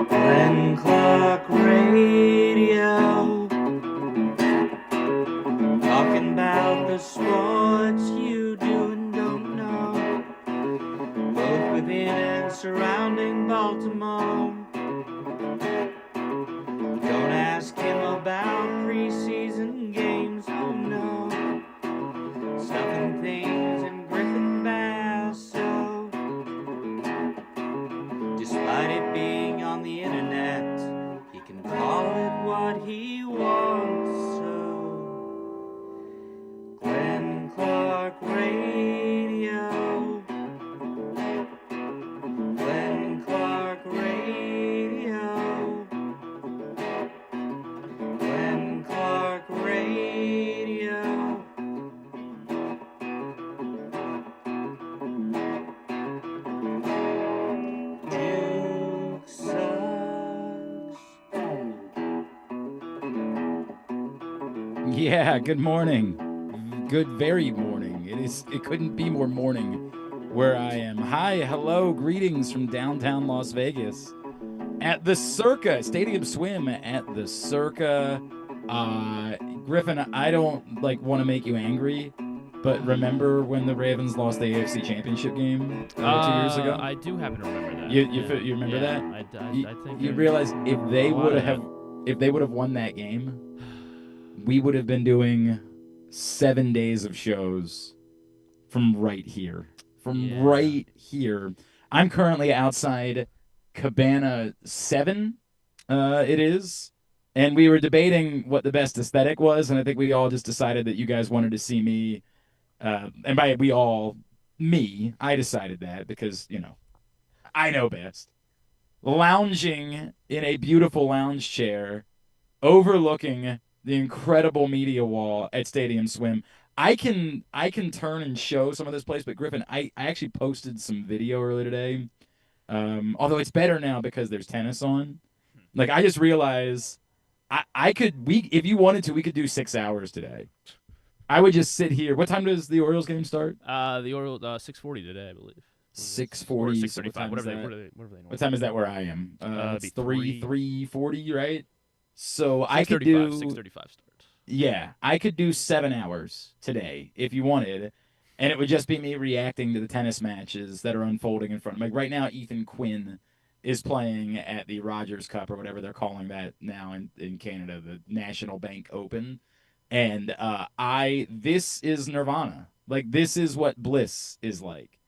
Glenn Clark Radio, talking about the sports you do and don't know, both within and surrounding Baltimore. Don't ask him about preseason games, oh no, stuffing things in Griffin Basso. Despite it being on the internet, he can call it what he wants. So, Glenn Clark Radio. Glenn Clark Radio. Glenn Clark Radio. Duke sucks. Yeah, good morning. Good, very morning. It couldn't be more morning where I am. Hi, hello, greetings from downtown Las Vegas at the Circa Stadium Swim at the Circa. Griffin, I don't want to make you angry, but remember when the Ravens lost the AFC Championship game 2 years ago? I do happen to remember that. You remember that? I think you realize if they would have won that game, we would have been doing 7 days of shows from right here. Right here. I'm currently outside Cabana 7, it is. And we were debating what the best aesthetic was, and I think we all just decided that you guys wanted to see me. And by we all, me, I decided that because, I know best. Lounging in a beautiful lounge chair, overlooking the incredible media wall at Stadium Swim. I can turn and show some of this place, but Griffin, I actually posted some video earlier today. Although it's better now because there's tennis on. I just realized if you wanted to, we could do 6 hours today. I would just sit here. What time does the Orioles game start? The Orioles 6:40 today, I believe. 6:40, 6:35. Whatever they know. What time is that where I am? It's 3:40, right? So 6:35, I could do 6:35 start. Yeah, I could do 7 hours today if you wanted, and it would just be me reacting to the tennis matches that are unfolding in front of me. Right now, Ethan Quinn is playing at the Rogers Cup or whatever they're calling that now in Canada, the National Bank Open. And this is Nirvana. This is what bliss is like.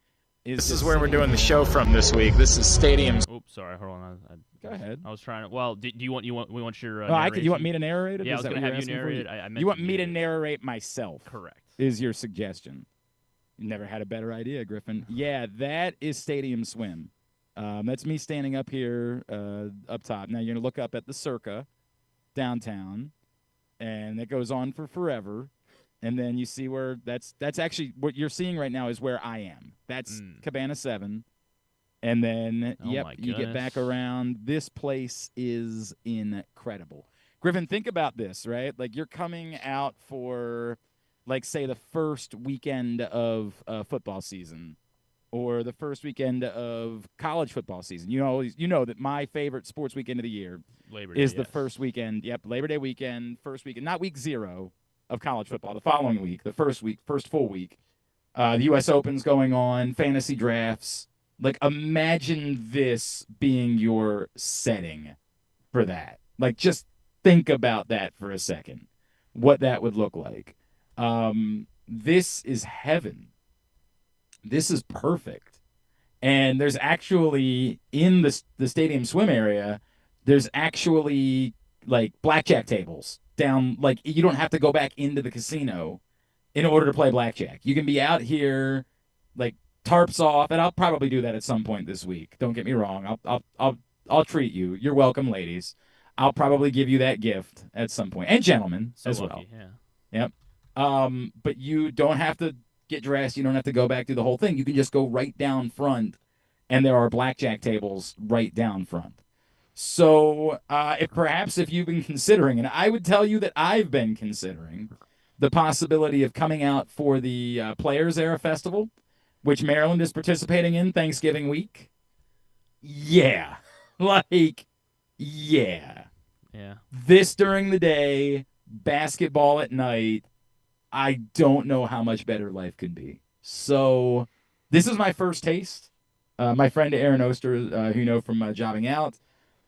This is where we're doing the show from this week. This is Stadium. Oops, sorry, hold on. Go ahead. I was trying to. Well, we want your. You want me to narrate it? Yeah, I was going to have you narrate it. You want me to narrate myself? Correct. Is your suggestion? You never had a better idea, Griffin. Yeah, that is Stadium Swim. That's me standing up here, up top. Now you're gonna look up at the Circa downtown, and it goes on for forever. And then you see where that's actually what you're seeing right now is where I am. That's Cabana 7. And then, you get back around. This place is incredible. Griffin, think about this, right? You're coming out for, say, the first weekend of football season or the first weekend of college football season. You know that my favorite sports weekend of the year is the first weekend. Yep, Labor Day weekend, first weekend, not week 0 of college football, the following week, the first full week. The U.S. Open's going on, fantasy drafts. Imagine this being your setting for that. Just think about that for a second, what that would look like. This is heaven. This is perfect. And there's actually, in the Stadium Swim area, there's actually, blackjack tables down. You don't have to go back into the casino in order to play blackjack. You can be out here, tarps off, and I'll probably do that at some point this week. Don't get me wrong. I'll treat you. You're welcome, ladies. I'll probably give you that gift at some point, and gentlemen as lucky, well. Yeah. Yep. But you don't have to get dressed. You don't have to go back through the whole thing. You can just go right down front, and there are blackjack tables right down front. So if you've been considering, and I would tell you that I've been considering the possibility of coming out for the Players Era Festival which Maryland is participating in Thanksgiving week. Yeah. Like, yeah. Yeah. This during the day, basketball at night. I don't know how much better life could be. So this is my first taste. My friend Aaron Oster, who you know from Jobbing Out,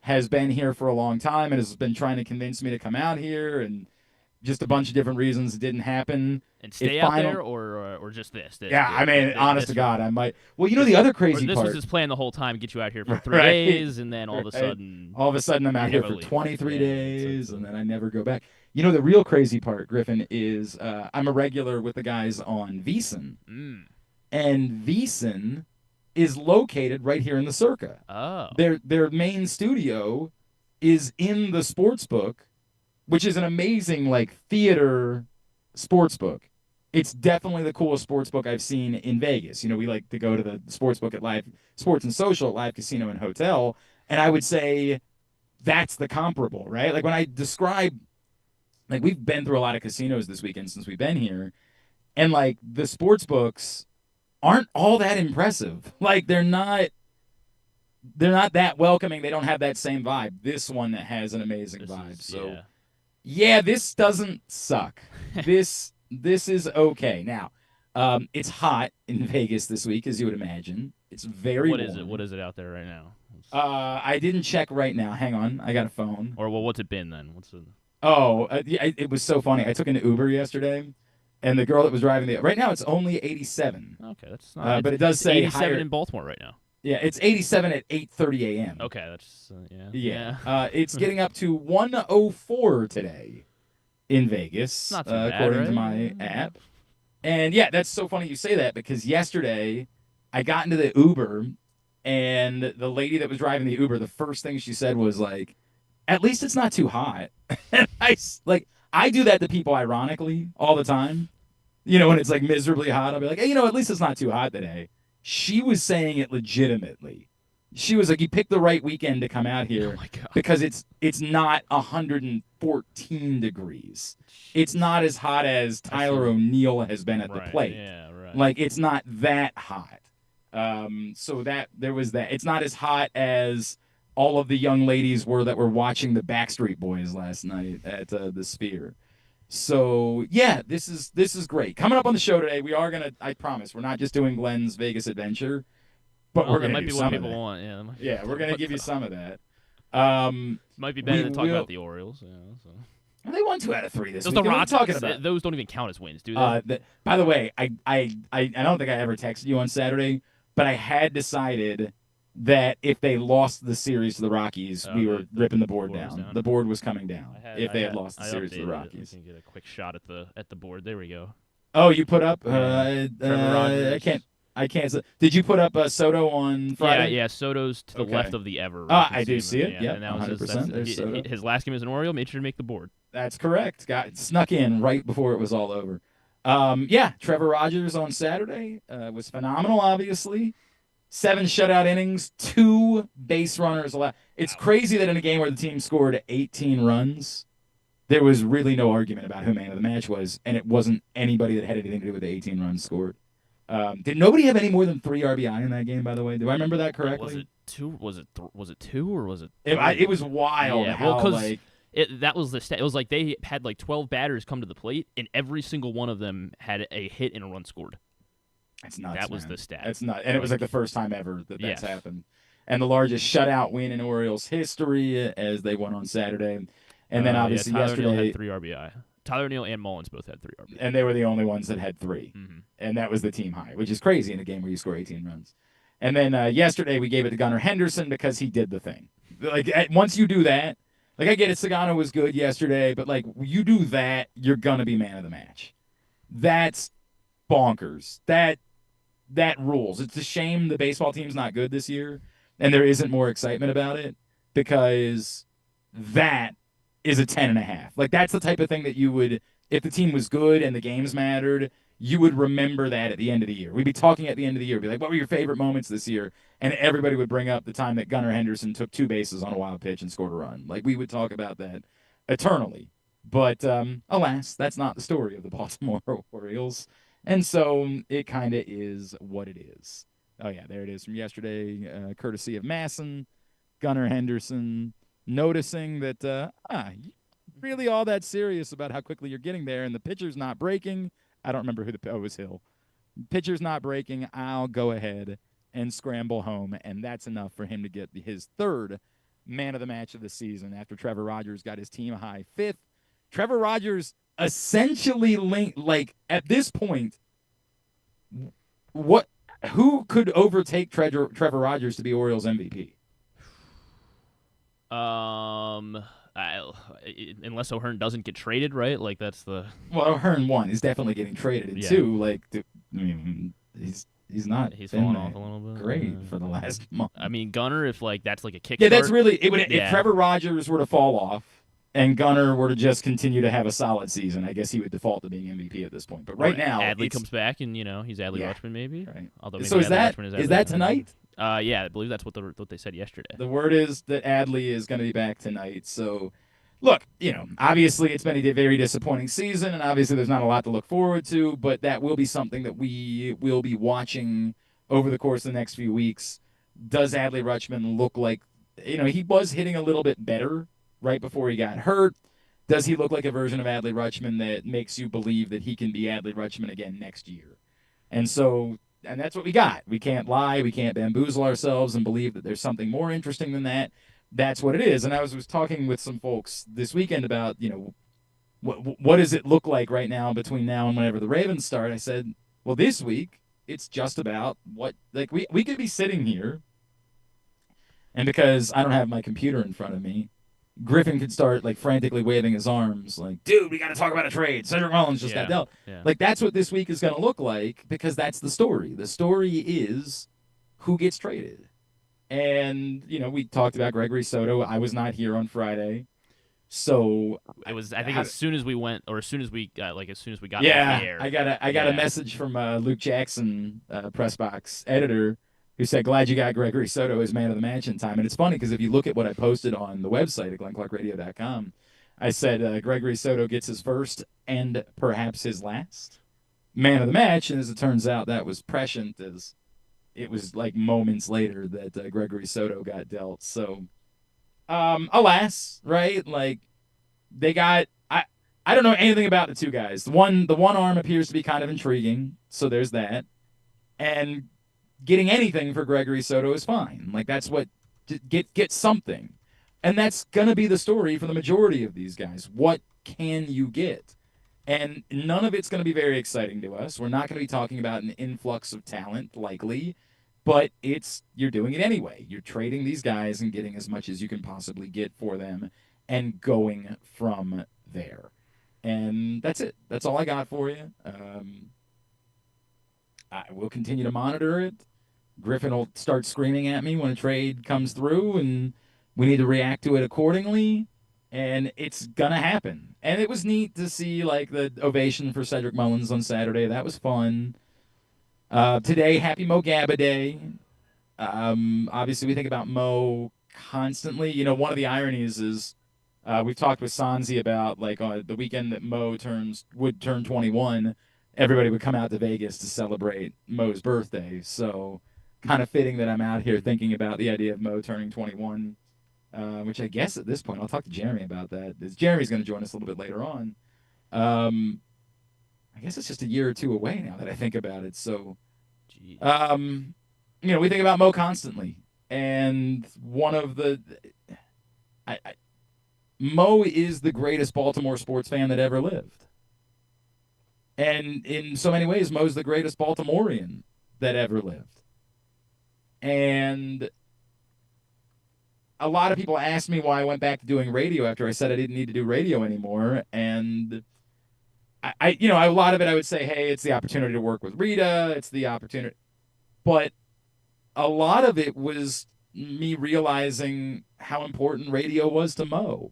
has been here for a long time and has been trying to convince me to come out here, and just a bunch of different reasons it didn't happen. And stay out there, or just this? Yeah, I mean, honest to God, I might. Well, you know the other crazy this part. was his plan the whole time, get you out here for 3 Right. days, and then all of a sudden I'm out here for leave. 23 days, and then I never go back. You know the real crazy part, Griffin, is I'm a regular with the guys on VSiN, and VSiN is located right here in the Circa. Oh. Their main studio is in the sports book, which is an amazing like theater sports book. It's definitely the coolest sports book I've seen in Vegas. You know, we like to go to the sports book at Live Sports and Social at Live Casino and Hotel, and I would say that's the comparable, right? Like when I describe, like we've been through a lot of casinos this weekend since we've been here, and like the sports books aren't all that impressive. Like they're not that welcoming. They don't have that same vibe. This one has an amazing vibe. So yeah, this doesn't suck. This is okay. Now, it's hot in Vegas this week, as you would imagine. It's very warm. What is it out there right now? I didn't check right now. Hang on, I got a phone. Or well, what's it been then? It was so funny. I took an Uber yesterday, and the girl that was driving right now it's only 87. Okay, that's not. But it does say 87 higher in Baltimore right now. Yeah, it's 87 at 8:30 a.m. Okay, that's Yeah. It's getting up to 104 today in Vegas, not too bad, according to right? my app. And yeah, that's so funny you say that because yesterday I got into the Uber, and the lady that was driving the Uber, the first thing she said was like, "At least it's not too hot." And I do that to people ironically all the time. You know, when it's like miserably hot, I'll be like, "Hey, you know, at least it's not too hot today." She was saying it legitimately. She was like, "You picked the right weekend to come out here because it's not 114 degrees. It's not as hot as Tyler O'Neill has been at the plate. Yeah, right. Like it's not that hot. So that there was that. It's not as hot as all of the young ladies that were watching the Backstreet Boys last night at the Sphere." So yeah, this is great. Coming up on the show today, we are gonna. I promise, we're not just doing Glenn's Vegas adventure, but we're gonna do some of that. Want. Yeah, we're gonna give you some of that. Might be better than talking about the Orioles. Yeah, so. They won 2 out of 3 this week. The Rockies, talking about those don't even count as wins, do they? By the way, I don't think I ever texted you on Saturday, but I had decided that if they lost the series to the Rockies, we were ripping the board down. The board was coming down if they had lost the series to the Rockies. We can get a quick shot at the board. There we go. Oh, you put up? I can't. Did you put up Soto on Friday? Yeah. Soto's to the left of the ever. I do see it. Yeah, 100%. His last game as an Oriole made sure to make the board. That's correct. Snuck in right before it was all over. Trevor Rogers on Saturday was phenomenal, obviously. 7 shutout innings, 2 base runners allowed. It's crazy that in a game where the team scored 18 runs, there was really no argument about who man of the match was, and it wasn't anybody that had anything to do with the 18 runs scored. Did nobody have any more than 3 RBI in that game, by the way? Do I remember that correctly? Was it 2? Was it 2 or was it 3? It was wild how, that was the stat. It was like they had like 12 batters come to the plate, and every single one of them had a hit and a run scored. That's nuts. That was the stat. That's nuts. And it was like the first time ever that's happened. And the largest shutout win in Orioles history as they won on Saturday. And then obviously Tyler yesterday. O'Neill had 3 RBI. Tyler O'Neill and Mullins both had 3 RBI. And they were the only ones that had 3. Mm-hmm. And that was the team high, which is crazy in a game where you score 18 runs. And then yesterday we gave it to Gunnar Henderson because he did the thing. Like once you do that, like I get it, Sagano was good yesterday, but like you do that, you're going to be man of the match. That's bonkers. That rules. It's a shame the baseball team's not good this year and there isn't more excitement about it because that is a 10.5. Like that's the type of thing that you would, if the team was good and the games mattered, you would remember that at the end of the year. We'd be talking at the end of the year, be like, what were your favorite moments this year? And everybody would bring up the time that Gunnar Henderson took 2 bases on a wild pitch and scored a run. Like we would talk about that eternally. But alas, that's not the story of the Baltimore Orioles. And so it kind of is what it is. Oh, yeah, there it is from yesterday, courtesy of Masson, Gunnar Henderson, noticing that, you're really all that serious about how quickly you're getting there, and the pitcher's not breaking. I don't remember who it was Hill. Pitcher's not breaking. I'll go ahead and scramble home, and that's enough for him to get his third man of the match of the season after Trevor Rogers got his team high fifth. Trevor Rogers essentially linked, like, at this point, who could overtake Trevor Rogers to be Orioles MVP? Unless O'Hearn doesn't get traded, right? Like that's the. Well, O'Hearn one is definitely getting traded, and two, like, I mean, he's not. He's been fallen off a little bit. Great for the last month. I mean, Gunnar, if like that's like a kick. Yeah, that's really it. If Yeah. Trevor Rogers were to fall off and Gunnar were to just continue to have a solid season, I guess he would default to being MVP at this point. But right now, Adley comes back, and he's Adley Yeah. Rutschman maybe. Right. Although maybe So is Adley that Rutschman is that tonight? Yeah, I believe that's what they said yesterday. The word is that Adley is going to be back tonight. So, look, obviously it's been a very disappointing season, and obviously there's not a lot to look forward to, but that will be something that we will be watching over the course of the next few weeks. Does Adley Rutschman look like, he was hitting a little bit better right before he got hurt. Does he look like a version of Adley Rutschman that makes you believe that he can be Adley Rutschman again next year? And that's what we got. We can't lie. We can't bamboozle ourselves and believe that there's something more interesting than that. That's what it is. And I was talking with some folks this weekend about, what does it look like right now between now and whenever the Ravens start? I said, well, this week it's just about we could be sitting here, and because I don't have my computer in front of me, Griffin could start frantically waving his arms like, dude, we got to talk about a trade. Cedric Mullins just got dealt. Yeah. That's what this week is going to look like, because that's the story. The story is who gets traded. And, we talked about Gregory Soto. I was not here on Friday. So it was, I think as soon as we got off the air. I got a message from Luke Jackson, press box editor, who said, glad you got Gregory Soto as man of the match in time. And it's funny because if you look at what I posted on the website at glennclarkradio.com, I said Gregory Soto gets his first and perhaps his last man of the match. And as it turns out, that was prescient, as it was moments later that Gregory Soto got dealt. So, alas, right? They got, I don't know anything about the two guys. The one arm appears to be kind of intriguing. So there's that. And getting anything for Gregory Soto is fine. That's what, get something. And that's going to be the story for the majority of these guys. What can you get? And none of it's going to be very exciting to us. We're not going to be talking about an influx of talent, likely, but you're doing it anyway. You're trading these guys and getting as much as you can possibly get for them and going from there. And that's it. That's all I got for you. I will continue to monitor it. Griffin will start screaming at me when a trade comes through, and we need to react to it accordingly. And it's going to happen. And it was neat to see the ovation for Cedric Mullins on Saturday. That was fun. Today, happy Mo Gaba Day. Obviously, we think about Mo constantly. One of the ironies is we've talked with Sanzi about the weekend that Mo would turn 21, everybody would come out to Vegas to celebrate Mo's birthday. So kind of fitting that I'm out here thinking about the idea of Mo turning 21, which I guess at this point, I'll talk to Jeremy about that. Jeremy's going to join us a little bit later on. I guess it's just a year or two away now that I think about it. So, we think about Mo constantly. And one of the... Mo is the greatest Baltimore sports fan that ever lived. And in so many ways, Mo's the greatest Baltimorean that ever lived. And a lot of people asked me why I went back to doing radio after I said I didn't need to do radio anymore. And a lot of it I would say, hey, it's the opportunity to work with Rita. It's the opportunity. But a lot of it was me realizing how important radio was to Mo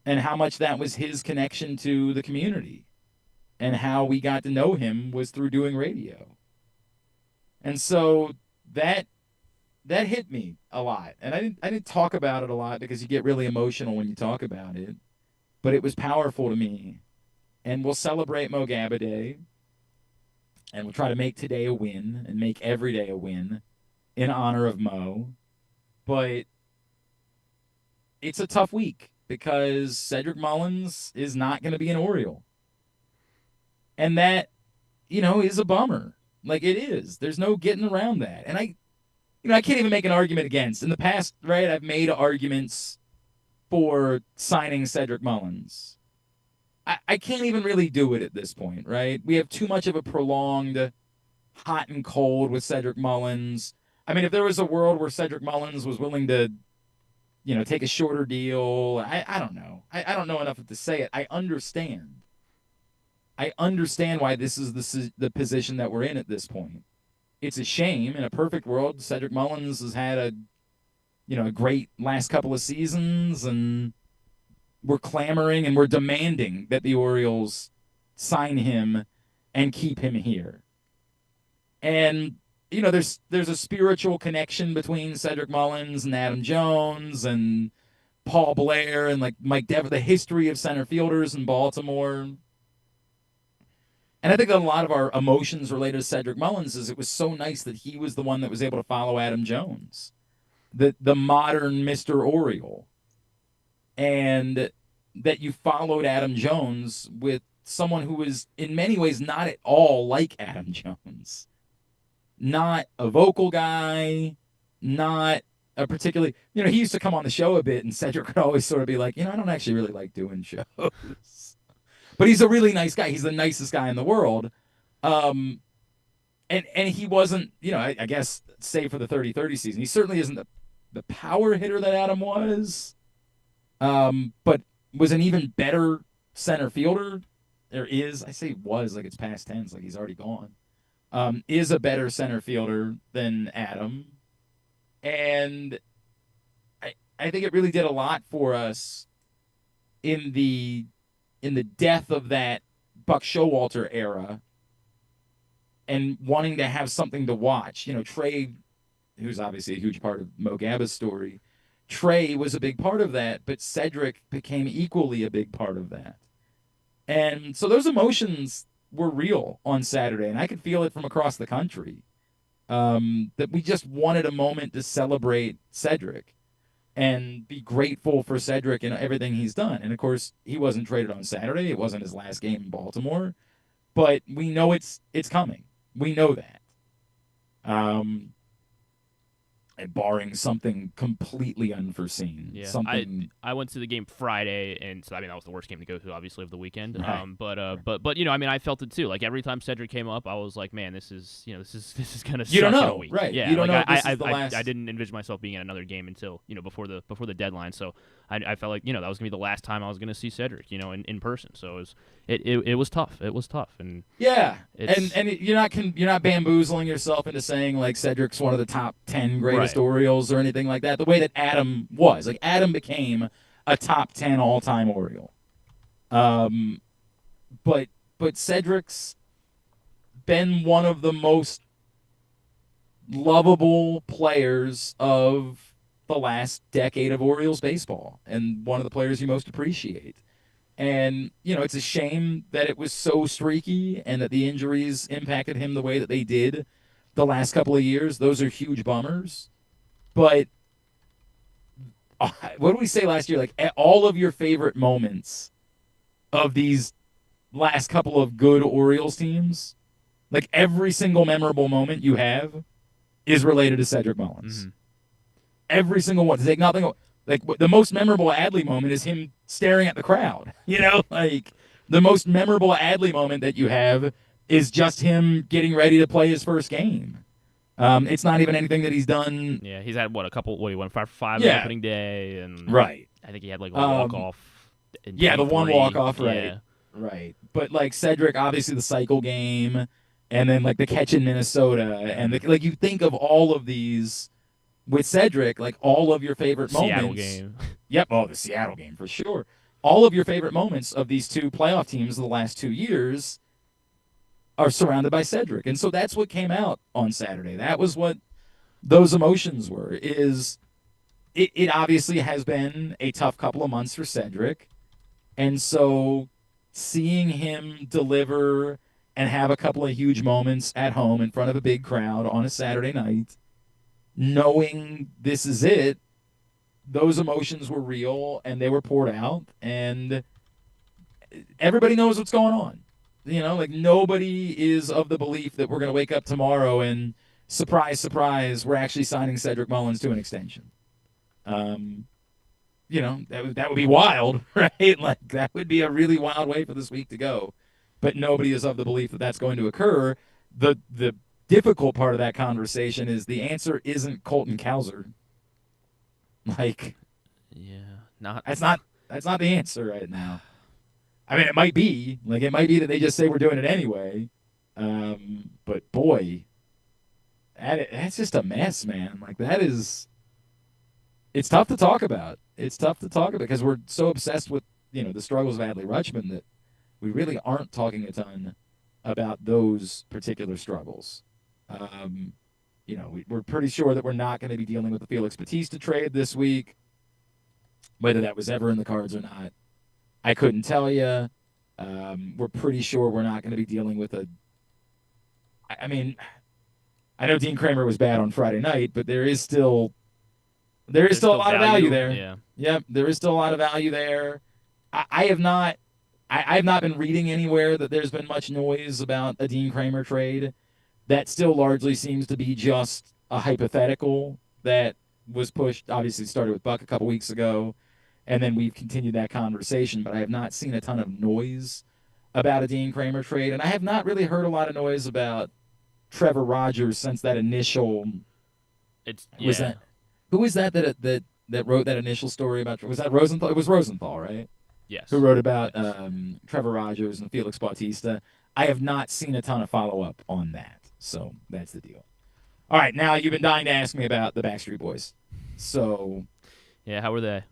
and how much that was his connection to the community. And how we got to know him was through doing radio. And so that hit me a lot. And I didn't talk about it a lot because you get really emotional when you talk about it. But it was powerful to me. And we'll celebrate Mo Gaba Day. and we'll try to make today a win and make every day a win in honor of Mo. But it's a tough week because Cedric Mullins is not going to be an Oriole. And that, is a bummer. Like, it is. There's no getting around that. And I can't even make an argument against. In the past, right, I've made arguments for signing Cedric Mullins. I can't even really do it at this point, right? We have too much of a prolonged hot and cold with Cedric Mullins. I mean, if there was a world where Cedric Mullins was willing to, take a shorter deal, I don't know. I don't know enough to say it. I understand. Why this is the position that we're in at this point. It's a shame. In a perfect world, Cedric Mullins has had a great last couple of seasons, and we're clamoring and we're demanding that the Orioles sign him and keep him here. And, there's a spiritual connection between Cedric Mullins and Adam Jones and Paul Blair and like Mike Dever, the history of center fielders in Baltimore. And I think that a lot of our emotions related to Cedric Mullins is it was so nice that he was the one that was able to follow Adam Jones, the modern Mr. Oriole. And that you followed Adam Jones with someone who was in many ways not at all like Adam Jones. Not a vocal guy, not a particularly, he used to come on the show a bit and Cedric would always sort of be like, I don't actually really like doing shows. But he's a really nice guy. He's the nicest guy in the world. And he wasn't, I guess, save for the 30-30 season, he certainly isn't the power hitter that Adam was. But was an even better center fielder. I say was, like it's past tense, like he's already gone. Is a better center fielder than Adam. And I think it really did a lot for us in the death of that Buck Showalter era and wanting to have something to watch. Trey, who's obviously a huge part of Mo Gaba's story, Trey was a big part of that, but Cedric became equally a big part of that. And so those emotions were real on Saturday, and I could feel it from across the country. That we just wanted a moment to celebrate Cedric and be grateful for Cedric and everything he's done. And, of course, he wasn't traded on Saturday. It wasn't his last game in Baltimore. But we know it's coming. We know that. And barring something completely unforeseen. Yeah, something... I went to the game Friday, and so that was the worst game to go to, obviously, of the weekend. Right. But I felt it too. Like every time Cedric came up, I was like, man, this is gonna suck you don't know, in a week. Right? Yeah, you don't like, know. If this is the last... I didn't envision myself being in another game until before the deadline. So I felt like that was gonna be the last time I was gonna see Cedric, in person. So it was tough. It was tough, and yeah, you're not bamboozling yourself into saying like Cedric's one of the top 10 greatest Orioles or anything like that. The way that Adam was, like Adam became a top 10 all-time Oriole. But Cedric's been one of the most lovable players of the last decade of Orioles baseball, and one of the players you most appreciate. And, it's a shame that it was so streaky and that the injuries impacted him the way that they did the last couple of years. Those are huge bummers. But what did we say last year? Like, all of your favorite moments of these last couple of good Orioles teams, like every single memorable moment you have is related to Cedric Mullins. Mm-hmm. Every single one. To take nothing away. Like, the most memorable Adley moment is him staring at the crowd. Like, the most memorable Adley moment that you have is just him getting ready to play his first game. It's not even anything that he's done. Yeah, he's had, he went 5 on opening day. And right. I think he had, like, a walk-off. Yeah, the one walk-off, right. Yeah. Right. But, like, Cedric, obviously the cycle game, and then, like, the catch in Minnesota. And, you think of all of these... With Cedric, like all of your favorite moments. Seattle game. Yep, the Seattle game for sure. All of your favorite moments of these two playoff teams of the last 2 years are surrounded by Cedric. And so that's what came out on Saturday. That was what those emotions were. It obviously has been a tough couple of months for Cedric. And so seeing him deliver and have a couple of huge moments at home in front of a big crowd on a Saturday night, knowing this is it. Those emotions were real, and they were poured out, and everybody knows what's going on. Like nobody is of the belief that we're going to wake up tomorrow and surprise, surprise, we're actually signing Cedric Mullins to an extension. That would be wild, right? Like that would be a really wild way for this week to go. But nobody is of the belief that that's going to occur. The difficult part of that conversation is the answer isn't Colton Cowser. Like, that's not the answer right now. I mean, it might be that they just say we're doing it anyway. But boy, that's just a mess, man. Like it's tough to talk about. It's tough to talk about because we're so obsessed with, the struggles of Adley Rutschman that we really aren't talking a ton about those particular struggles. We're pretty sure that we're not going to be dealing with the Felix Bautista trade this week. Whether that was ever in the cards or not, I couldn't tell you. We're pretty sure we're not going to be dealing with I know Dean Kramer was bad on Friday night, but there's still a lot of value there. Yeah. Yep, there is still a lot of value there. I have not been reading anywhere that there's been much noise about a Dean Kramer trade. That still largely seems to be just a hypothetical that was pushed. Obviously, started with Buck a couple weeks ago, and then we've continued that conversation. But I have not seen a ton of noise about a Dean Kramer trade, and I have not really heard a lot of noise about Trevor Rogers since that initial. Who was that that wrote that initial story about? Was that Rosenthal? It was Rosenthal, right? Yes. Who wrote about Trevor Rogers and Felix Bautista. I have not seen a ton of follow-up on that. So that's the deal. All right, now you've been dying to ask me about the Backstreet Boys. So, yeah, how were they?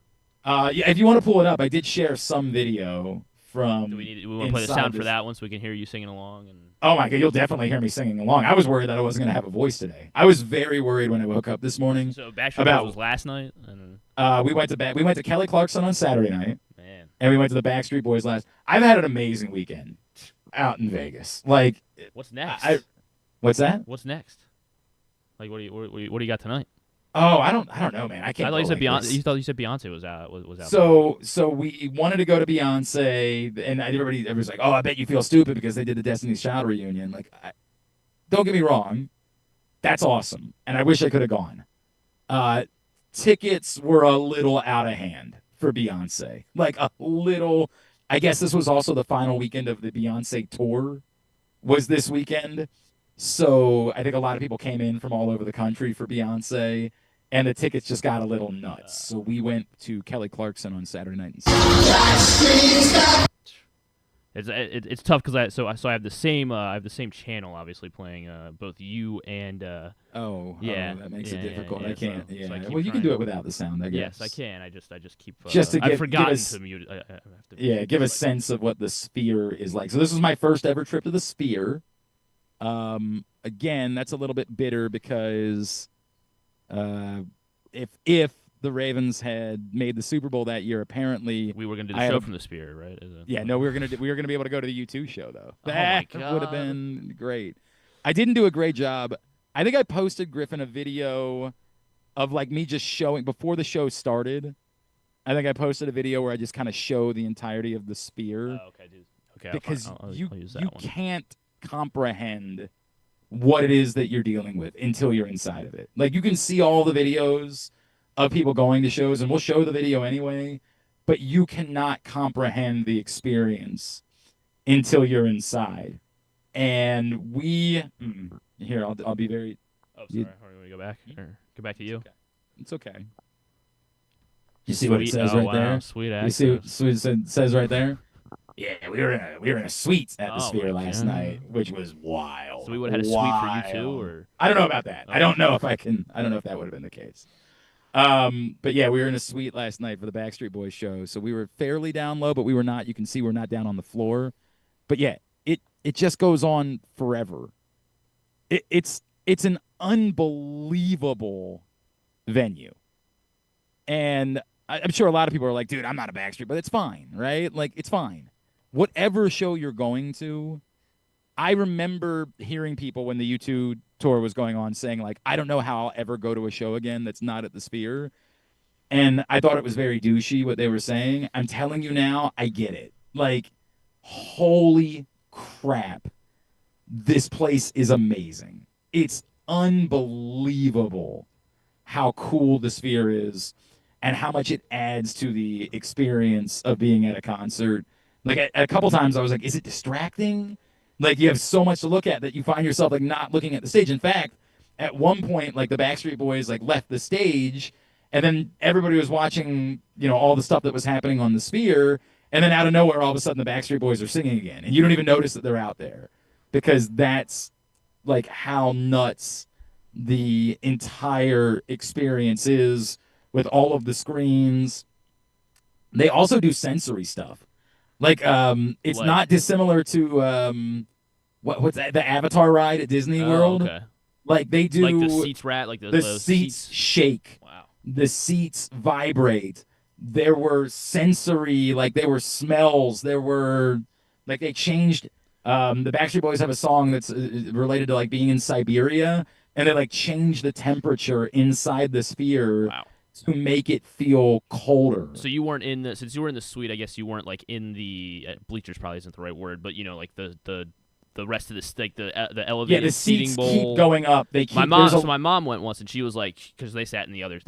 If you want to pull it up, I did share some video from. Do we want to play the sound for that one so we can hear you singing along? Oh my God, you'll definitely hear me singing along. I was worried that I wasn't going to have a voice today. I was very worried when I woke up this morning. So Backstreet Boys was last night. We went to Kelly Clarkson on Saturday night. Man. And we went to the Backstreet Boys last. I've had an amazing weekend out in Vegas. Like, what's next? What's that? What's next? Like, what do you got tonight? Oh, I don't know, man. I can't. I thought you said like Beyonce. this. You thought you said Beyonce was out. So we wanted to go to Beyonce, and everybody's like, "Oh, I bet you feel stupid because they did the Destiny's Child reunion." Like, don't get me wrong, that's awesome, and I wish I could have gone. Tickets were a little out of hand for Beyonce, like a little. I guess this was also the final weekend of the Beyonce tour. Was this weekend? So I think a lot of people came in from all over the country for Beyonce, and the tickets just got a little nuts. So we went to Kelly Clarkson on Saturday night. It's tough because I have the same channel obviously playing both you and that makes it difficult. I can't. So well, you can do it without the sound, I guess. Yes, I can. I just keep I've forgotten to mute. I have to give a sense of what the Sphere is like. So this was my first ever trip to the Sphere. Again, that's a little bit bitter because if the Ravens had made the Super Bowl that year, apparently we were going to do the show from the Sphere, right? We were going to be able to go to the U2 show though. That would have been great. I didn't do a great job. I think I posted Griffin a video of like me just showing before the show started. I think I posted a video where I just kind of show the entirety of the Sphere. Oh, okay, dude. Okay, because I'll use that you one. Can't comprehend what it is that you're dealing with until you're inside of it. Like you can see all the videos of people going to shows, and we'll show the video anyway, but you cannot comprehend the experience until you're inside. And here, I'll be very. Oh, sorry. Want to go back or go back to you? It's okay. You see what it says right there? Sweet ass. You see what it says right there? Yeah, we were in a suite at the Sphere last night, which was wild. So we would have had a suite for you too, or I don't know about that. I don't know if I don't know if that would have been the case. But yeah, we were in a suite last night for the Backstreet Boys show, so we were fairly down low, but we were not. You can see we're not down on the floor. But yeah, it just goes on forever. It's an unbelievable venue, and I'm sure a lot of people are like, dude, I'm not a Backstreet, but it's fine, right? Like it's fine. Whatever show you're going to, I remember hearing people when the U2 tour was going on saying, like, I don't know how I'll ever go to a show again that's not at the Sphere. And I thought it was very douchey what they were saying. I'm telling you now, I get it. Like, holy crap. This place is amazing. It's unbelievable how cool the Sphere is and how much it adds to the experience of being at a concert. Like, a couple times I was like, is it distracting? Like, you have so much to look at that you find yourself, like, not looking at the stage. In fact, at one point, like, the Backstreet Boys, like, left the stage, and then everybody was watching, all the stuff that was happening on the Sphere, and then out of nowhere, all of a sudden, the Backstreet Boys are singing again, and you don't even notice that they're out there, because that's, like, how nuts the entire experience is with all of the screens. They also do sensory stuff. Like, it's not dissimilar to what's that, the Avatar ride at Disney World. Okay. Like, they do, like the seats like the seats shake. Wow. The seats vibrate. There were sensory, like, there were smells. There were, like, they changed. The Backstreet Boys have a song that's related to, like, being in Siberia, and they, like, changed the temperature inside the Sphere. Wow. To make it feel colder. So you weren't since you were in the suite, I guess you weren't, like, in the bleachers. Probably isn't the right word, but like the rest of this, like the elevated the seating seats bowl keep going up. They keep. My mom went once, and she was like, because they sat in the other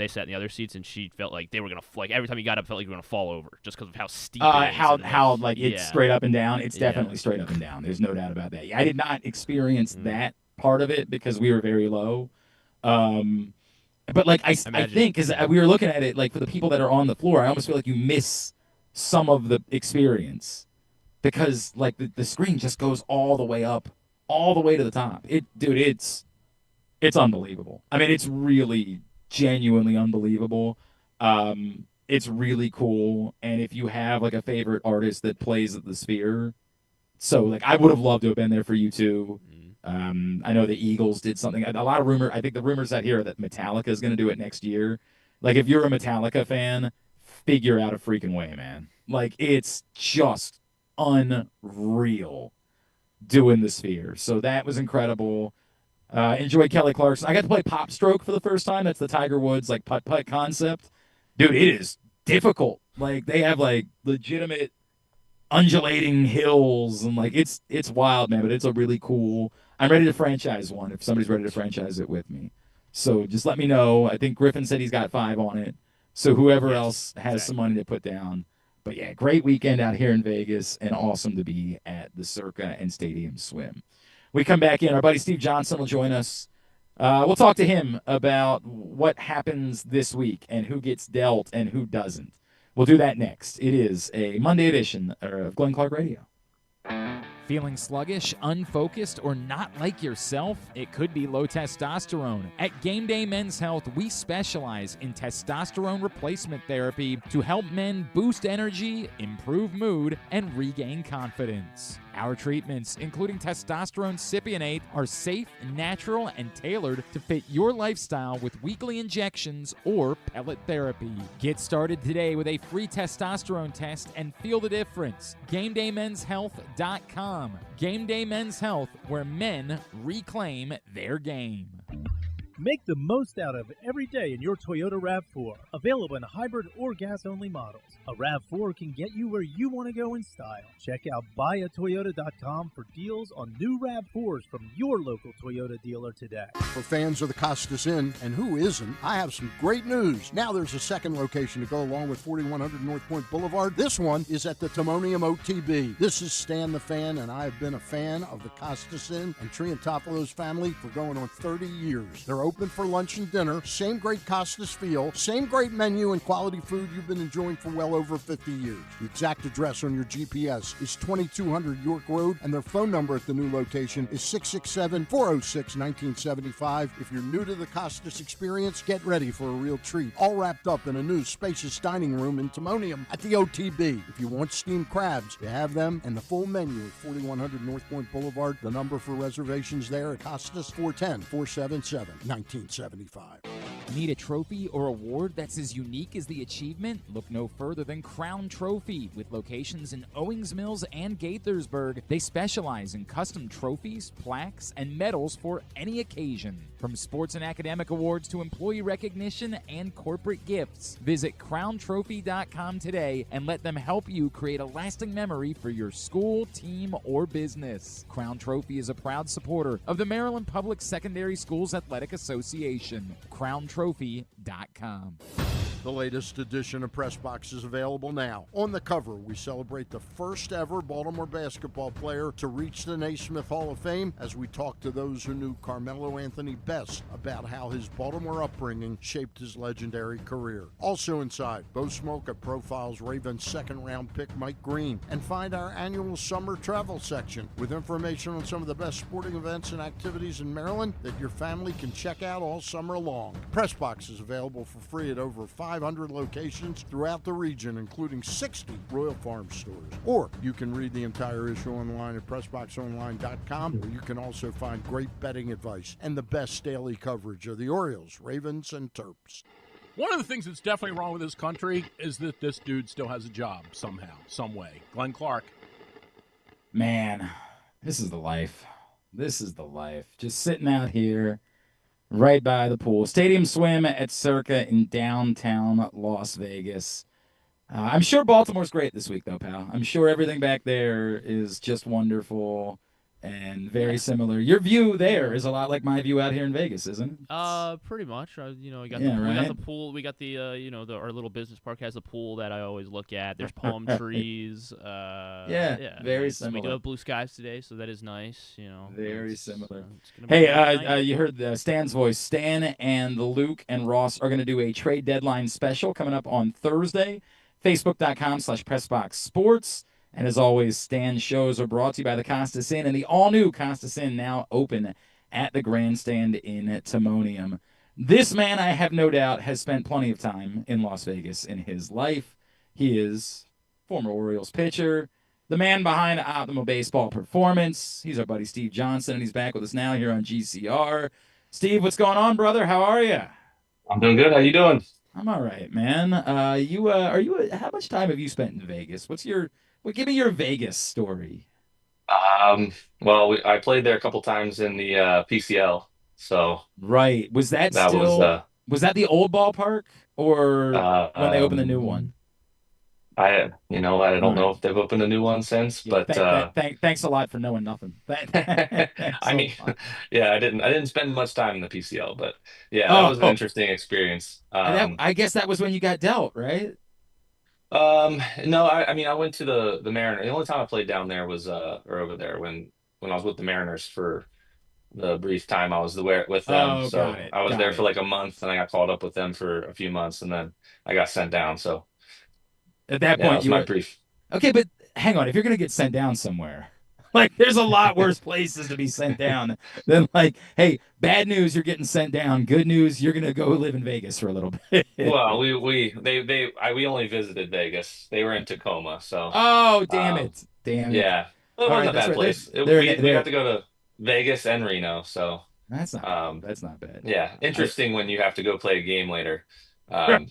seats, and she felt like they were gonna, like, every time you got up, felt like you were gonna fall over just because of how steep. It is how it's straight up and down. It's definitely straight up and down. There's no doubt about that. I did not experience that part of it because we were very low. But, like, I think, because we were looking at it, like, for the people that are on the floor, I almost feel like you miss some of the experience because, like, the screen just goes all the way up, all the way to the top. It's unbelievable. I mean, it's really genuinely unbelievable. It's really cool. And if you have, like, a favorite artist that plays at the Sphere, so, like, I would have loved to have been there for U2. I know the Eagles did something. A lot of I think the rumors out here are that Metallica is going to do it next year. Like, if you're a Metallica fan, figure out a freaking way, man. Like, it's just unreal doing the Sphere. So that was incredible. Enjoyed Kelly Clarkson. I got to play Pop Stroke for the first time. That's the Tiger Woods, like, putt-putt concept. Dude, it is difficult. Like, they have, like, legitimate undulating hills, and, like, it's wild, man, but it's a really cool. I'm ready to franchise one if somebody's ready to franchise it with me. So just let me know. I think Griffin said he's got 5 on it. So whoever else has some money to put down. But yeah, great weekend out here in Vegas, and awesome to be at the Circa and Stadium Swim. We come back in. Our buddy Steve Johnson will join us. We'll talk to him about what happens this week and who gets dealt and who doesn't. We'll do that next. It is a Monday edition of Glenn Clark Radio. Feeling sluggish, unfocused, or not like yourself? It could be low testosterone. At Game Day Men's Health, we specialize in testosterone replacement therapy to help men boost energy, improve mood, and regain confidence. Our treatments, including testosterone cypionate, are safe, natural, and tailored to fit your lifestyle with weekly injections or pellet therapy. Get started today with a free testosterone test and feel the difference. GameDayMen'sHealth.com. Game Day Men's Health, where men reclaim their game. Make the most out of every day in your Toyota RAV4. Available in hybrid or gas-only models. A RAV4 can get you where you want to go in style. Check out buyatoyota.com for deals on new RAV4s from your local Toyota dealer today. For fans of the Costas Inn, and who isn't, I have some great news. Now there's a second location to go along with 4100 North Point Boulevard. This one is at the Timonium OTB. This is Stan the Fan, and I have been a fan of the Costas Inn and Triantafalo's family for going on 30 years. They're open for lunch and dinner, same great Costas feel, same great menu and quality food you've been enjoying for well over 50 years. The exact address on your GPS is 2200 York Road, and their phone number at the new location is 667-406-1975. If you're new to the Costas experience, get ready for a real treat. All wrapped up in a new spacious dining room in Timonium at the OTB. If you want steamed crabs, you have them, and the full menu at 4100 North Point Boulevard. The number for reservations there at Costas, 410-477-1975. Need a trophy or award that's as unique as the achievement? Look no further than Crown Trophy. With locations in Owings Mills and Gaithersburg, they specialize in custom trophies, plaques, and medals for any occasion. From sports and academic awards to employee recognition and corporate gifts, visit crowntrophy.com today and let them help you create a lasting memory for your school, team, or business. Crown Trophy is a proud supporter of the Maryland Public Secondary Schools Athletic Association. crowntrophy.com. The latest edition of Press Box is available now. On the cover, we celebrate the first ever Baltimore basketball player to reach the Naismith Hall of Fame as we talk to those who knew Carmelo Anthony best about how his Baltimore upbringing shaped his legendary career. Also inside, Bo Smolka profiles Ravens second-round pick Mike Green and find our annual summer travel section with information on some of the best sporting events and activities in Maryland that your family can check out all summer long. Press Box is available for free at over 500 locations throughout the region, including 60 Royal Farm stores. Or you can read the entire issue online at PressBoxOnline.com, where you can also find great betting advice and the best daily coverage of the Orioles, Ravens, and Terps. One of the things that's definitely wrong with this country is that this dude still has a job somehow, some way. Glenn Clark. Man, this is the life. This is the life. Just sitting out here right by the pool. Stadium swim at Circa in downtown Las Vegas. I'm sure Baltimore's great this week, though, pal. I'm sure everything back there is just wonderful and very similar. Your view there is a lot like my view out here in Vegas, isn't it? Pretty much. We got Yeah, we got right? the pool. We got the our little business park has a pool that I always look at. There's palm trees. Very We similar. do have blue skies today, so that is nice. Very similar. It's gonna be a great night. You heard Stan's voice. Stan and Luke and Ross are going to do a trade deadline special coming up on Thursday. Facebook.com/PressBoxSports. And as always, Stan's shows are brought to you by the Costas Inn and the all-new Costas Inn, now open at the Grandstand in Timonium. This man, I have no doubt, has spent plenty of time in Las Vegas in his life. He is former Orioles pitcher, the man behind Optimal Baseball Performance. He's our buddy Steve Johnson, and he's back with us now here on GCR. Steve, what's going on, brother? How are you? I'm doing good. How you doing? I'm all right, man. How much time have you spent in Vegas? Give me your Vegas story. Well, I played there a couple times in the PCL. So Right. Was that that was was that the old ballpark or when they opened the new one? I don't All know right. if they've opened a new one since, Yeah, but thanks a lot for knowing nothing. Thanks I a mean, lot. yeah, I didn't spend much time in the PCL, but yeah, that was an Oh, interesting experience. I guess that was when you got dealt, right? No, I mean I went to the Mariners. The only time I played down there was or over there when I was with the Mariners for the brief time I was with them. Oh, So got it. I was Got there for it. like a month, and I got called up with them for a few months, and then I got sent down. So At that yeah, that point, was you my were brief. okay, but hang on. If you're gonna get sent down somewhere, like there's a lot worse places to be sent down than like, hey, bad news, you're getting sent down. Good news, you're gonna go live in Vegas for a little bit. Well, we only visited Vegas. They were in Tacoma, so Oh, damn um, it. Damn it. yeah, it All wasn't right, a that's bad right. place. They're We got to go to Vegas and Reno, so that's not bad. um, That's not bad. yeah, I, interesting when you have to go play a game later. Um,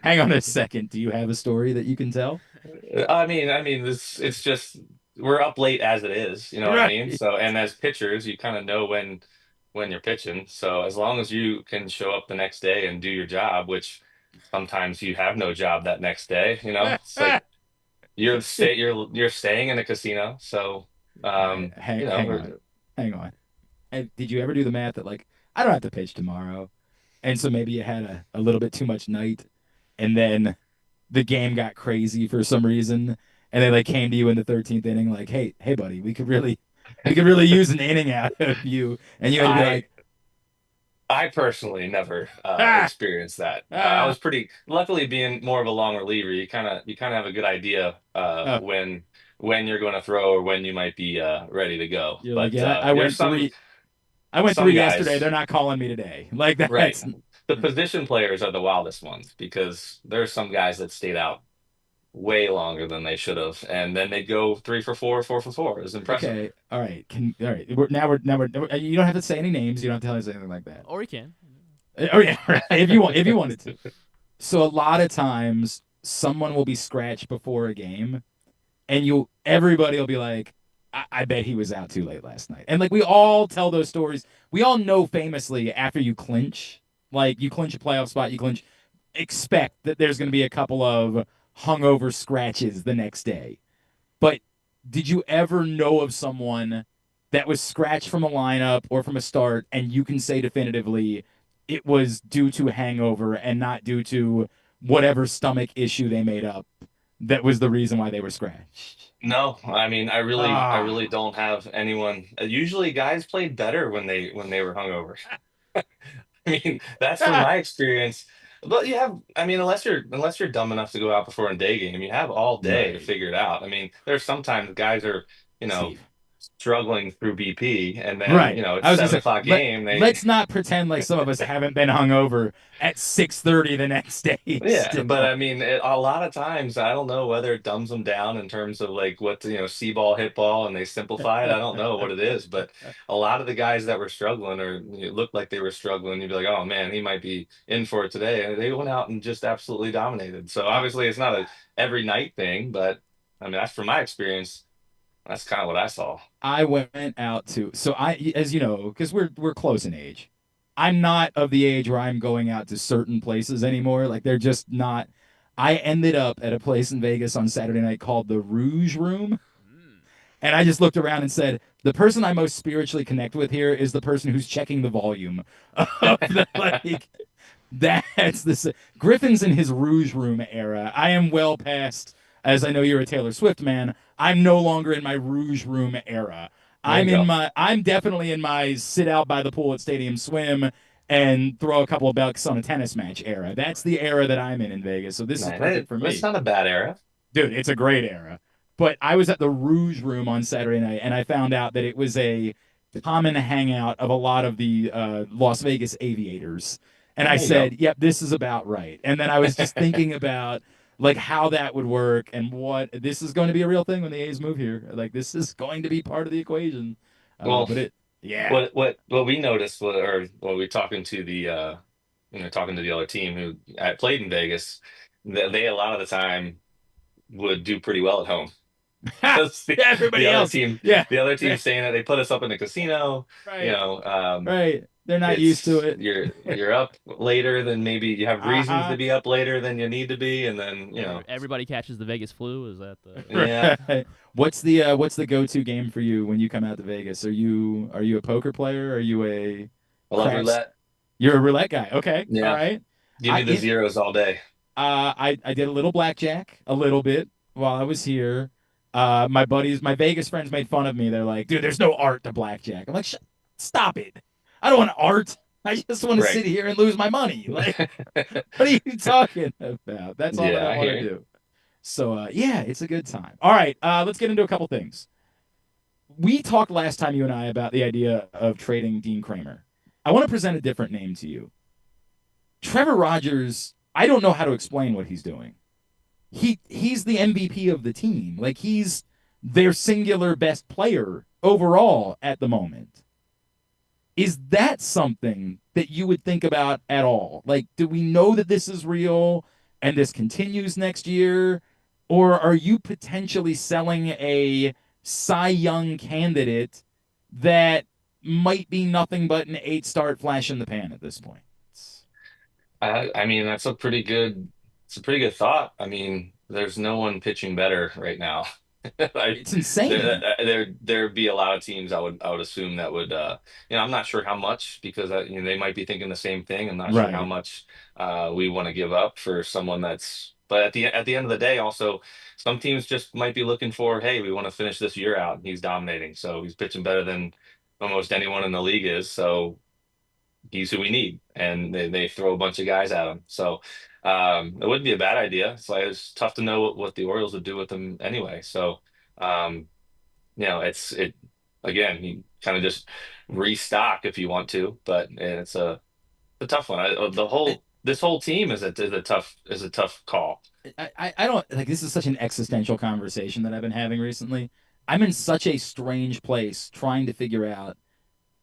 hang on a second. Do you have a story that you can tell? I mean, it's just we're up late as it is, you know what I Right. mean? So, and as pitchers, you kind of know when you're pitching. So, as long as you can show up the next day and do your job, which sometimes you have no job that next day, it's like you're staying in a casino. So, All right, hang on, hang on. And did you ever do the math that like I don't have to pitch tomorrow, and so maybe you had a little bit too much night, and then the game got crazy for some reason, and they like came to you in the 13th inning like, hey, buddy, we could really use an inning out of you, and you had to be I like, I personally never ah, experienced that. I ah, was pretty luckily being more of a long reliever. You kind of have a good idea oh. when you're going to throw or when you might be ready to go. You're like, But yeah, I there's went some three. I went some three yesterday. guys, They're not calling me today. Like right? that's The position players are the wildest ones because there's some guys that stayed out way longer than they should have, and then they'd go 3 for 4, 4 for 4. It was impressive. Okay, all right. All right. We're you don't have to say any names. You don't have to tell us anything like that. Or he can. Oh yeah, right. If you wanted to. So a lot of times, someone will be scratched before a game, and everybody will be like, I bet he was out too late last night. And like we all tell those stories. We all know famously after you clinch, like you clinch a playoff spot, expect that there's going to be a couple of hungover scratches the next day. But did you ever know of someone that was scratched from a lineup or from a start, and you can say definitively it was due to a hangover and not due to whatever stomach issue they made up that was the reason why they were scratched? No, I mean, I really don't have anyone. Usually, guys played better when they were hungover. I mean, that's from my experience. But you have, I mean, unless you're dumb enough to go out before a day game, you have all day to Right. figure it out. I mean, there's sometimes guys are, you know, Steve. struggling through BP, and then Right. it's I was gonna 7 o'clock say, game. let's not pretend like some of us haven't been hungover at 6:30 the next day. Yeah, still. but I mean, a lot of times I don't know whether it dumbs them down in terms of like what see ball, hit ball, and they simplify it. I don't know what it is, but a lot of the guys that were struggling or it looked like they were struggling, you'd be like, oh man, he might be in for it today. And they went out and just absolutely dominated. So obviously, it's not a every night thing, but I mean, that's from my experience. That's kind of what I saw. I went out to as you know, because we're close in age. I'm not of the age where I'm going out to certain places anymore. Like they're just not. I ended up at a place in Vegas on Saturday night called the Rouge Room, and I just looked around and said, the person I most spiritually connect with here is the person who's checking the volume of the like. That's Griffin's in his Rouge Room era. I am well past. As I know you're a Taylor Swift man, I'm no longer in my Rouge Room era. There you go. I'm definitely in my sit out by the pool at Stadium Swim and throw a couple of bucks on a tennis match era. That's the era that I'm in Vegas. So this is Man, perfect for me. it's not a bad era. Dude, it's a great era. But I was at the Rouge Room on Saturday night, and I found out that it was a common hangout of a lot of the Las Vegas aviators. And I There you said, yep, this is about right. And then I was just thinking about like how that would work and what this is going to be a real thing when the A's move here. Like this is going to be part of the equation. Well, Yeah. what we noticed, or what we talking to the talking to the other team who played in Vegas, they a lot of the time would do pretty well at home. Everybody else. The other team saying that they put us up in the casino. Right. Um, Right. They're not used to it. You're up later than maybe you have reasons to be up later than you need to be, and then Everybody catches the Vegas flu. Is that the? Yeah. Right. What's the go-to game for you when you come out to Vegas? Are you a poker player? Are you I love craps- roulette. You're a roulette guy. Okay. Yeah. All right. Give me the zeros all day. I did a little blackjack, a little bit while I was here. My Vegas friends made fun of me. They're like, dude, there's no art to blackjack. I'm like, stop it. I don't want art. I just want to sit here and lose my money. Like, what are you talking about? That's all that I want to do. So, it's a good time. All right, let's get into a couple things. We talked last time, you and I, about the idea of trading Dean Kramer. I want to present a different name to you. Trevor Rogers, I don't know how to explain what he's doing. He's the MVP of the team. Like, he's their singular best player overall at the moment. Is that something that you would think about at all? Like, do we know that this is real and this continues next year? Or are you potentially selling a Cy Young candidate that might be nothing but an 8-start flash in the pan at this point? I mean, it's a pretty good thought. I mean, there's no one pitching better right now. It's insane. There'd be a lot of teams I would assume that would I'm not sure how much because they might be thinking the same thing. I'm not sure how much we want to give up for someone but at the end of the day, also some teams just might be looking for, hey, we want to finish this year out. He's dominating, so he's pitching better than almost anyone in the league is. So he's who we need, and they throw a bunch of guys at him. So it wouldn't be a bad idea. It's tough to know what the Orioles would do with him anyway. So it's again, you kind of just restock if you want to, but it's a tough one. this whole team is a tough call. I don't like this is such an existential conversation that I've been having recently. I'm in such a strange place trying to figure out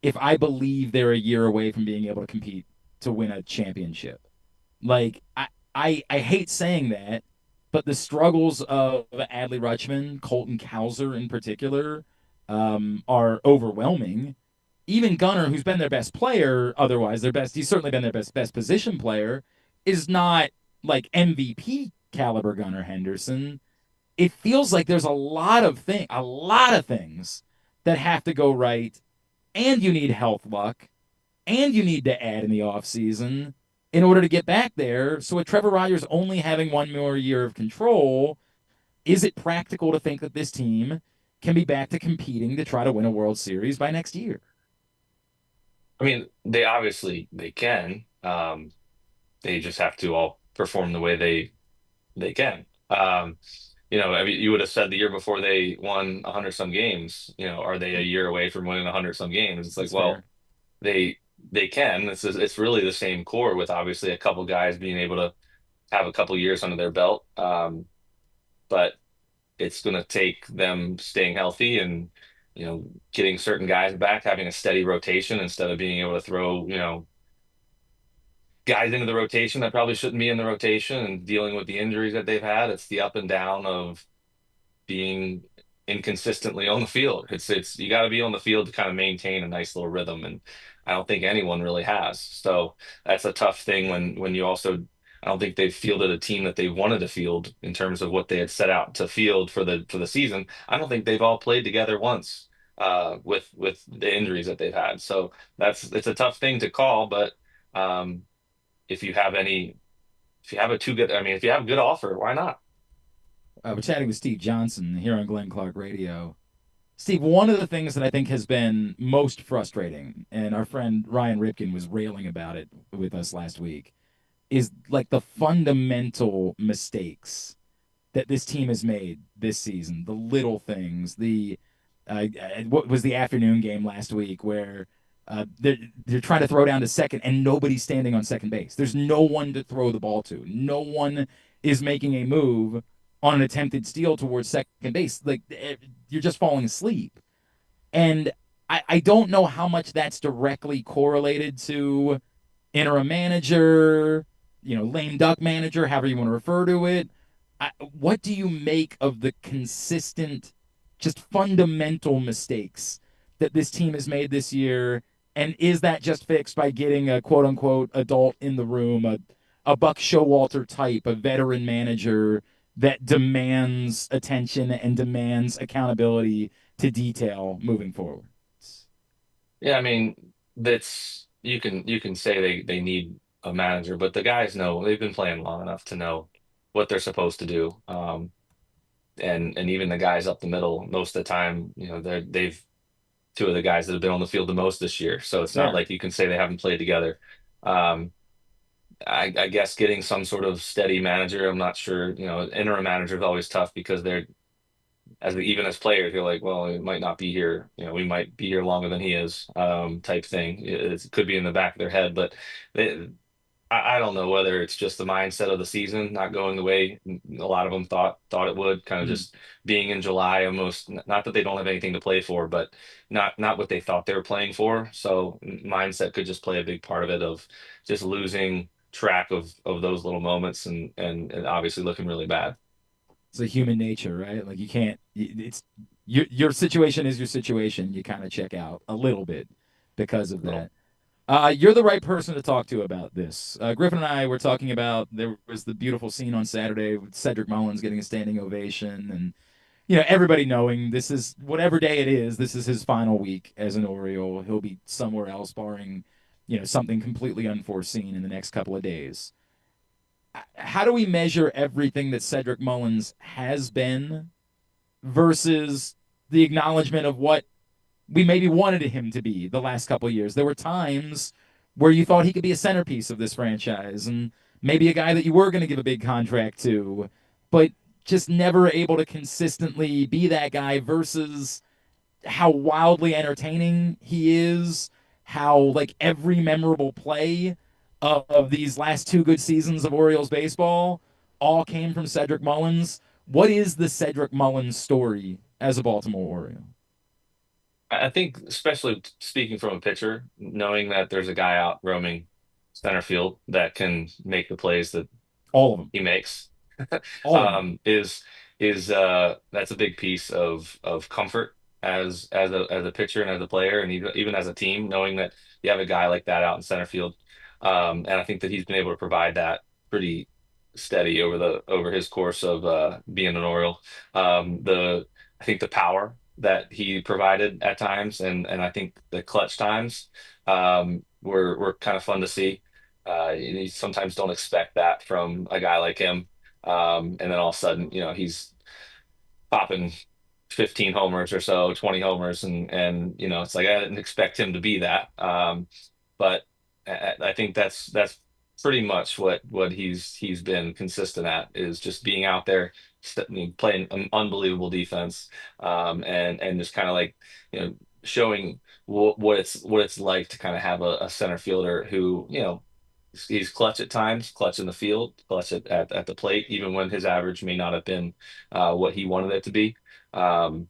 if I believe they're a year away from being able to compete to win a championship. Like I hate saying that, but the struggles of Adley Rutschman, Colton Cowser in particular, are overwhelming. Even Gunnar, who's been their best player, otherwise their best, he's certainly been their best position player, is not like MVP caliber Gunnar Henderson. It feels like there's a lot of things that have to go right, and you need health luck, and you need to add in the offseason in order to get back there. So with Trevor Rogers only having one more year of control, is it practical to think that this team can be back to competing to try to win a World Series by next year? I mean, they can. They just have to all perform the way they can. I mean, you would have said the year before they won 100 some games, are they a year away from winning 100 some games? It's like, That's well, fair. they they can. It's really the same core with obviously a couple guys being able to have a couple years under their belt. But it's going to take them staying healthy and getting certain guys back, having a steady rotation instead of being able to throw guys into the rotation that probably shouldn't be in the rotation and dealing with the injuries that they've had. It's the up and down of being inconsistently on the field. It's you got to be on the field to kind of maintain a nice little rhythm, and I don't think anyone really has. So that's a tough thing when you also I don't think they've fielded a team that they wanted to field in terms of what they had set out to field for the season. I don't think they've all played together once with the injuries that they've had. So it's a tough thing to call, but um, if you have any if you have a too good I mean if you have a good offer, why not? We're chatting with Steve Johnson here on Glenn Clark Radio. Steve, one of the things that I think has been most frustrating, and our friend Ryan Ripken was railing about it with us last week, is like the fundamental mistakes that this team has made this season. The little things, what was the afternoon game last week where they're trying to throw down to second and nobody's standing on second base. There's no one to throw the ball to. No one is making a move on an attempted steal towards second base. Like you're just falling asleep. And I don't know how much that's directly correlated to interim manager, lame duck manager, however you want to refer to it. What do you make of the consistent, just fundamental mistakes that this team has made this year? And is that just fixed by getting a quote unquote adult in the room, a Buck Showalter type, a veteran manager that demands attention and demands accountability to detail moving forward? Yeah, I mean, that's you can say they need a manager, but the guys know they've been playing long enough to know what they're supposed to do. And even the guys up the middle, most of the time, they've two of the guys that have been on the field the most this year. So it's not Fair. like you can say they haven't played together. Um, I guess getting some sort of steady manager, I'm not sure. Interim manager is always tough because they're even as players, you're like, well, it might not be here. We might be here longer than he is, type thing. It could be in the back of their head, but they, I don't know whether it's just the mindset of the season not going the way a lot of them thought it would. Kind of Mhm. just being in July, almost not that they don't have anything to play for, but not what they thought they were playing for. So mindset could just play a big part of it of just losing track of those little moments and obviously looking really bad. It's a human nature, right? Like you can't. It's your situation is your situation. You kind of check out a little bit because of Little. that. You're the right person to talk to about this. Griffin and I were talking about there was the beautiful scene on Saturday with Cedric Mullins getting a standing ovation, and everybody knowing this is whatever day it is. This is his final week as an Oriole. He'll be somewhere else, barring something completely unforeseen in the next couple of days. How do we measure everything that Cedric Mullins has been versus the acknowledgement of what we maybe wanted him to be the last couple of years? There were times where you thought he could be a centerpiece of this franchise and maybe a guy that you were going to give a big contract to, but just never able to consistently be that guy versus how wildly entertaining he is, how like every memorable play of these last 2 good seasons of Orioles baseball all came from Cedric Mullins. What is the Cedric Mullins story as a Baltimore Oriole? I think, especially speaking from a pitcher, knowing that there's a guy out roaming center field that can make the plays that All of them. he makes, All of them. is that's a big piece of comfort as a pitcher and as a player, and even as a team, knowing that you have a guy like that out in center field. And I think that he's been able to provide that pretty steady over his course of being an Oriole. I think the power that he provided at times, and I think the clutch times were kind of fun to see. You sometimes don't expect that from a guy like him, and then all of a sudden, he's popping 15 homers or so, 20 homers, and it's like I didn't expect him to be that. But I think that's pretty much what he's been consistent at, is just being out there, playing an unbelievable defense, and just kind of like showing what it's like to kind of have a center fielder who he's clutch at times, clutch in the field, clutch at the plate, even when his average may not have been what he wanted it to be. There's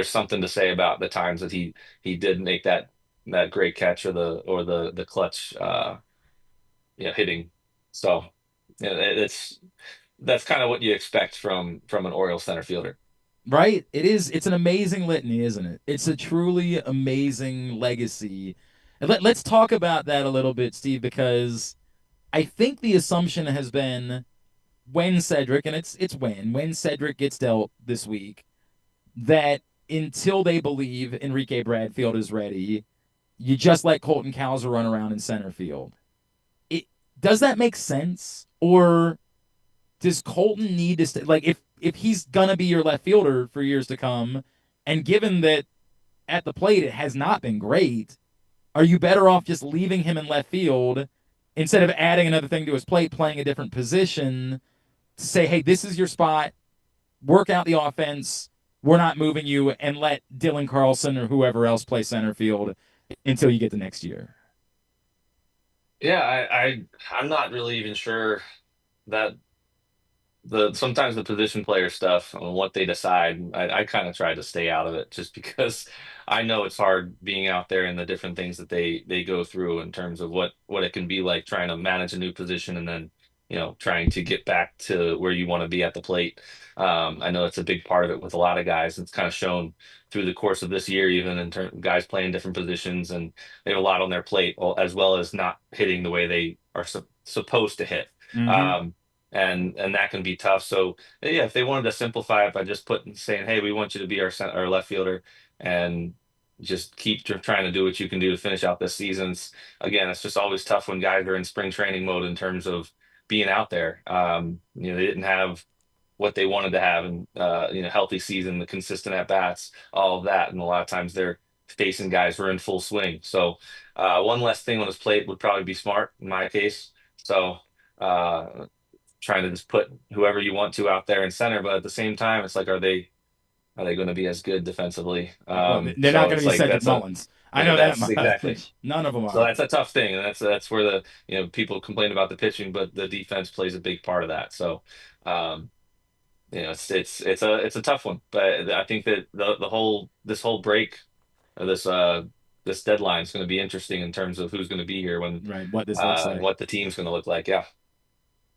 something to say about the times that he did make that great catch or the clutch hitting. So that's kind of what you expect from an Orioles center fielder. Right? It's an amazing litany, isn't it? It's a truly amazing legacy. And let's talk about that a little bit, Steve, because I think the assumption has been when Cedric, and it's when Cedric gets dealt this week, that until they believe Enrique Bradfield is ready, you just let Colton Cowser run around in center field. Does that make sense? Or does Colton need to stay? Like, if he's going to be your left fielder for years to come, and given that at the plate it has not been great, are you better off just leaving him in left field instead of adding another thing to his plate, playing a different position, to say, hey, this is your spot, work out the offense, we're not moving you, and let Dylan Carlson or whoever else play center field until you get to next year? Yeah, I'm not really even sure that sometimes the position player stuff on what they decide, I kind of try to stay out of it, just because I know it's hard being out there and the different things that they go through in terms of what it can be like trying to manage a new position, and then trying to get back to where you want to be at the plate. I know it's a big part of it with a lot of guys. It's kind of shown through the course of this year, even in terms of guys playing different positions, and they have a lot on their plate, as well as not hitting the way they are supposed to hit. Mm-hmm. And that can be tough. So yeah, if they wanted to simplify it by just saying, hey, we want you to be our left fielder, and just keep trying to do what you can do to finish out this season. Again, it's just always tough when guys are in spring training mode in terms of being out there. They didn't have what they wanted to have, and healthy season, the consistent at bats, all of that, and a lot of times they're facing guys who are in full swing. So one less thing on his plate would probably be smart in my case. So trying to just put whoever you want to out there in center, but at the same time, it's like, are they going to be as good defensively? They're not going to be Cedric Mullins. I know that much. Exactly. None of them are. So that's a tough thing, and that's where people complain about the pitching, but the defense plays a big part of that. So, it's a tough one. But I think that this whole break, or this deadline, is going to be interesting in terms of who's going to be here when what this looks like, what the team's going to look like. Yeah.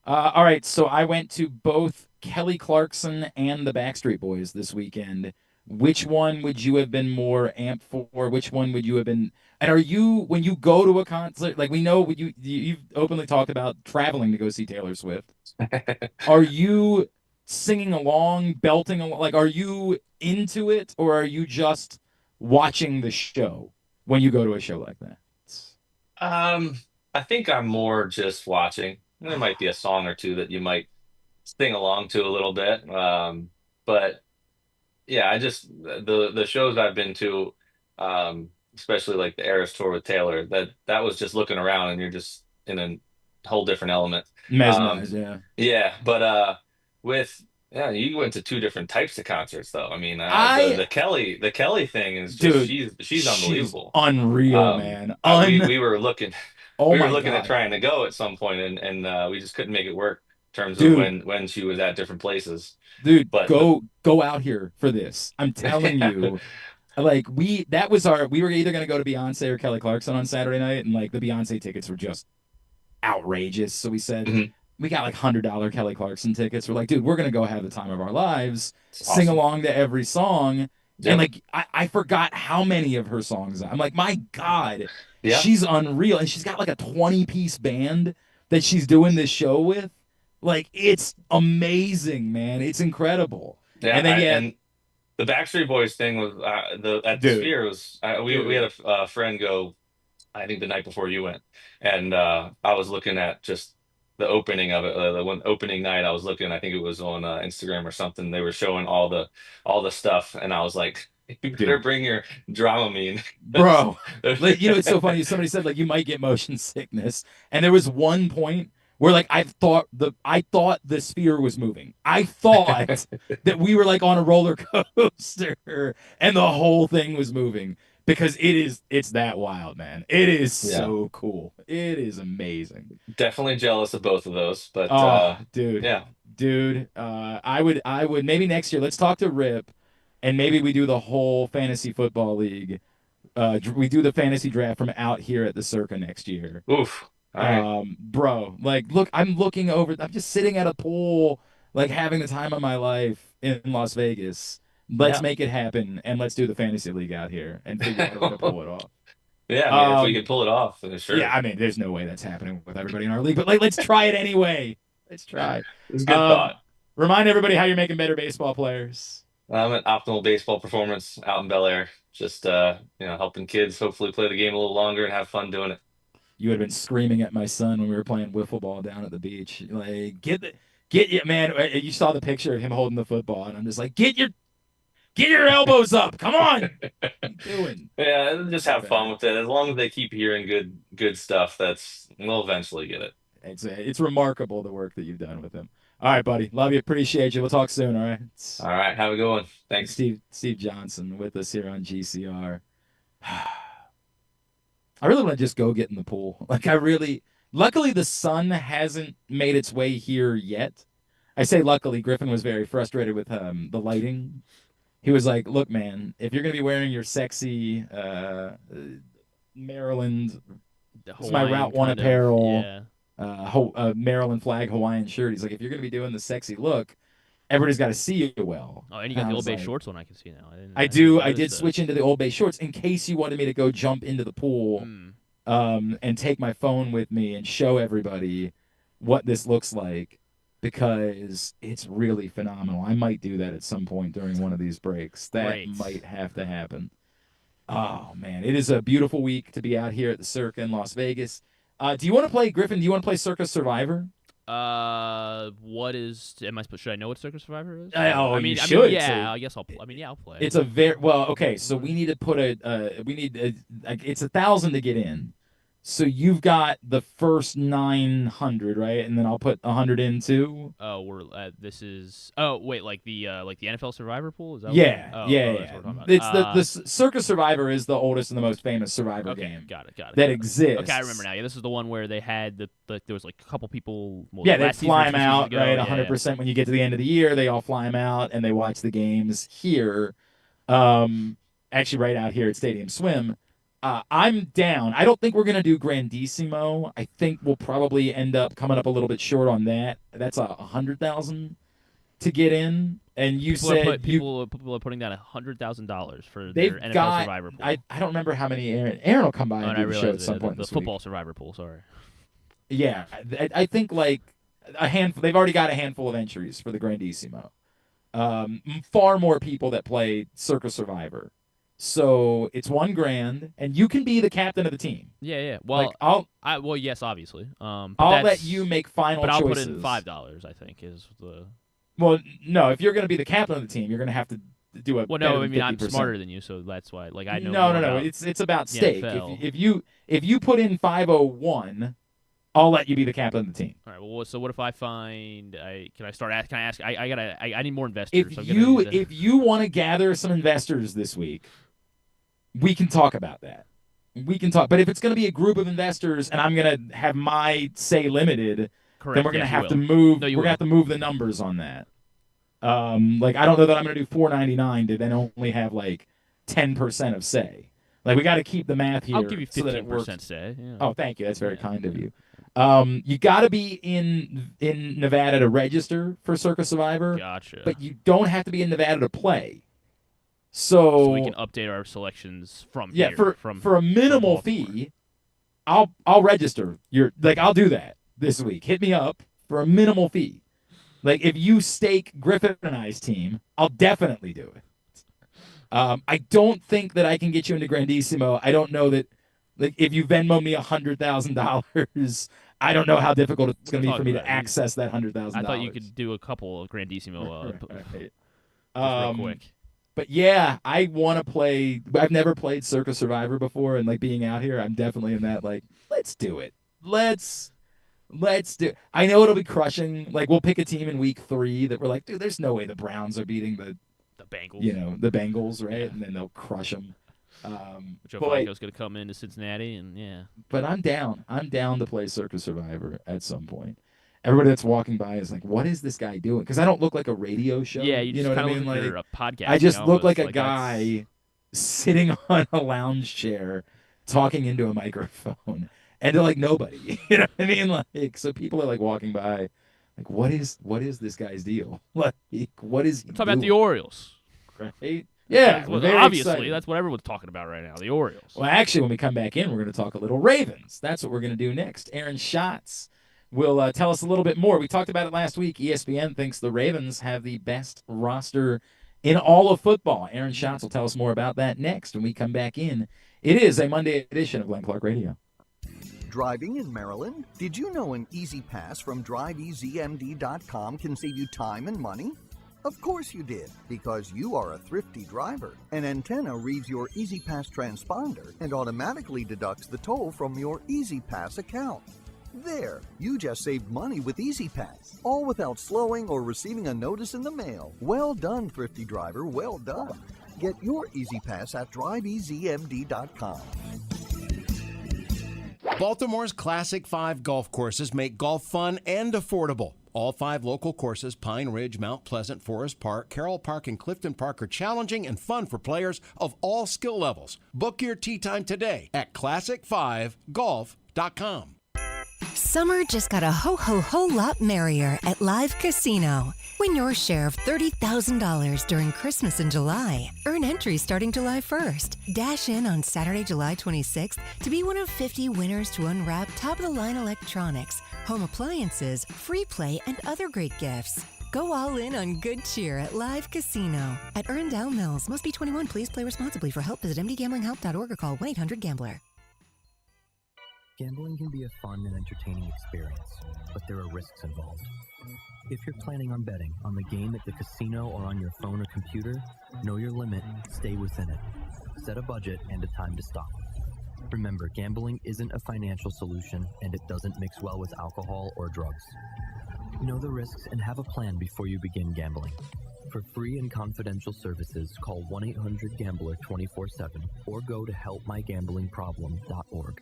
All right, so I went to both Kelly Clarkson and the Backstreet Boys this weekend. Which one would you have been more amped for? Which one would you have been? And are you, when you go to a concert, like we know you've openly talked about traveling to go see Taylor Swift. Are you singing along, belting along? Like, are you into it, or are you just watching the show when you go to a show like that? I think I'm more just watching. There might be a song or two that you might sing along to a little bit. But yeah, I just, the shows I've been to, especially like the Eras tour with Taylor, that was just looking around and you're just in a whole different element. Mesmerized, yeah. Yeah, but you went to two different types of concerts though. I mean, the Kelly thing is just, dude, she's unbelievable. She's unreal, man. We were looking Oh we were my looking at God. trying to go at some point, and we just couldn't make it work in terms of Dude. when she was at different places. Dude, But go out here for this. I'm telling you. Like we were either gonna go to Beyonce or Kelly Clarkson on Saturday night, and like the Beyonce tickets were just outrageous. So we said Mhm. we got like $100 Kelly Clarkson tickets. We're like, dude, we're gonna go have the time of our lives, It's sing awesome. along to every song. Yep. And like I forgot how many of her songs. I'm like, my God, Yeah. she's unreal. And she's got like a 20-piece band that she's doing this show with. Like, it's amazing, man. It's incredible. Yeah, And then and the Backstreet Boys thing was at the Dude. Sphere was we had a friend go, I think the night before you went, and I was looking at just the opening of it, the one opening night. I was looking, I think it was on Instagram or something. They were showing all the stuff, and I was like, you better bring your Dramamine, bro. Like, you know, it's so funny. Somebody said like you might get motion sickness, and there was one point where like I thought the Sphere was moving. I thought that we were like on a roller coaster, and the whole thing was moving because it's that wild, man. It is so cool. It is amazing. Definitely jealous of both of those, but dude, yeah. dude. I would maybe next year. Let's talk to Rip, and maybe we do the whole fantasy football league. We do the fantasy draft from out here at the Circa next year. Oof. All right. Bro, like, look, I'm just sitting at a pool, like having the time of my life in Las Vegas. Let's make it happen, and let's do the fantasy league out here and figure out how to pull it off. Yeah, I mean, if we can pull it off, then sure. Yeah, I mean, there's no way that's happening with everybody in our league, but like, let's try it anyway. Let's try. It's a good thought. Remind everybody how you're making better baseball players. I'm at Optimal Baseball Performance out in Bel Air. Just helping kids hopefully play the game a little longer and have fun doing it. You would have been screaming at my son when we were playing wiffle ball down at the beach. Like, get you, man. You saw the picture of him holding the football, and I'm just like, get your elbows up. Come on. What are you doing? Yeah, just have fun with it. As long as they keep hearing good stuff, we'll eventually get it. It's remarkable the work that you've done with him. All right, buddy. Love you. Appreciate you. We'll talk soon. All right. All right. Have a good one. Thanks. Steve Johnson with us here on GCR. I really want to just go get in the pool. Luckily the sun hasn't made its way here yet. I say luckily, Griffin was very frustrated with the lighting. He was like, look, man, if you're going to be wearing your sexy Maryland, it's my Route 1 apparel, Maryland flag Hawaiian shirt. He's like, if you're going to be doing the sexy look, everybody's got to see you well. Oh, and you got the Old Bay shorts one I can see now. I did switch into the Old Bay shorts in case you wanted me to go jump into the pool and take my phone with me and show everybody what this looks like, because it's really phenomenal. I might do that at some point during one of these breaks. That might have to happen. Oh, man. It is a beautiful week to be out here at the Circa in Las Vegas. Do you want to play, Griffin, do you want to play Circa Survivor? What is? Should I know what Circa Survivor is? You should. Yeah, I guess I'll play. I'll play. It's a very okay. So we need to put it's 1,000 to get in. So you've got the first 900, right? And then I'll put 100 in too. Oh, this is. Oh, wait, like the NFL Survivor pool? Is that? Yeah, what yeah. What we're talking about. It's the Circa Survivor is the oldest and the most famous Survivor game. Got it. That exists. Okay, I remember now. Yeah, this is the one where they had there was like a couple people. Well, they fly them out, right? 100%. Yeah. When you get to the end of the year, they all fly them out and they watch the games here. Actually, right out here at Stadium Swim. I'm down. I don't think we're going to do Grandissimo. I think we'll probably end up coming up a little bit short on that. That's 100,000 to get in. And people are putting down $100,000 for their NFL Survivor pool. I don't remember how many. Aaron will come by and do the show at some point this week. Football Survivor pool, sorry. Yeah, I think like a handful. They've already got a handful of entries for the Grandissimo. Far more people that play Circa Survivor. So it's $1,000, and you can be the captain of the team. Yeah. Well, like yes, obviously. I'll let you make final choices. But I'll put in $5. I think is the. Well, no. If you're going to be the captain of the team, you're going to have to do a. Well, no. I mean, 50%. I'm smarter than you, so that's why. Like I know. No. It's about stake. If you put in 501, I'll let you be the captain of the team. All right. Well, so what if I find? Can I ask? I need more investors. If you want to gather some investors this week, we can talk about that. we can talk. But if it's going to be a group of investors and I'm going to have my say limited, Correct. then we're going to Yes, have to you will. move. No, We're you going to will. have to move the numbers on that. Like I don't know that I'm going to do $4.99 to then only have like 10% of say. Like we got to keep the math here. I'll give you so that it works. 15% say. Yeah. Oh, thank you. That's very kind of you. You got to be in Nevada to register for Circa Survivor, Gotcha. but you don't have to be in Nevada to play. So we can update our selections from yeah, here. for a minimal fee, I'll register. I'll do that this week. Hit me up for a minimal fee. Like if you stake Griffin and I's team, I'll definitely do it. I don't think that I can get you into Grandissimo. I don't know that. Like if you Venmo me $100,000, I don't know how difficult it's going to be for me to access that $100,000. I thought you could do a couple of Grandissimo right. real quick. But yeah, I want to play. I've never played Circa Survivor before, and like being out here, I'm definitely in that. Like, let's do it. Let's do. I know it'll be crushing. Like we'll pick a team in week 3 that we're like, dude, there's no way the Browns are beating the Bengals. The Bengals, right? Yeah. And then they'll crush them. Joe Flacco's going to come into Cincinnati, and yeah. But I'm down. I'm down to play Circa Survivor at some point. Everybody that's walking by is like, "What is this guy doing?" Because I don't look like a radio show. Yeah, you know just what I kind of mean? look Like like a podcast. I just look like a that's- guy sitting on a lounge chair talking into a microphone, and to like nobody. You know what I mean? Like, so people are like walking by, like, "What is this guy's deal? Like, what is he Talk about doing?" the Orioles. Right? Yeah, Well, very obviously, excited. that's what everyone's talking about right now. The Orioles. Well, actually, when we come back in, we're going to talk a little Ravens. That's what we're going to do next. Aaron Schatz will tell us a little bit more. We talked about it last week. ESPN thinks the Ravens have the best roster in all of football. Aaron Schatz will tell us more about that next when we come back in. It is a Monday edition of Glenn Clark Radio. Driving in Maryland? Did you know an Easy Pass from DriveEasyMD.com can save you time and money? Of course you did, because you are a thrifty driver. An antenna reads your Easy Pass transponder and automatically deducts the toll from your Easy Pass account. There, you just saved money with Easy Pass, all without slowing or receiving a notice in the mail. Well done, thrifty driver, well done. Get your Easy Pass at DriveEasyMD.com. Baltimore's Classic 5 golf courses make golf fun and affordable. All 5 local courses, Pine Ridge, Mount Pleasant, Forest Park, Carroll Park, and Clifton Park, are challenging and fun for players of all skill levels. Book your tee time today at classic5golf.com. Summer just got a whole lot merrier at Live Casino. Win your share of $30,000 during Christmas in July. Earn entries starting July 1st. Dash in on Saturday, July 26th to be one of 50 winners to unwrap top-of-the-line electronics, home appliances, free play, and other great gifts. Go all in on good cheer at Live Casino. At Erndale Mills. Must be 21. Please play responsibly. For help, visit mdgamblinghelp.org or call 1-800-GAMBLER. Gambling can be a fun and entertaining experience, but there are risks involved. If you're planning on betting on the game at the casino or on your phone or computer, know your limit, stay within it. Set a budget and a time to stop. Remember, gambling isn't a financial solution, and it doesn't mix well with alcohol or drugs. Know the risks and have a plan before you begin gambling. For free and confidential services, call 1-800-GAMBLER 24/7 or go to helpmygamblingproblem.org.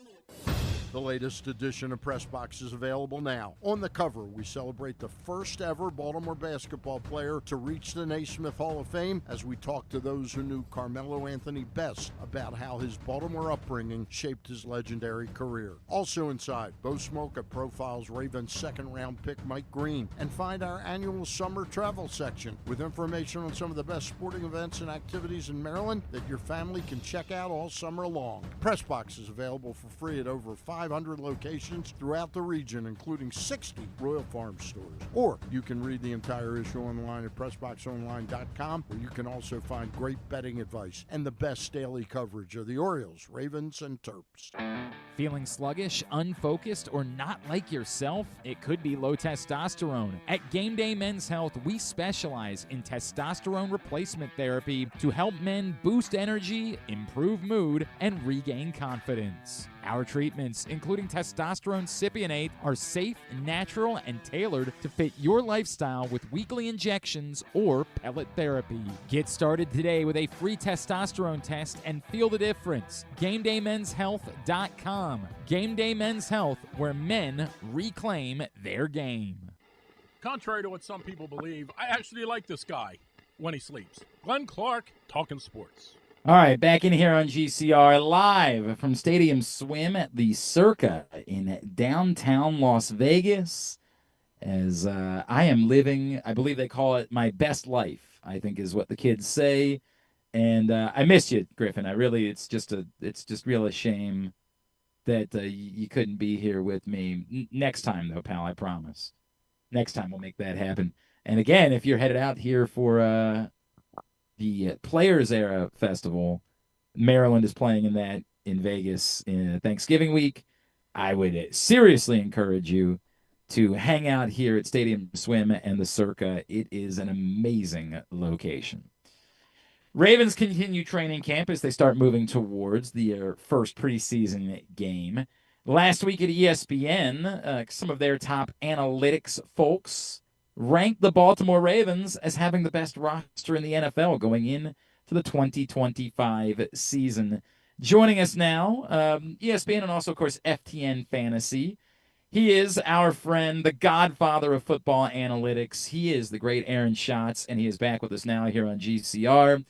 The latest edition of Press Box is available now. On the cover, we celebrate the first ever Baltimore basketball player to reach the Naismith Hall of Fame as we talk to those who knew Carmelo Anthony best about how his Baltimore upbringing shaped his legendary career. Also inside, Bo Smolka profiles Ravens second-round pick Mike Green, and find our annual summer travel section with information on some of the best sporting events and activities in Maryland that your family can check out all summer long. Press Box is available for free at over 500 locations throughout the region, including 60 Royal Farm stores. Or you can read the entire issue online at PressBoxOnline.com, where you can also find great betting advice and the best daily coverage of the Orioles, Ravens, and Terps. Feeling sluggish, unfocused, or not like yourself? It could be low testosterone. At Game Day Men's Health, we specialize in testosterone replacement therapy to help men boost energy, improve mood, and regain confidence. Our treatments, including testosterone cypionate, are safe, natural, and tailored to fit your lifestyle with weekly injections or pellet therapy. Get started today with a free testosterone test and feel the difference. GameDayMen'sHealth.com. Game Day Men's Health, where men reclaim their game. Contrary to what some people believe, I actually like this guy when he sleeps. Glenn Clark, talking sports. All right, back in here on GCR, live from Stadium Swim at the Circa in downtown Las Vegas, as I am living, I believe they call it my best life, I think is what the kids say. And I miss you, Griffin. It's just real a shame that you couldn't be here with me. Next time, though, pal, I promise. Next time we'll make that happen. And again, if you're headed out here for the Players Era Festival, Maryland is playing in that in Vegas in Thanksgiving week. I would seriously encourage you to hang out here at Stadium Swim and the Circa. It is an amazing location. Ravens continue training camp as they start moving towards the first preseason game. Last week at ESPN, some of their top analytics folks ranked the Baltimore Ravens as having the best roster in the NFL going in to the 2025 season. Joining us now, ESPN and also, of course, FTN Fantasy. He is our friend, the godfather of football analytics. He is the great Aaron Schatz, and he is back with us now here on GCR.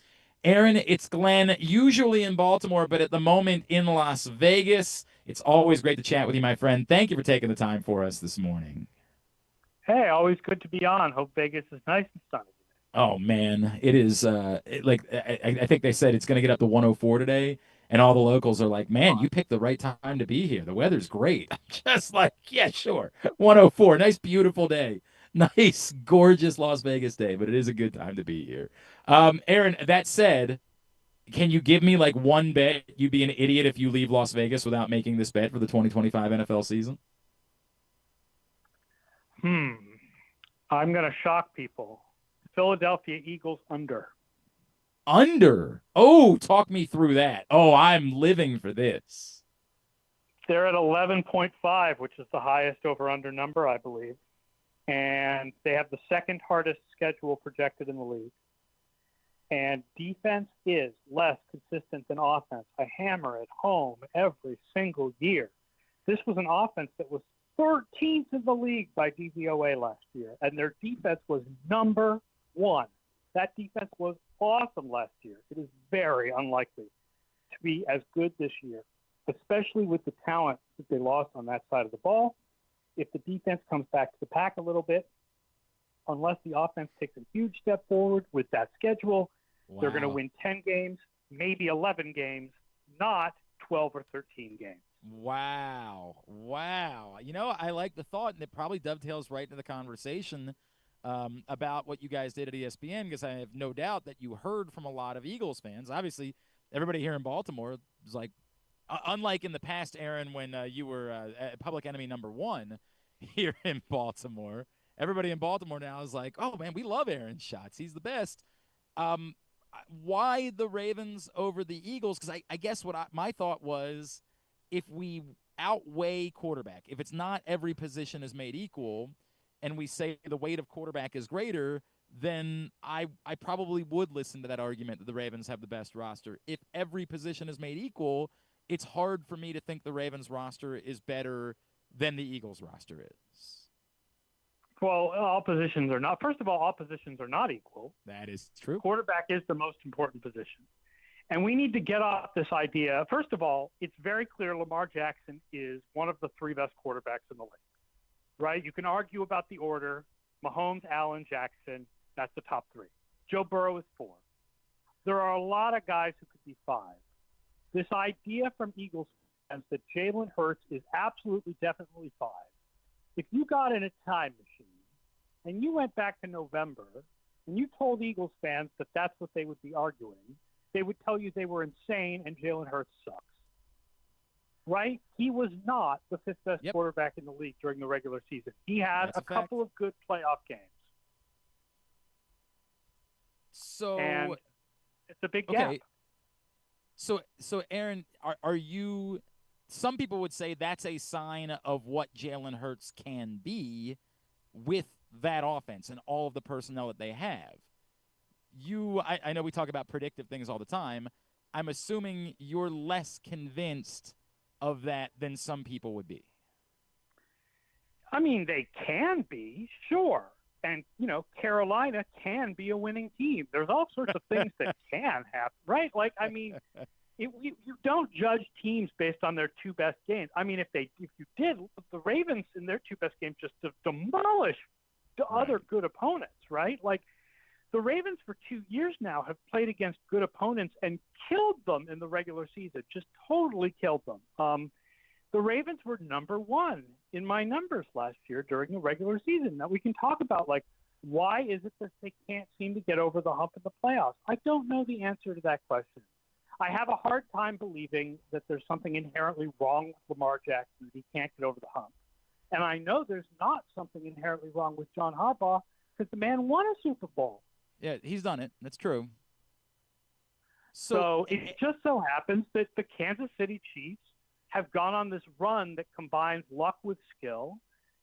Aaron, it's Glenn, usually in Baltimore, but at the moment in Las Vegas. It's always great to chat with you, my friend. Thank you for taking the time for us this morning. Hey, always good to be on. Hope Vegas is nice and sunny. Oh, man. It is, I think they said it's going to get up to 104 today, and all the locals are like, man, you picked the right time to be here. The weather's great. I'm just like, yeah, sure. 104. Nice, beautiful day. Nice, gorgeous Las Vegas day, but it is a good time to be here. Aaron, that said, can you give me like one bet you'd be an idiot if you leave Las Vegas without making this bet for the 2025 NFL season? I'm going to shock people. Philadelphia Eagles under. Under? Oh, talk me through that. Oh, I'm living for this. They're at 11.5, which is the highest over-under number, I believe. And they have the second hardest schedule projected in the league. And defense is less consistent than offense. I hammer it home every single year. This was an offense that was 13th in the league by DVOA last year, and their defense was number one. That defense was awesome last year. It is very unlikely to be as good this year, especially with the talent that they lost on that side of the ball. If the defense comes back to the pack a little bit, unless the offense takes a huge step forward with that schedule, they're going to win 10 games, maybe 11 games, not 12 or 13 games. Wow. You know, I like the thought, and it probably dovetails right into the conversation about what you guys did at ESPN, because I have no doubt that you heard from a lot of Eagles fans. Obviously, everybody here in Baltimore is like, unlike in the past, Aaron, when you were public enemy number one here in Baltimore, everybody in Baltimore now is like, oh, man, we love Aaron Schatz. He's the best. Why the Ravens over the Eagles? Because I guess my thought was, if we outweigh quarterback, if it's not every position is made equal, and we say the weight of quarterback is greater, then I probably would listen to that argument that the Ravens have the best roster. If every position is made equal, it's hard for me to think the Ravens roster is better than the Eagles roster is. Well, all positions are not. First of all positions are not equal. That is true. Quarterback is the most important position. And we need to get off this idea. First of all, it's very clear Lamar Jackson is one of the three best quarterbacks in the league, right? You can argue about the order. Mahomes, Allen, Jackson, that's the top three. Joe Burrow is 4. There are a lot of guys who could be 5. This idea from Eagles fans that Jalen Hurts is absolutely, definitely 5. If you got in a time machine and you went back to November and you told Eagles fans that that's what they would be arguing, they would tell you they were insane and Jalen Hurts sucks. Right? He was not the 5th best quarterback in the league during the regular season. He had a couple of good playoff games. So and it's a big gap. So Aaron, are you some people would say that's a sign of what Jalen Hurts can be with that offense and all of the personnel that they have. I know we talk about predictive things all the time. I'm assuming you're less convinced of that than some people would be. I mean, they can be, sure. And, Carolina can be a winning team. There's all sorts of things that can happen, right? Like, I mean, you don't judge teams based on their two best games. I mean, if you did, the Ravens in their two best games just demolish the other good opponents, right? Like, the Ravens for 2 years now have played against good opponents and killed them in the regular season, just totally killed them. The Ravens were number one in my numbers last year during the regular season. Now, we can talk about, like, why is it that they can't seem to get over the hump in the playoffs? I don't know the answer to that question. I have a hard time believing that there's something inherently wrong with Lamar Jackson, that he can't get over the hump. And I know there's not something inherently wrong with John Harbaugh because the man won a Super Bowl. Yeah, he's done it. That's true. So it just so happens that the Kansas City Chiefs have gone on this run that combines luck with skill.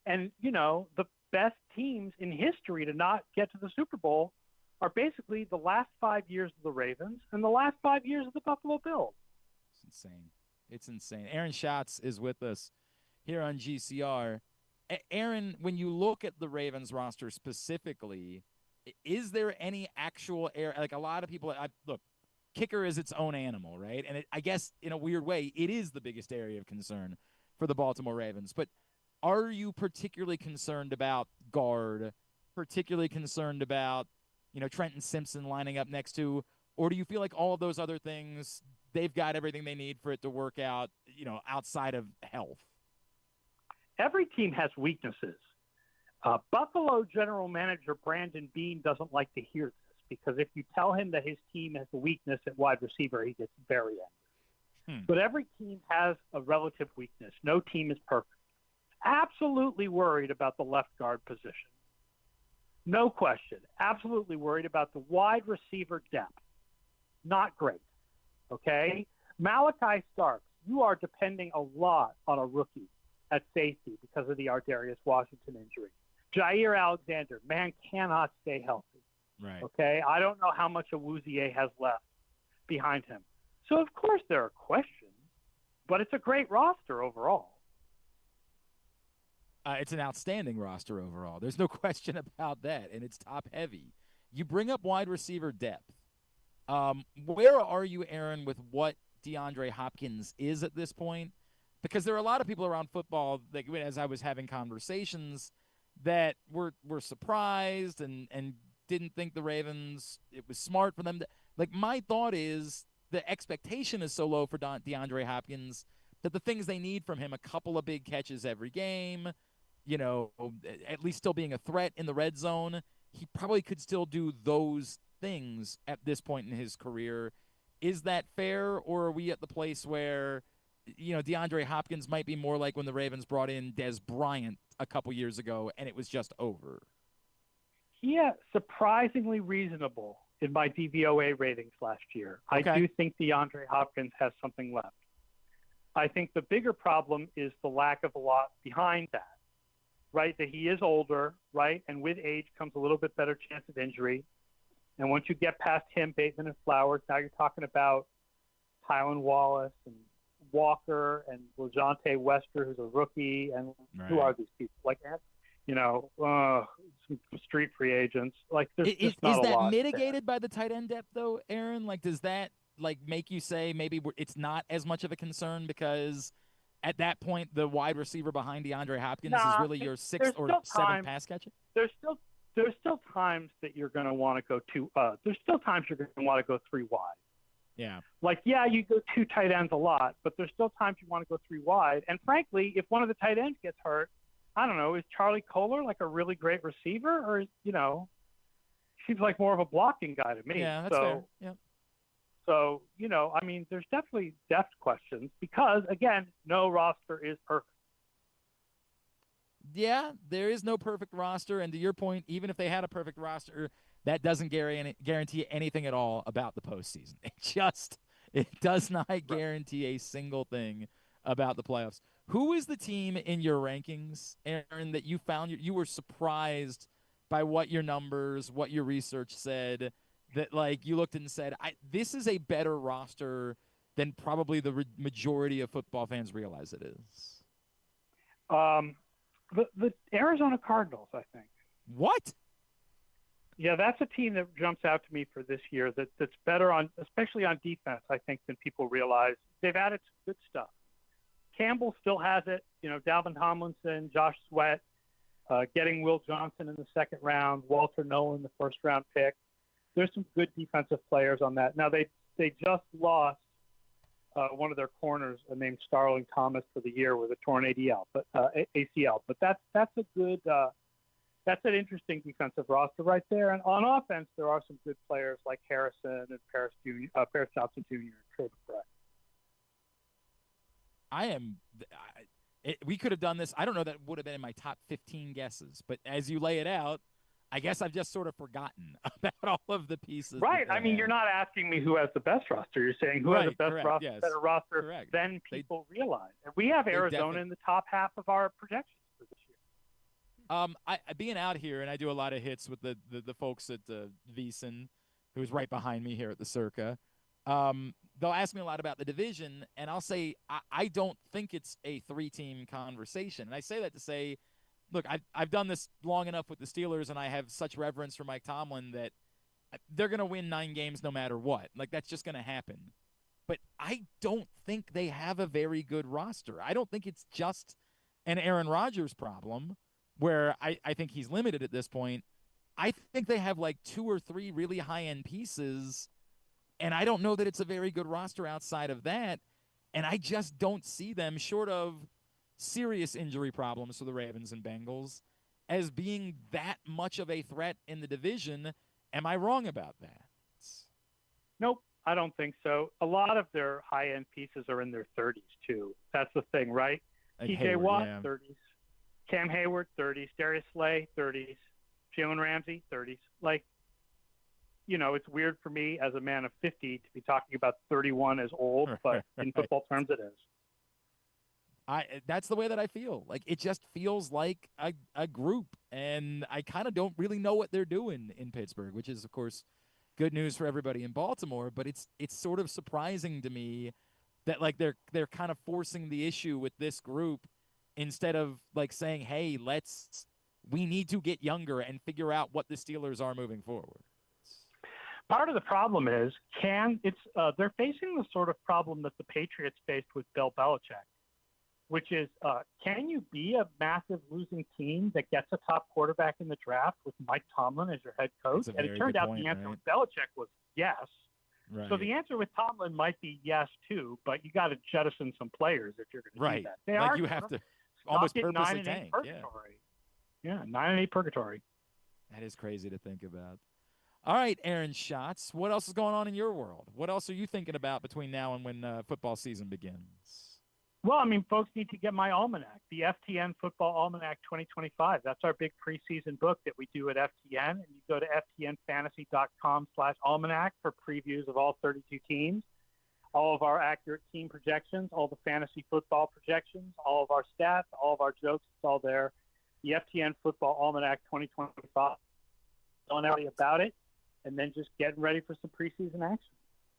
And, the best teams in history to not get to the Super Bowl are basically the last 5 years of the Ravens and the last 5 years of the Buffalo Bills. It's insane. It's insane. Aaron Schatz is with us here on GCR. Aaron, when you look at the Ravens roster specifically, is there any actual area? Like, a lot of people, look, kicker is its own animal, right? And I guess in a weird way, it is the biggest area of concern for the Baltimore Ravens. But are you particularly concerned about guard, particularly concerned about, Trenton Simpson lining up next to, or do you feel like all of those other things, they've got everything they need for it to work out, outside of health? Every team has weaknesses. Buffalo general manager Brandon Beane doesn't like to hear this because if you tell him that his team has a weakness at wide receiver, he gets very angry. But every team has a relative weakness. No team is perfect. Absolutely worried about the left guard position. No question. Absolutely worried about the wide receiver depth. Not great. Okay? Malachi Starks, you are depending a lot on a rookie at safety because of the Ardarius Washington injury. Jair Alexander, man cannot stay healthy. Right. Okay? I don't know how much Awuzie has left behind him. So, of course, there are questions, but it's a great roster overall. It's an outstanding roster overall. There's no question about that, and it's top-heavy. You bring up wide receiver depth. Where are you, Aaron, with what DeAndre Hopkins is at this point? Because there are a lot of people around football, like, as I was having conversations, that were surprised and didn't think the Ravens, it was smart for them to. Like, my thought is the expectation is so low for DeAndre Hopkins that the things they need from him, a couple of big catches every game, at least still being a threat in the red zone, he probably could still do those things at this point in his career. Is that fair, or are we at the place where, DeAndre Hopkins might be more like when the Ravens brought in Des Bryant a couple years ago and it was just over? Yeah, surprisingly reasonable in my DVOA ratings last year. Okay. I do think DeAndre Hopkins has something left. I think the bigger problem is the lack of a lot behind that, right? That he is older, right? And with age comes a little bit better chance of injury. And once you get past him, Bateman and Flowers, now you're talking about Tylan Wallace and Walker and LeJontay Wester, who's a rookie. And who are these people? Like, some street free agents. Like, there's just not a lot. Is that mitigated by the tight end depth, though, Aaron? Like, does that make you say maybe it's not as much of a concern because at that point the wide receiver behind DeAndre Hopkins is really your sixth or seventh pass catcher? There's still times that you're going to want to go there's still times you're going to want to go three wide. Yeah. Like, yeah, you go two tight ends a lot, but there's still times you want to go three wide. And frankly, if one of the tight ends gets hurt, I don't know, is Charlie Kohler like a really great receiver, or seems like more of a blocking guy to me. Yeah, that's fair. Yeah. So, I mean, there's definitely depth questions because, again, no roster is perfect. Yeah, there is no perfect roster. And to your point, even if they had a perfect roster, that doesn't guarantee anything at all about the postseason. It does not guarantee a single thing about the playoffs. Who is the team in your rankings, Aaron, that you found you were surprised by what your numbers, what your research said, that like you looked and said, this is a better roster than probably the majority of football fans realize it is? The Arizona Cardinals, I think. What? Yeah, that's a team that jumps out to me for this year that's better on, especially on defense, I think, than people realize. They've added some good stuff. Campbell still has it. Dalvin Tomlinson, Josh Sweat, getting Will Johnson in the second round, Walter Nolan, the first-round pick. There's some good defensive players on that. Now, they just lost one of their corners named Starling Thomas for the year with a torn ACL. But that's a good that's an interesting defensive roster right there. And on offense, there are some good players like Harrison and Paris Johnson Jr. and Trey McBride. We could have done this. I don't know that would have been in my top 15 guesses, but as you lay it out, I guess I've just sort of forgotten about all of the pieces. Right. I mean, you're not asking me who has the best roster. You're saying who has the best roster, yes. better roster than people realize. And we have Arizona in the top half of our projections for this year. Being out here, and I do a lot of hits with the folks at VEASAN, who's right behind me here at the Circa. They'll ask me a lot about the division, and I'll say I don't think it's a 3-team conversation. And I say that to say, look, I've done this long enough with the Steelers, and I have such reverence for Mike Tomlin that they're going to win 9 games no matter what. Like, that's just going to happen. But I don't think they have a very good roster. I don't think it's just an Aaron Rodgers problem, where I think he's limited at this point. I think they have like 2 or 3 really high-end pieces, and I don't know that it's a very good roster outside of that. And I just don't see them, short of serious injury problems for the Ravens and Bengals, as being that much of a threat in the division. Am I wrong about that? Nope, I don't think so. A lot of their high-end pieces are in their 30s, too. That's the thing, right? TJ Watt, 30s. Cam Hayward, 30s. Darius Slay, 30s. Jalen Ramsey, 30s. Like, it's weird for me as a man of 50 to be talking about 31 as old, but in football terms it is. That's the way that I feel. Like, it just feels like a group, and I kind of don't really know what they're doing in Pittsburgh, which is, of course, good news for everybody in Baltimore. But it's sort of surprising to me that like they're kind of forcing the issue with this group instead of like saying, hey, we need to get younger and figure out what the Steelers are moving forward. Part of the problem is they're facing the sort of problem that the Patriots faced with Bill Belichick, which is can you be a massive losing team that gets a top quarterback in the draft with Mike Tomlin as your head coach? And it turned out the answer with Belichick was yes. Right. So the answer with Tomlin might be yes, too, but you got to jettison some players if you're going to do that. They like you have to almost purposely tank. Yeah, 9-8 purgatory. That is crazy to think about. All right, Aaron Schatz, what else is going on in your world? What else are you thinking about between now and when football season begins? Well, I mean, folks need to get my almanac, the FTN Football Almanac 2025. That's our big preseason book that we do at FTN. And you go to ftnfantasy.com/almanac for previews of all 32 teams, all of our accurate team projections, all the fantasy football projections, all of our stats, all of our jokes. It's all there. The FTN Football Almanac 2025. Telling everybody about it, and then just getting ready for some preseason action.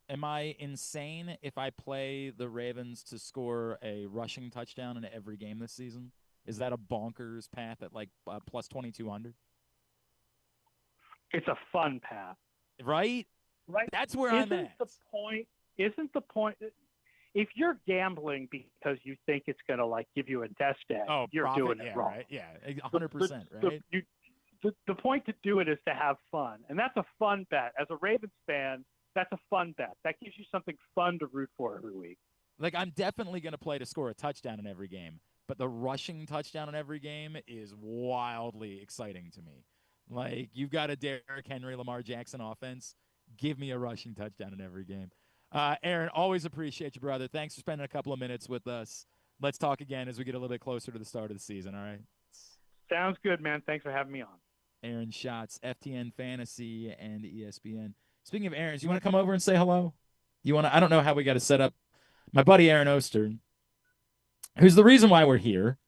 Am I insane if I play the Ravens to score a rushing touchdown in every game this season? Is that a bonkers path at like plus 2,200? It's a fun path. Right? That's where I'm at. Isn't the point if you're gambling because you think it's going to like give you a test day, you're doing it wrong. Right? Yeah, 100%, right? The point to do it is to have fun, and that's a fun bet. As a Ravens fan, that's a fun bet. That gives you something fun to root for every week. Like, I'm definitely going to play to score a touchdown in every game, but the rushing touchdown in every game is wildly exciting to me. Like, you've got a Derrick Henry, Lamar Jackson offense. Give me a rushing touchdown in every game. Aaron, always appreciate you, brother. Thanks for spending a couple of minutes with us. Let's talk again as we get a little bit closer to the start of the season, all right? Sounds good, man. Thanks for having me on. Aaron Schatz, FTN Fantasy and ESPN. Speaking of Aaron's, you want to come over and say hello? I don't know how we got to set up. My buddy Aaron Oster, who's the reason why we're here.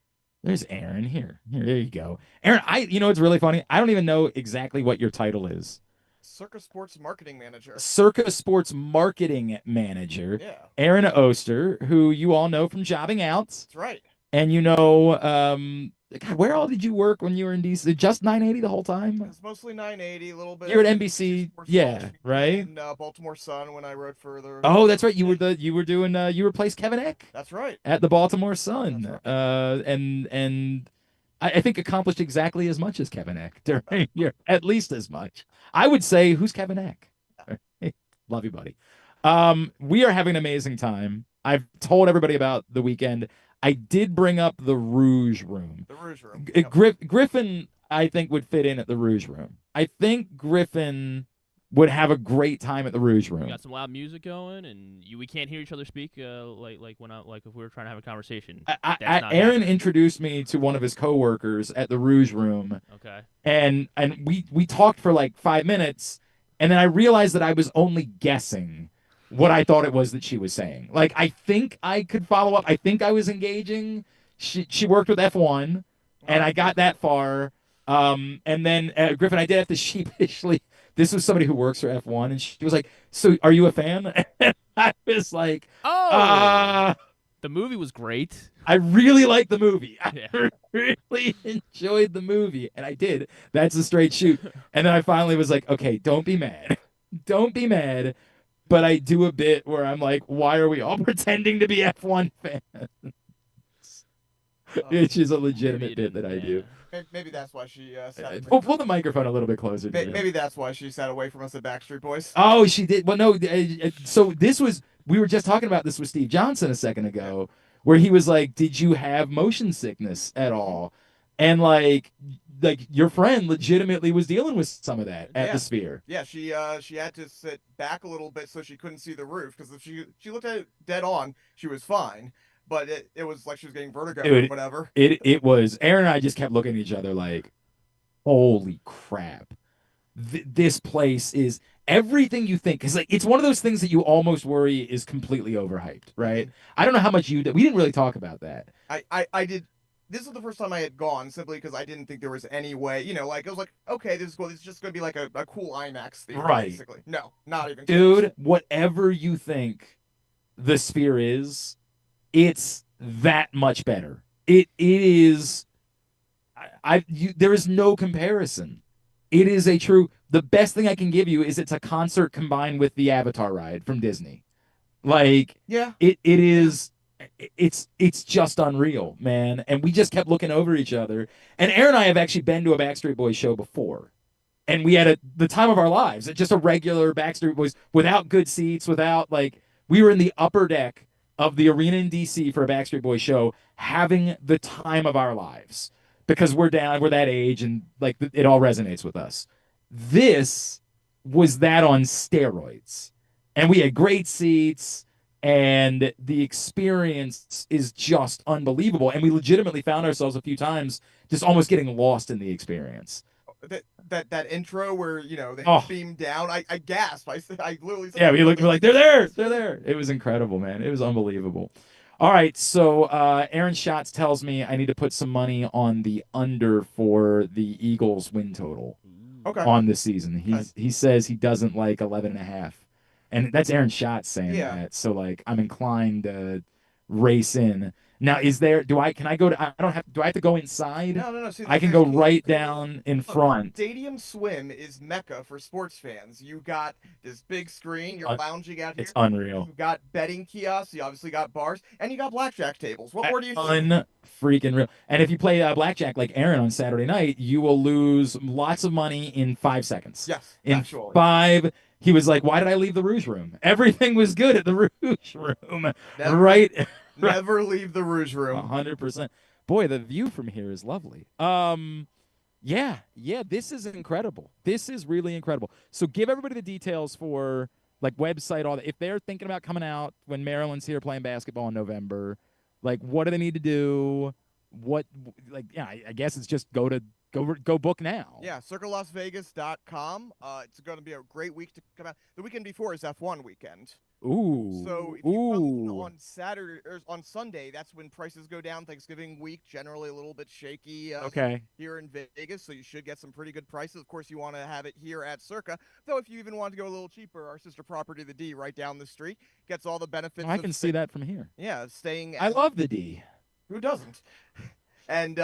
There's Aaron here. There you go. Aaron, you know, it's really funny. I don't even know exactly what your title is. Circa Sports Marketing Manager. Circa Sports Marketing Manager. Yeah. Aaron Oster, who you all know from Jobbing Out. That's right. And you know, God, where all did you work when you were in DC? Just 980 the whole time? It's mostly 980, a little bit. You're at NBC, yeah, right? And Baltimore Sun when I wrote for the. Oh, that's right. You replaced Kevin Eck. That's right. At the Baltimore Sun, right. And I think accomplished exactly as much as Kevin Eck during at least as much. I would say, who's Kevin Eck? Love you, buddy. We are having an amazing time. I've told everybody about the weekend. I did bring up the Rouge Room. The Rouge Room. Griffin, I think, would fit in at the Rouge Room. I think Griffin would have a great time at the Rouge Room. We got some loud music going, and we can't hear each other speak. Like if we were trying to have a conversation. Aaron introduced me to one of his coworkers at the Rouge Room. Okay. And we talked for like 5 minutes, and then I realized that I was only guessing what I thought it was that she was saying. Like, I think I could follow up. I think I was engaging. She worked with F1, and I got that far. And then Griffin, I did have to sheepishly. This was somebody who works for F1, and she was like, "So, are you a fan?" And I was like, "Oh, the movie was great. I really liked the movie. I really enjoyed the movie, and I did. That's a straight shoot." And then I finally was like, "Okay, don't be mad. Don't be mad." But I do a bit where I'm like, why are we all pretending to be F1 fans? Which is a legitimate bit that I do. Maybe that's why she Pull the microphone a little bit closer. Maybe that's why she sat away from us at Backstreet Boys. Oh, she did. Well, no. So we were just talking about this with Steve Johnson a second ago, where he was like, did you have motion sickness at all? And like your friend legitimately was dealing with some of that at the Sphere. Yeah, she had to sit back a little bit so she couldn't see the roof, because if she looked at it dead on, she was fine. But it was like she was getting vertigo or whatever. It was. Aaron and I just kept looking at each other like, holy crap. This place is everything you think. Because like, it's one of those things that you almost worry is completely overhyped, right? I don't know how much you did. We didn't really talk about that. I did. This is the first time I had gone, simply because I didn't think there was any way, like, it was like, okay, this is cool. This is just going to be like a cool IMAX thing, right? Basically. No, not even Dude, close. Whatever you think the Sphere is, it's that much better. It is, there is no comparison. It is the best thing I can give you is it's a concert combined with the Avatar ride from Disney. Like, yeah, it is. It's just unreal, man. And we just kept looking over each other. And Aaron and I have actually been to a Backstreet Boys show before. And we had the time of our lives. It's just a regular Backstreet Boys without good seats, without we were in the upper deck of the arena in DC for a Backstreet Boys show, having the time of our lives. Because we're that age, and it all resonates with us. This was that on steroids. And we had great seats. And the experience is just unbelievable. And we legitimately found ourselves a few times just almost getting lost in the experience. That intro where, they beam down, I gasped. I literally said, yeah, we looked like, they're there. It was incredible, man. It was unbelievable. All right, so Aaron Schatz tells me I need to put some money on the under for the Eagles win total on the season. He says he doesn't like 11.5. And that's Aaron Schatz saying that. So I'm inclined to race in. Now, do I have to go inside? No. See, I can go right down in front. Stadium Swim is Mecca for sports fans. You got this big screen. You're lounging out here. It's unreal. You got betting kiosks. You obviously got bars, and you got blackjack tables. What more do you need? Unfreaking real. And if you play blackjack like Aaron on Saturday night, you will lose lots of money in 5 seconds. Yes, in actually. 5. He was like, why did I leave the Rouge Room? Everything was good at the Rouge Room. Never leave the Rouge Room. 100%. Boy, the view from here is lovely. Yeah, this is incredible. This is really incredible. So give everybody the details for website, all that. If they're thinking about coming out when Maryland's here playing basketball in November, what do they need to do? I guess it's just go to Go book now. Yeah, circalasvegas.com. It's going to be a great week to come out. The weekend before is F1 weekend. Ooh. So if you come on Saturday or on Sunday, that's when prices go down. Thanksgiving week, generally a little bit shaky here in Vegas, so you should get some pretty good prices. Of course, you want to have it here at Circa. Though if you even want to go a little cheaper, our sister property, the D, right down the street, gets all the benefits. I can see that from here. Yeah, staying. I love the D. Who doesn't? And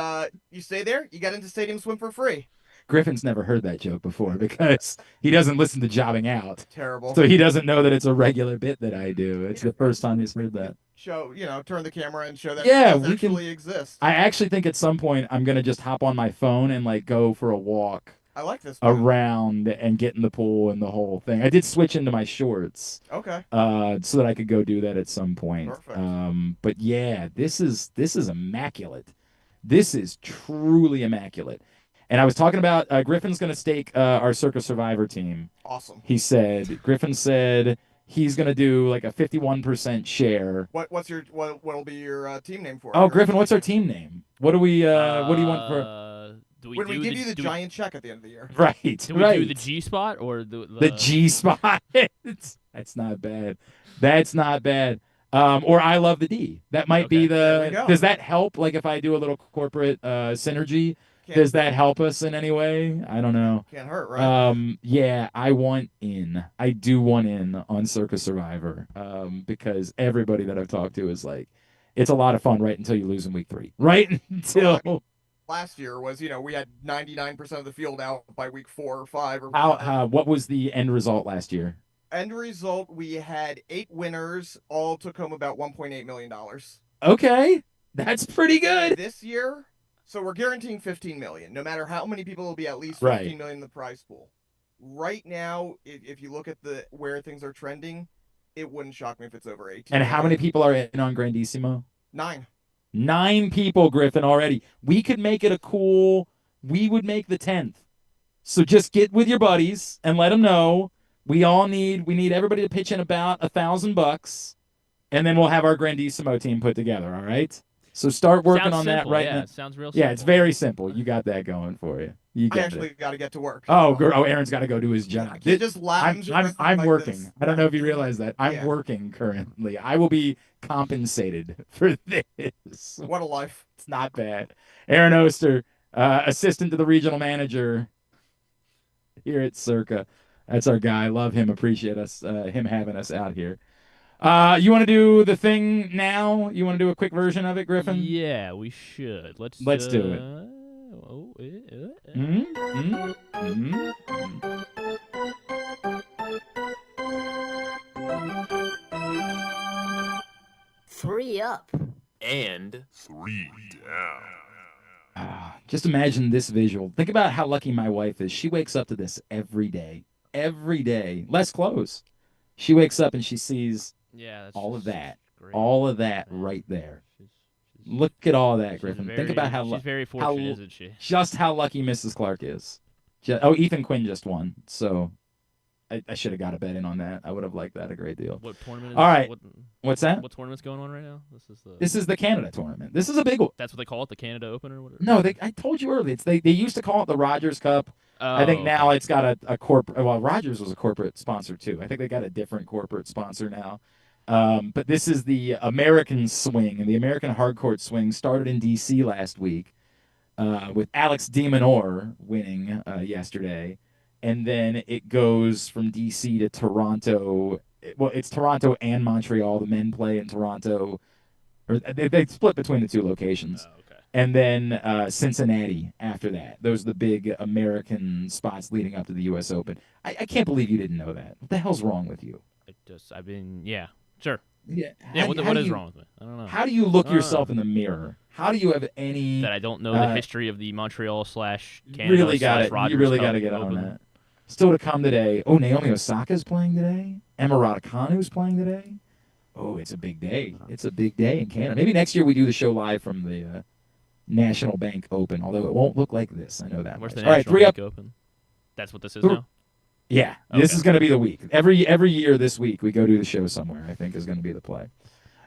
you stay there, you get into Stadium Swim for free. Griffin's never heard that joke before because he doesn't listen to Jobbing Out. Terrible. So he doesn't know that it's a regular bit that I do. It's the first time he's heard that. Turn the camera and show that it it actually exists. I actually think at some point I'm going to just hop on my phone and like go for a walk. I like this. Around and get in the pool and the whole thing. I did switch into my shorts. Okay. So that I could go do that at some point. Perfect. But yeah, this is immaculate. This is truly immaculate. And I was talking about Griffin's going to stake our Circa Survivor team. Awesome. Griffin said he's going to do like a 51% share. What'll be your team name for it? Oh, Griffin, what's our team name? What do we what do you want for when we give you the giant check at the end of the year? Right. Do we do the G spot or the G spot? That's not bad. That's not bad. Or I love the D. That might be the. Does that help? Like if I do a little corporate synergy, does that help us in any way? I don't know. Can't hurt, right? Yeah, I want in. I do want in on Circa Survivor. Because everybody that I've talked to is like, it's a lot of fun right until you lose in week 3. Right until. Last year was, we had 99% of the field out by week 4 or 5. Or what was the end result last year? End result, we had 8 winners, all took home about $1.8 million. Okay, that's pretty good. This year, so we're guaranteeing $15 million, no matter how many people will be at least $15 million in the prize pool. Right now, if you look at where things are trending, it wouldn't shock me if it's over 18. And how many people are in on Grandissimo? 9. 9 people, Griffin, already. We could make it we would make the 10th. So just get with your buddies and let them know. We need everybody to pitch in about $1,000, and then we'll have our Grandissimo team put together. All right. So start working on that right now. Sounds real simple. Yeah, it's very simple. You got that going for you. I actually got to get to work. Oh, Aaron's got to go do his job. Just lounge. I'm working. I don't know if you realize that. I'm working currently. I will be compensated for this. What a life. It's not bad. Aaron Oster, assistant to the regional manager here at Circa. That's our guy. Love him. Appreciate him having us out here. You want to do the thing now? You want to do a quick version of it, Griffin? Yeah, we should. Let's do it. Three up and 3 down. Just imagine this visual. Think about how lucky my wife is. She wakes up to this every day. Every day. Less clothes. She wakes up and she sees all of that. Great. All of that right there. Look at all that, Griffin. Think about how she's very fortunate, isn't she? Just how lucky Mrs. Clark is. Ethan Quinn just won, so I should have got a bet in on that. I would have liked that a great deal. What tournament? All right. What's that? What tournament's going on right now? This is the Canada tournament. This is a big one. That's what they call it, the Canada Open or whatever. No, I told you earlier. They used to call it the Rogers Cup. I think now it's got a corporate. Well, Rogers was a corporate sponsor too. I think they got a different corporate sponsor now. But this is the American swing, and the American hardcourt swing started in D.C. last week with Alex DeMinor winning yesterday. And then it goes from D.C. to Toronto. Well, it's Toronto and Montreal. The men play in Toronto. Or they split between the two locations. Oh, okay. And then Cincinnati after that. Those are the big American spots leading up to the U.S. Open. I can't believe you didn't know that. What the hell's wrong with you? Sure. Yeah. What is wrong with me? I don't know. How do you look yourself in the mirror? How do you have any... That I don't know the history of the Montreal / Canada really got it. Rogers You really Cup got to get Open. on that. Still to come today. Oh, Naomi Osaka's playing today. Emma Raducanu's playing today. Oh, it's a big day. It's a big day in Canada. Maybe next year we do the show live from the National Bank Open, although it won't look like this. I know that. Where's the All right, National Bank Open? That's what this is now? Yeah, this is going to be the week. Every year this week we go do the show somewhere, I think is going to be the play.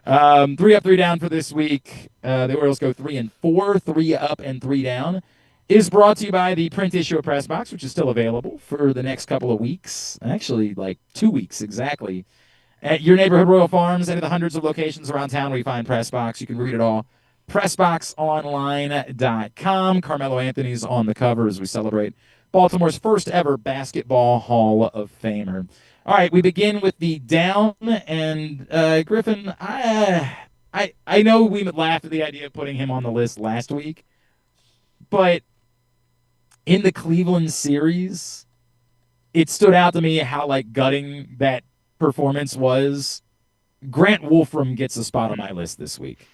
3 up, 3 down for this week. The Orioles go 3-4, 3 up and 3 down. is brought to you by the print issue of Press Box, which is still available for the next couple of weeks. Actually, like 2 weeks exactly. At your neighborhood Royal Farms, any of the hundreds of locations around town where you find Press Box. You can read it all. PressBoxOnline.com. Carmelo Anthony's on the cover as we celebrate Baltimore's first ever Basketball Hall of Famer. All right, we begin with the down. And, Griffin, I know we laughed at the idea of putting him on the list last week, but in the Cleveland series, it stood out to me how, like, gutting that performance was. Grant Wolfram gets a spot on my list this week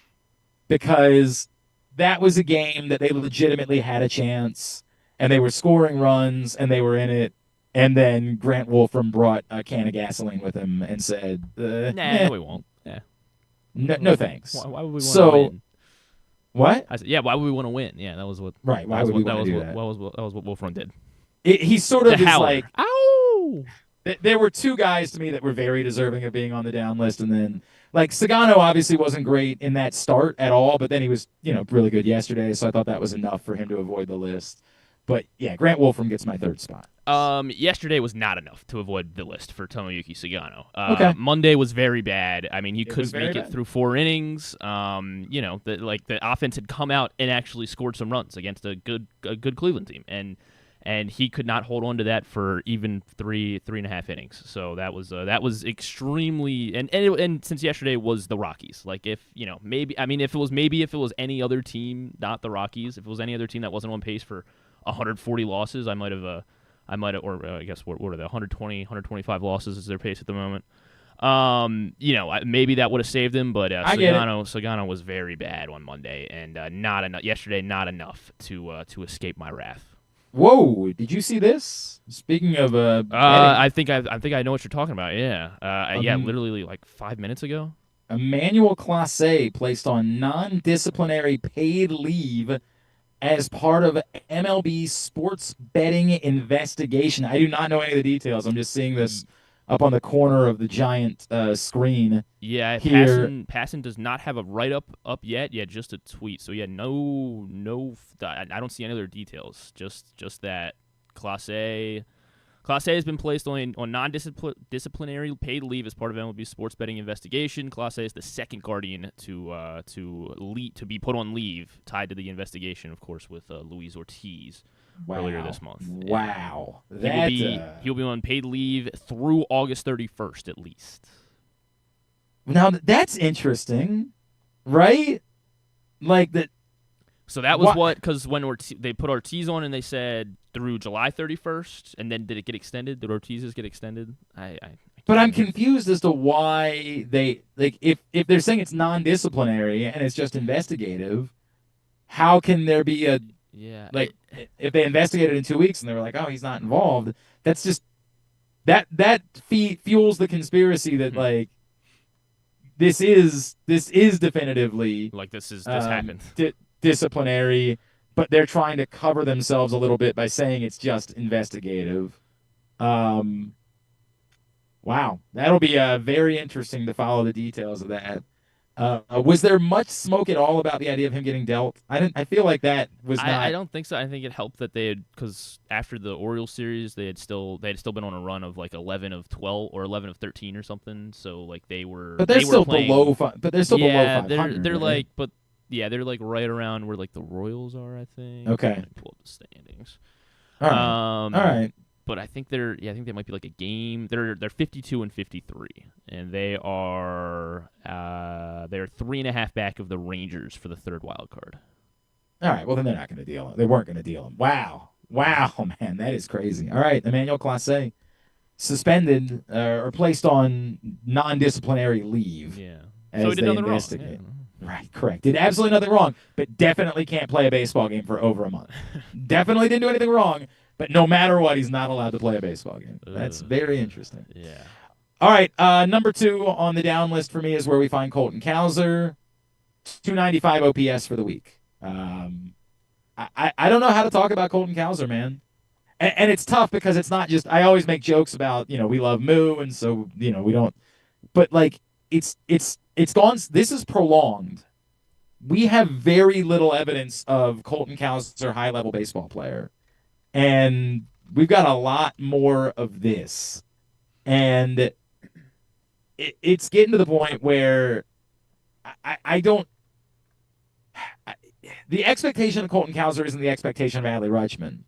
because that was a game that they legitimately had a chance, and they were scoring runs, and they were in it, and then Grant Wolfram brought a can of gasoline with him and said, no, we won't. Yeah. No thanks. Why would we want to win? What? I said, yeah, why would we want to win? Yeah, that was what. Right, why would we want to do that? That was what Wolfram did. He sort of is like, ow! There were two guys to me that were very deserving of being on the down list, and then, like, Sagano obviously wasn't great in that start at all, but then he was, really good yesterday, so I thought that was enough for him to avoid the list. But, yeah, Grant Wolfram gets my third spot. Yesterday was not enough to avoid the list for Tomoyuki Sagano. Okay. Monday was very bad. I mean, he couldn't make it bad. through 4 innings. The offense had come out and actually scored some runs against a good Cleveland team, and he could not hold on to that for even three and a half innings. So that was extremely and since yesterday was the Rockies, like if it was any other team, not the Rockies, if it was any other team that wasn't on pace for 140 losses, I might have, or I guess what are they, 120, 125 losses is their pace at the moment. Maybe that would have saved him, but Sagano was very bad on Monday, and not enough yesterday. Not enough to escape my wrath. Whoa! Did you see this? Speaking of, I think I know what you're talking about. Yeah, literally like 5 minutes ago. Emmanuel Clase placed on non-disciplinary paid leave as part of MLB sports betting investigation. I do not know any of the details. I'm just seeing this up on the corner of the giant screen. Yeah, here. Passan does not have a write-up up yet. Yeah, just a tweet. So yeah, no, I don't see any other details. Just that Clase has been placed on non-disciplinary paid leave as part of MLB sports betting investigation. Clase is the second Guardian to be put on leave, tied to the investigation, of course, with Luis Ortiz earlier this month. Wow, he'll be on paid leave through August 31st at least. Now that's interesting, right? Like that. So that was because when they put Ortiz on and they said through July 31st, and then did it get extended? Did Ortiz's get extended? But I'm confused as to why they if they're saying it's non-disciplinary and it's just investigative, how can there be a if they investigated in 2 weeks and they were like, oh, he's not involved, that's just that fuels the conspiracy that like this is definitively like this happened. Disciplinary, but they're trying to cover themselves a little bit by saying it's just investigative. Wow, that'll be very interesting to follow the details of that. Was there much smoke at all about the idea of him getting dealt? I feel like that was not. I don't think so. I think it helped that they had, because after the Orioles series, they had still been on a run of like 11 of 12 or 11 of 13 or something. So like they were. But they're still playing, below. But they're still below 500. They're right? like, but yeah, they're like right around where like the Royals are. I think. Okay. Let me pull up the standings. All right. All right. But I think they might be like a game. They're 52 and 53, and they are they're 3.5 back of the Rangers for the third wild card. All right. Well, then they're not going to deal him. They weren't going to deal him. Wow, man, that is crazy. All right, Emmanuel Clase suspended or placed on non-disciplinary leave. Yeah. As so he did they nothing investigate. wrong. Yeah. Right, correct. Did absolutely nothing wrong, but definitely can't play a baseball game for over a month. Definitely didn't do anything wrong. But no matter what, he's not allowed to play a baseball game. That's very interesting. Yeah. All right, number 2 on the down list for me is where we find Colton Cowser, 295 OPS for the week. I don't know how to talk about Colton Cowser, man. And it's tough because it's not just, I always make jokes about, we love Moo, and so, we don't. But, like, it's gone, this is prolonged. we have very little evidence of Colton Cowser high-level baseball player. And we've got a lot more of this. And it's getting to the point where I don't – the expectation of Colton Cowser isn't the expectation of Adley Rutschman.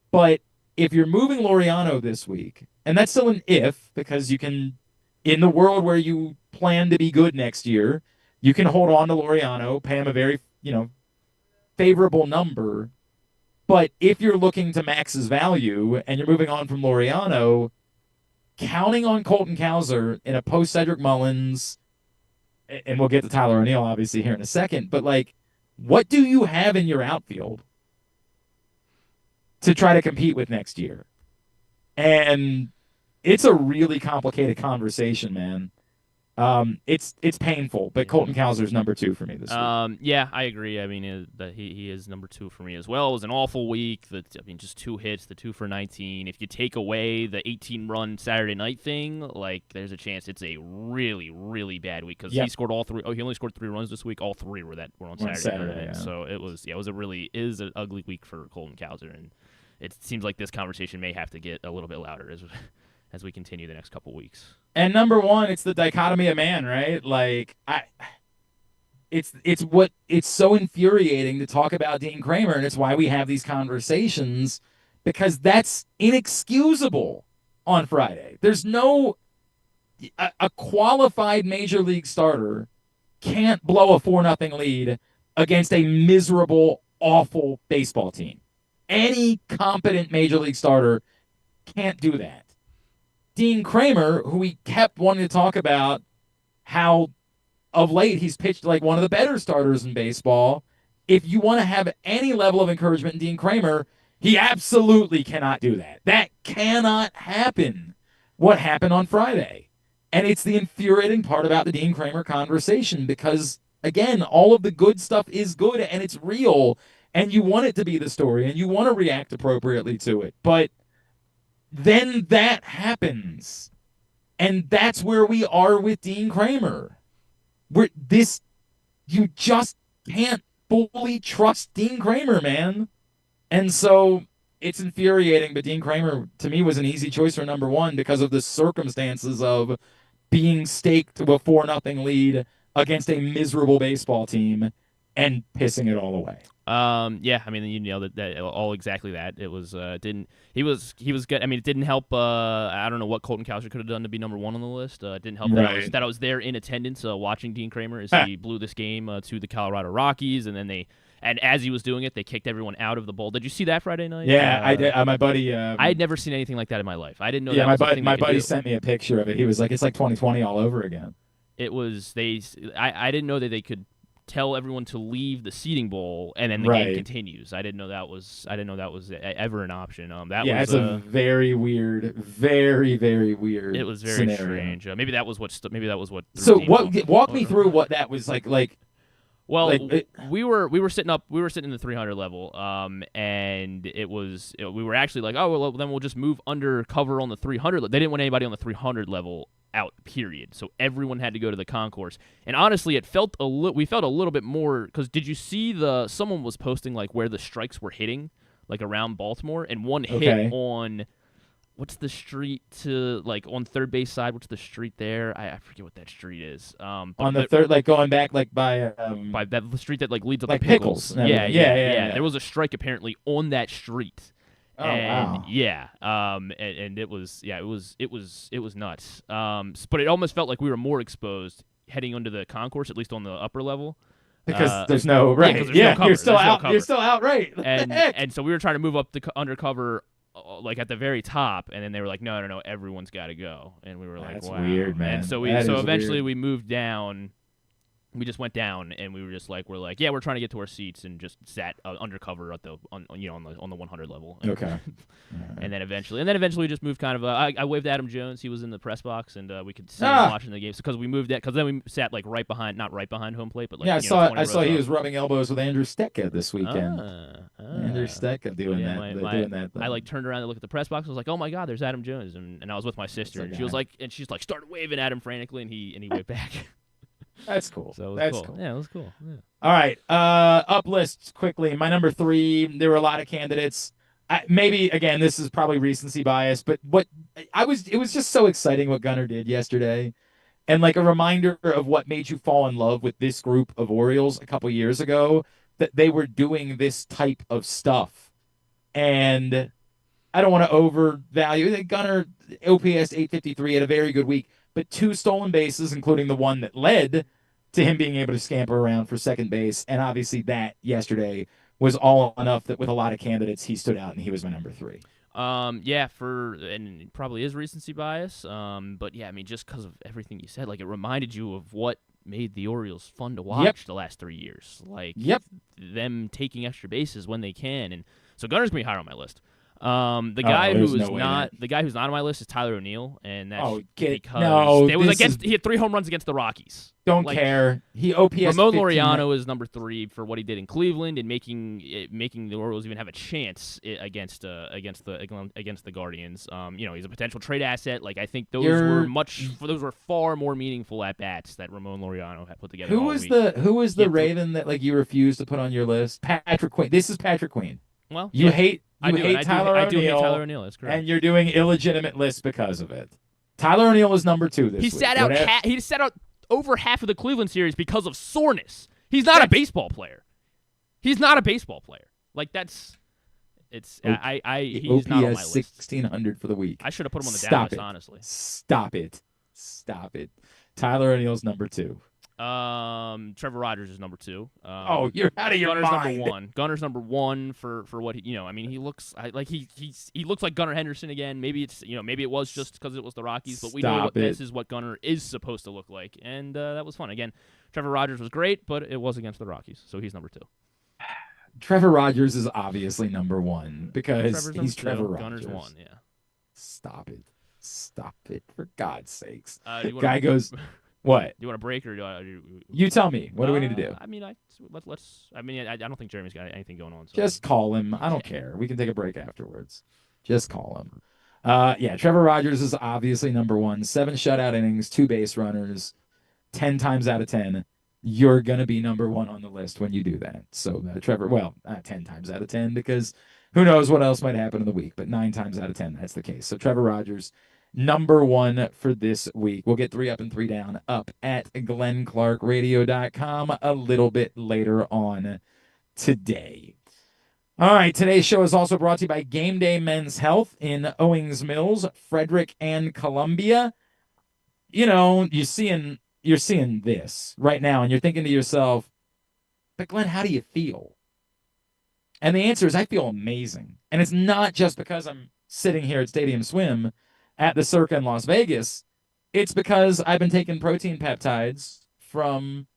But if you're moving Laureano this week, and that's still an if, because you can – in the world where you plan to be good next year, you can hold on to Laureano, pay him a very, favorable number. But if you're looking to max his value and you're moving on from Laureano, counting on Colton Cowser in a post-Cedric Mullins, and we'll get to Tyler O'Neill obviously here in a second, but what do you have in your outfield to try to compete with next year? And it's a really complicated conversation, man. It's painful, but Colton Cowser's number 2 for me this week. Yeah, I agree. I mean, he is number 2 for me as well. It was an awful week. Just 2 hits, the 2 for 19. If you take away the 18-run Saturday night thing, there's a chance it's a really, really bad week because he scored all 3. Oh, he only scored 3 runs this week. All 3 were on Saturday. Yeah. So it was an ugly week for Colton Cowser, and it seems like this conversation may have to get a little bit louder as we continue the next couple weeks. And number 1, it's the dichotomy of man, right? It's so infuriating to talk about Dean Kramer, and it's why we have these conversations, because that's inexcusable on Friday. There's a qualified major league starter can't blow a 4-0 lead against a miserable, awful baseball team. Any competent major league starter can't do that. Dean Kramer, who we kept wanting to talk about how of late he's pitched like one of the better starters in baseball. If you want to have any level of encouragement in Dean Kramer, he absolutely cannot do that. That cannot happen. What happened on Friday? And it's the infuriating part about the Dean Kramer conversation because, again, all of the good stuff is good and it's real and you want it to be the story and you want to react appropriately to it. But then that happens. And that's where we are with Dean Kramer. You just can't fully trust Dean Kramer, man. And so it's infuriating, but Dean Kramer, to me, was an easy choice for number 1 because of the circumstances of being staked to a 4-0 lead against a miserable baseball team and pissing it all away. Yeah, I mean, you nailed that all exactly that. It was he was good. I mean, it didn't help. I don't know what Colton Cowser could have done to be number 1 on the list. It didn't help that I was there in attendance watching Dean Kramer as he blew this game to the Colorado Rockies, and then as he was doing it, they kicked everyone out of the bowl. Did you see that Friday night? Yeah, I did. My buddy. I had never seen anything like that in my life. I didn't know. Yeah, that my buddy sent me a picture of it. He was like, "It's like 2020 all over again." It was I didn't know that they could tell everyone to leave the seating bowl and then the game continues. I didn't know that was ever an option. It's a very weird, very, very weird. It was very scenario. strange. Maybe that was what. So walk me through what that was like. Well, we were sitting in the 300 level, and it was we were actually like, oh well, then we'll just move under cover on the 300. They didn't want anybody on the 300 level out, period. So everyone had to go to the concourse. And honestly, we felt a little bit more because did you see someone was posting like where the strikes were hitting, like around Baltimore, and one hit on. What's the street to on third base side? What's the street there? I forget what that street is. On the third, going back by the street that leads up like to Pickles. Yeah. There was a strike apparently on that street. Oh, and, wow. Yeah. And it was nuts. But it almost felt like we were more exposed heading onto the concourse, at least on the upper level. Because there's no right. Yeah, there's no cover. You're still There's no out. cover. You're still out. Right. And so we were trying to move up the undercover. At the very top, and then they were like, no, everyone's got to go, and we were like, That's wow, weird, man. And so eventually we moved down. We just went down, and we were just like, we're trying to get to our seats, and just sat undercover at on the 100 level. Okay. And then eventually we just moved kind of. I waved at Adam Jones. He was in the press box, and we could see him watching the game. So because we moved that, because then we sat right behind, not right behind home plate, but I saw he was rubbing elbows with Andrew Stecca this weekend. Andrew Stecca doing that. I turned around to look at the press box. I was like, oh my God, there's Adam Jones, and I was with my sister, and she's like, started waving at him frantically, and he waved back. That's cool. So it was That's cool. Yeah, it was cool. Yeah. All right. Up list quickly. My number 3, there were a lot of candidates. Maybe, again, this is probably recency bias, but it was just so exciting what Gunnar did yesterday. And like a reminder of what made you fall in love with this group of Orioles a couple years ago, that they were doing this type of stuff. And I don't want to overvalue. Gunnar, OPS 853, had a very good week, but 2 stolen bases, including the one that led to him being able to scamper around for second base. And obviously that yesterday was all enough that with a lot of candidates, he stood out and he was my number 3. And it probably is recency bias. But yeah, I mean, just because of everything you said, like it reminded you of what made the Orioles fun to watch the last 3 years. Like them taking extra bases when they can. And so Gunnar's gonna be higher on my list. The guy who's not on my list is Tyler O'Neill, and that's because he had 3 home runs against the Rockies. Don't care. He OPS. Ramon Laureano is number 3 for what he did in Cleveland and making the Orioles even have a chance against the Guardians. He's a potential trade asset. Like I think those were far more meaningful at bats that Ramon Laureano had put together. Who was the Raven that like you refused to put on your list? Patrick Queen. This is Patrick Queen. Well, you hate Tyler O'Neill. I do hate Tyler O'Neill. That's correct. And you're doing illegitimate lists because of it. Tyler O'Neill is number 2 this week. He sat out over half of the Cleveland series because of soreness. He's not a baseball player. Like he's not on my list. 1,600 for the week. I should have put him on the down list, honestly. Stop it. Tyler O'Neill's number 2. Trevor Rogers is number 2. You're out of your Gunner's mind. number 1. Gunner's number 1 for what he, he looks like he looks like Gunnar Henderson again. Maybe it's maybe it was just because it was the Rockies, but we know this is what Gunnar is supposed to look like, and that was fun. Again, Trevor Rogers was great, but it was against the Rockies, so he's number 2. Trevor Rogers is obviously number 1 because he's Trevor Rogers. Gunner's 1, yeah. Stop it, for God's sakes. Guy goes. What? Do you want a break or you tell me? What do we need to do? I mean, I don't think Jeremy's got anything going on. So. Just call him. I don't care. We can take a break afterwards. Just call him. Trevor Rogers is obviously number 1. 7 shutout innings, 2 base runners, 10 times out of 10. You're gonna be number 1 on the list when you do that. So Trevor, 10 times out of 10 because who knows what else might happen in the week, but 9 times out of 10 that's the case. So Trevor Rogers, number 1 for this week. We'll get 3 up and 3 down up at GlennClarkRadio.com a little bit later on today. All right, today's show is also brought to you by Game Day Men's Health in Owings Mills, Frederick, and Columbia. You're seeing this right now, and you're thinking to yourself, but Glenn, how do you feel? And the answer is I feel amazing. And it's not just because I'm sitting here at Stadium Swim at the Circa in Las Vegas. It's because I've been taking protein peptides from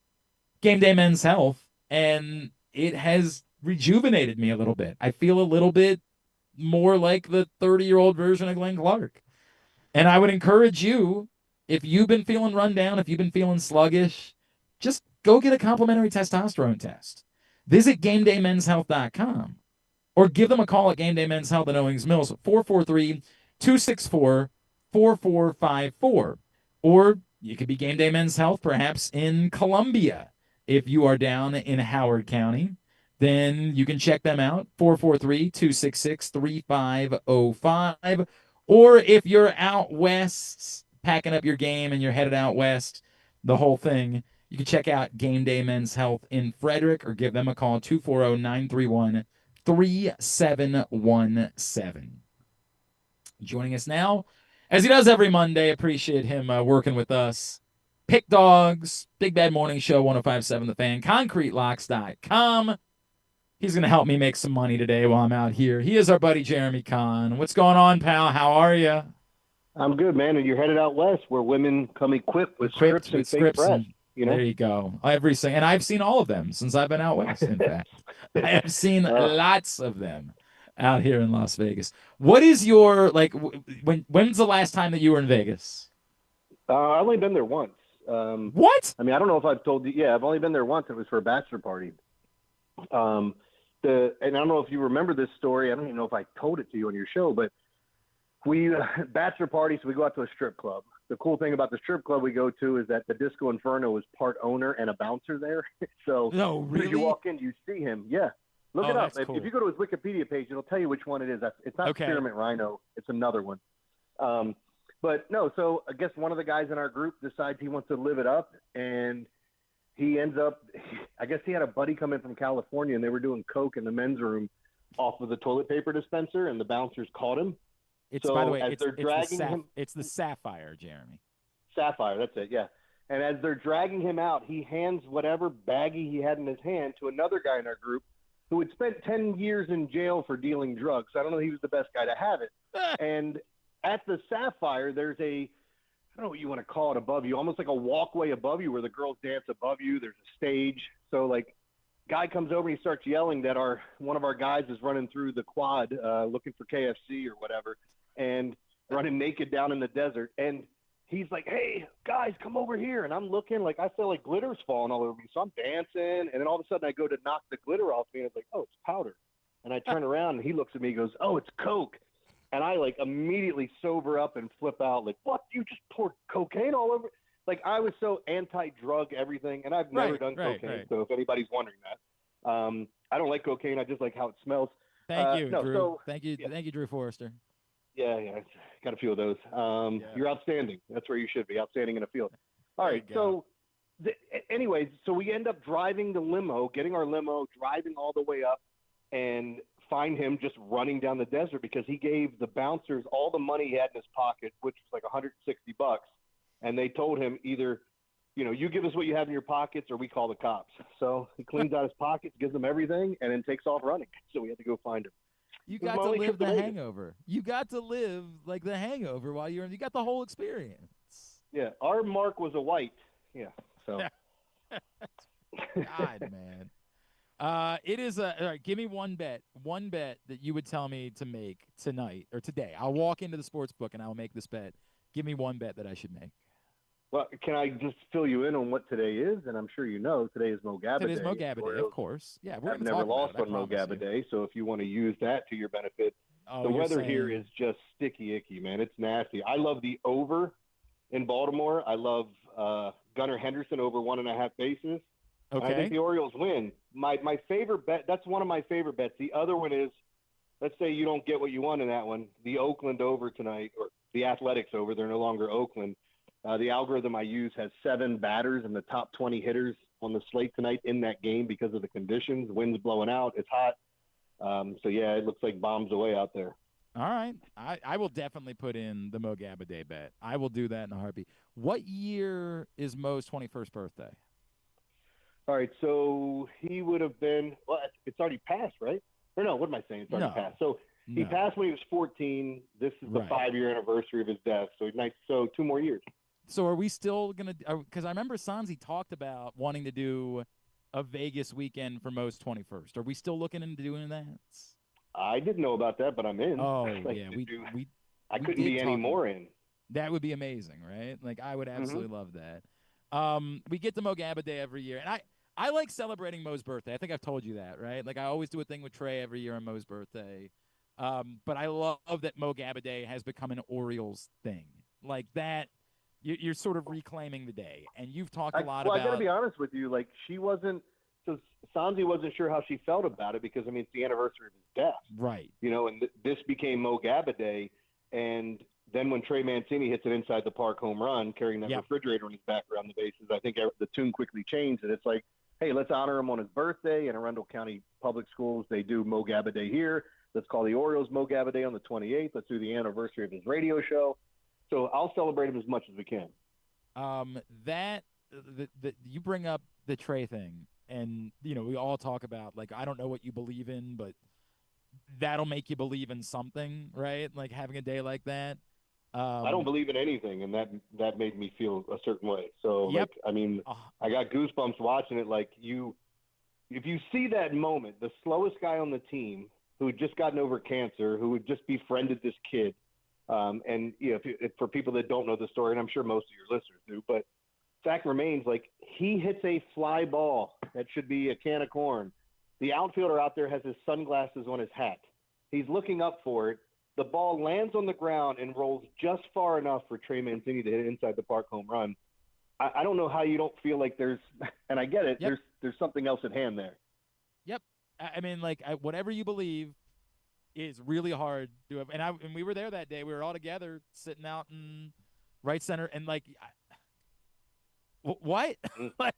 Game Day Men's Health, and it has rejuvenated me a little bit. I feel a little bit more like the 30-year-old version of Glenn Clark. And I would encourage you, if you've been feeling run down, if you've been feeling sluggish, just go get a complimentary testosterone test. Visit GameDayMen'sHealth.com or give them a call at Game Day Men's Health in Owings Mills, 443-264-4454. Or you could be Game Day Men's Health perhaps in Columbia. If you are down in Howard County, then you can check them out, 443-266-3505. Or if you're out west, packing up your game and you're headed out west, the whole thing, you can check out Game Day Men's Health in Frederick or give them a call, 240-931-3717. Joining us now, as he does every Monday, appreciate him working with us. Pick Dogs, Big Bad Morning Show, 105.7 The Fan, ConcreteLocks.com. He's going to help me make some money today while I'm out here. He is our buddy Jeremy Conn. What's going on, pal? How are you? I'm good, man. And you're headed out west where women come equipped with scripts and fake breasts. There you go. Everything. And I've seen all of them since I've been out west, in fact. I have seen lots of them out here in Las Vegas. What is your, when's the last time that you were in Vegas? I've only been there once. What? I mean, I don't know if I've told you. Yeah, I've only been there once. It was for a bachelor party. And I don't know if you remember this story. I don't even know if I told it to you on your show, but we bachelor party, so we go out to a strip club. the cool thing about the strip club we go to is that the Disco Inferno is part owner and a bouncer there. So No, as really? you walk in, you see him. Yeah. Look Oh, it up. that's cool. If you go to his Wikipedia page, it'll tell you which one it is. It's not Okay. Spearmint Rhino. It's another one. But no, so I guess one of the guys in our group decides he wants to live it up, and he ends up, I guess he had a buddy come in from California, and they were doing coke in the men's room off of the toilet paper dispenser, and the bouncers caught him. It's, So by the way, as it's, they're it's, dragging him, it's the Sapphire, Jeremy. Sapphire, that's it, yeah. And as they're dragging him out, he hands whatever baggie he had in his hand to another guy in our group who had spent 10 years in jail for dealing drugs. So I don't know if he was the best guy to have it. And at the Sapphire, there's a, I don't know what you want to call it above you, almost like a walkway above you where the girls dance above you. There's a stage. So, like, guy comes over and he starts yelling that one of our guys is running through the quad looking for KFC or whatever and running naked down in the desert. And he's like, hey, guys, come over here. And I'm looking like I feel like glitter's falling all over me. So I'm dancing. And then all of a sudden I go to knock the glitter off me. And it's like, oh, it's powder. And I turn around and he looks at me and goes, oh, it's Coke. And I like immediately sober up and flip out like, what? You just poured cocaine all over? Like I was so anti-drug everything. And I've never done cocaine. Right. So if anybody's wondering that, I don't like cocaine. I just like how it smells. Thank you, no, Drew. so- Thank you, Drew Forrester. Yeah, got a few of those. You're outstanding. That's where you should be, outstanding in a field. All right, so anyways, so we end up driving the limo, getting our limo, driving all the way up, and find him just running down the desert because he gave the bouncers all the money he had in his pocket, which was like $160, and they told him either, you give us what you have in your pockets or we call the cops. So he cleans out his pockets, gives them everything, and then takes off running. So we had to go find him. You It was got my to only live trip the to Vegas. hangover. You got to live like the hangover while you got the whole experience. Yeah, our mark was a white. Yeah, so. God, man. It is all right, give me one bet that you would tell me to make tonight or today. I'll walk into the sports book and I'll make this bet. Give me one bet that I should make. Well, can I just fill you in on what today is? And I'm sure you know today is Mo Gaba Day. Today's Mo Gaba Day, of course. Yeah, we're I've gonna never talk about lost it, I on Mo promise Gaba you. Day, so if you want to use that to your benefit, Oh, the you're weather here saying- is just sticky icky, man. It's nasty. I love the over in Baltimore. I love Gunnar Henderson over 1.5 bases. And I Okay. think the Orioles win. My favorite bet. That's one of my favorite bets. The other one is, let's say you don't get what you want in that one. The Oakland over tonight, or the Athletics over. They're no longer Oakland. The algorithm I use has 7 batters and the top 20 hitters on the slate tonight in that game because of the conditions. Wind's blowing out. It's hot. So, yeah, it looks like bombs away out there. All right. I will definitely put in the Mo Gaba Day bet. I will do that in a heartbeat. What year is Mo's 21st birthday? All right, so he would have been – well, it's already passed, right? Or no, what am I saying? It's already No. passed. So he No. passed when he was 14. This is the Right. 5-year anniversary of his death. So he's nice. So 2 more years. So are we still going to – because I remember Sanzi talked about wanting to do a Vegas weekend for Mo's 21st. Are we still looking into doing that? I didn't know about that, but I'm in. Oh, Like, yeah. I we couldn't did be any talk more about- in. That would be amazing, right? Like, I would absolutely love that. We get the Mo Gaba Day every year, and I like celebrating Mo's birthday. I think I've told you that, right? Like, I always do a thing with Trey every year on Mo's birthday. But I love that Mo Gaba Day has become an Orioles thing. Like that, you're sort of reclaiming the day, and you've talked a lot Well, about. I got to be honest with you. Like, she wasn't – so Sanzi wasn't sure how she felt about it because, I mean, it's the anniversary of his death. Right. And this became Mo Gaba Day, and then when Trey Mancini hits an inside the park home run carrying that refrigerator on his back around the bases, I think the tune quickly changed, and it's like, hey, let's honor him on his birthday. In Arundel County Public Schools, they do Mo Gaba Day here. Let's call the Orioles Mo Gaba Day on the 28th. Let's do the anniversary of his radio show. So I'll celebrate him as much as we can. You bring up the Trey thing, and we all talk about, like, I don't know what you believe in, but that'll make you believe in something, right? Like having a day like that. I don't believe in anything, and that made me feel a certain way. So, Yep. like, I mean, I got goosebumps watching it. Like, if you see that moment, the slowest guy on the team who had just gotten over cancer, who had just befriended this kid, and if for people that don't know the story, and I'm sure most of your listeners do, but fact remains, like, he hits a fly ball that should be a can of corn. The outfielder out there has his sunglasses on his hat. He's looking up for it. the ball lands on the ground and rolls just far enough for Trey Mancini to hit inside the park home run. I don't know how you don't feel like there's, and I get it, there's something else at hand there. Yep. I mean, like, whatever you believe is really hard to have. And we were there that day. We were all together sitting out in right center. And, like, what? Like,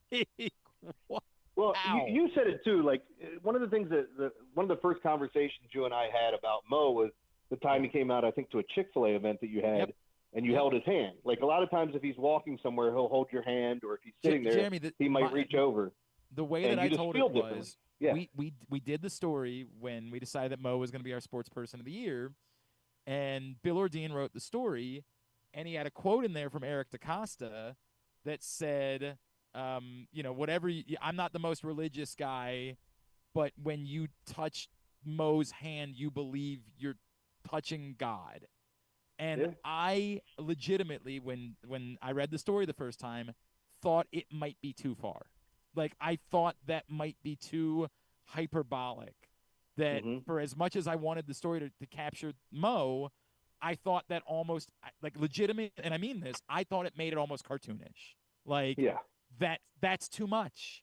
what? Well, you said it too. Like, one of the things one of the first conversations you and I had about Mo was the time he came out, I think, to a Chick-fil-A event that you had, and you held his hand. Like, a lot of times if he's walking somewhere, he'll hold your hand, or if he's sitting there, Jeremy, he might reach over. The way that I told it was, we did the story when we decided that Mo was going to be our sports person of the year, and Bill Ordine wrote the story, and he had a quote in there from Eric DaCosta that said, whatever, I'm not the most religious guy, but when you touch Mo's hand, you believe you're touching God. And I legitimately, when I read the story the first time, thought it might be too far. Like, I thought that might be too hyperbolic, that for as much as I wanted the story to capture Mo, I thought that almost, like, legitimate, and I mean this, I thought it made it almost cartoonish. Like, that's too much.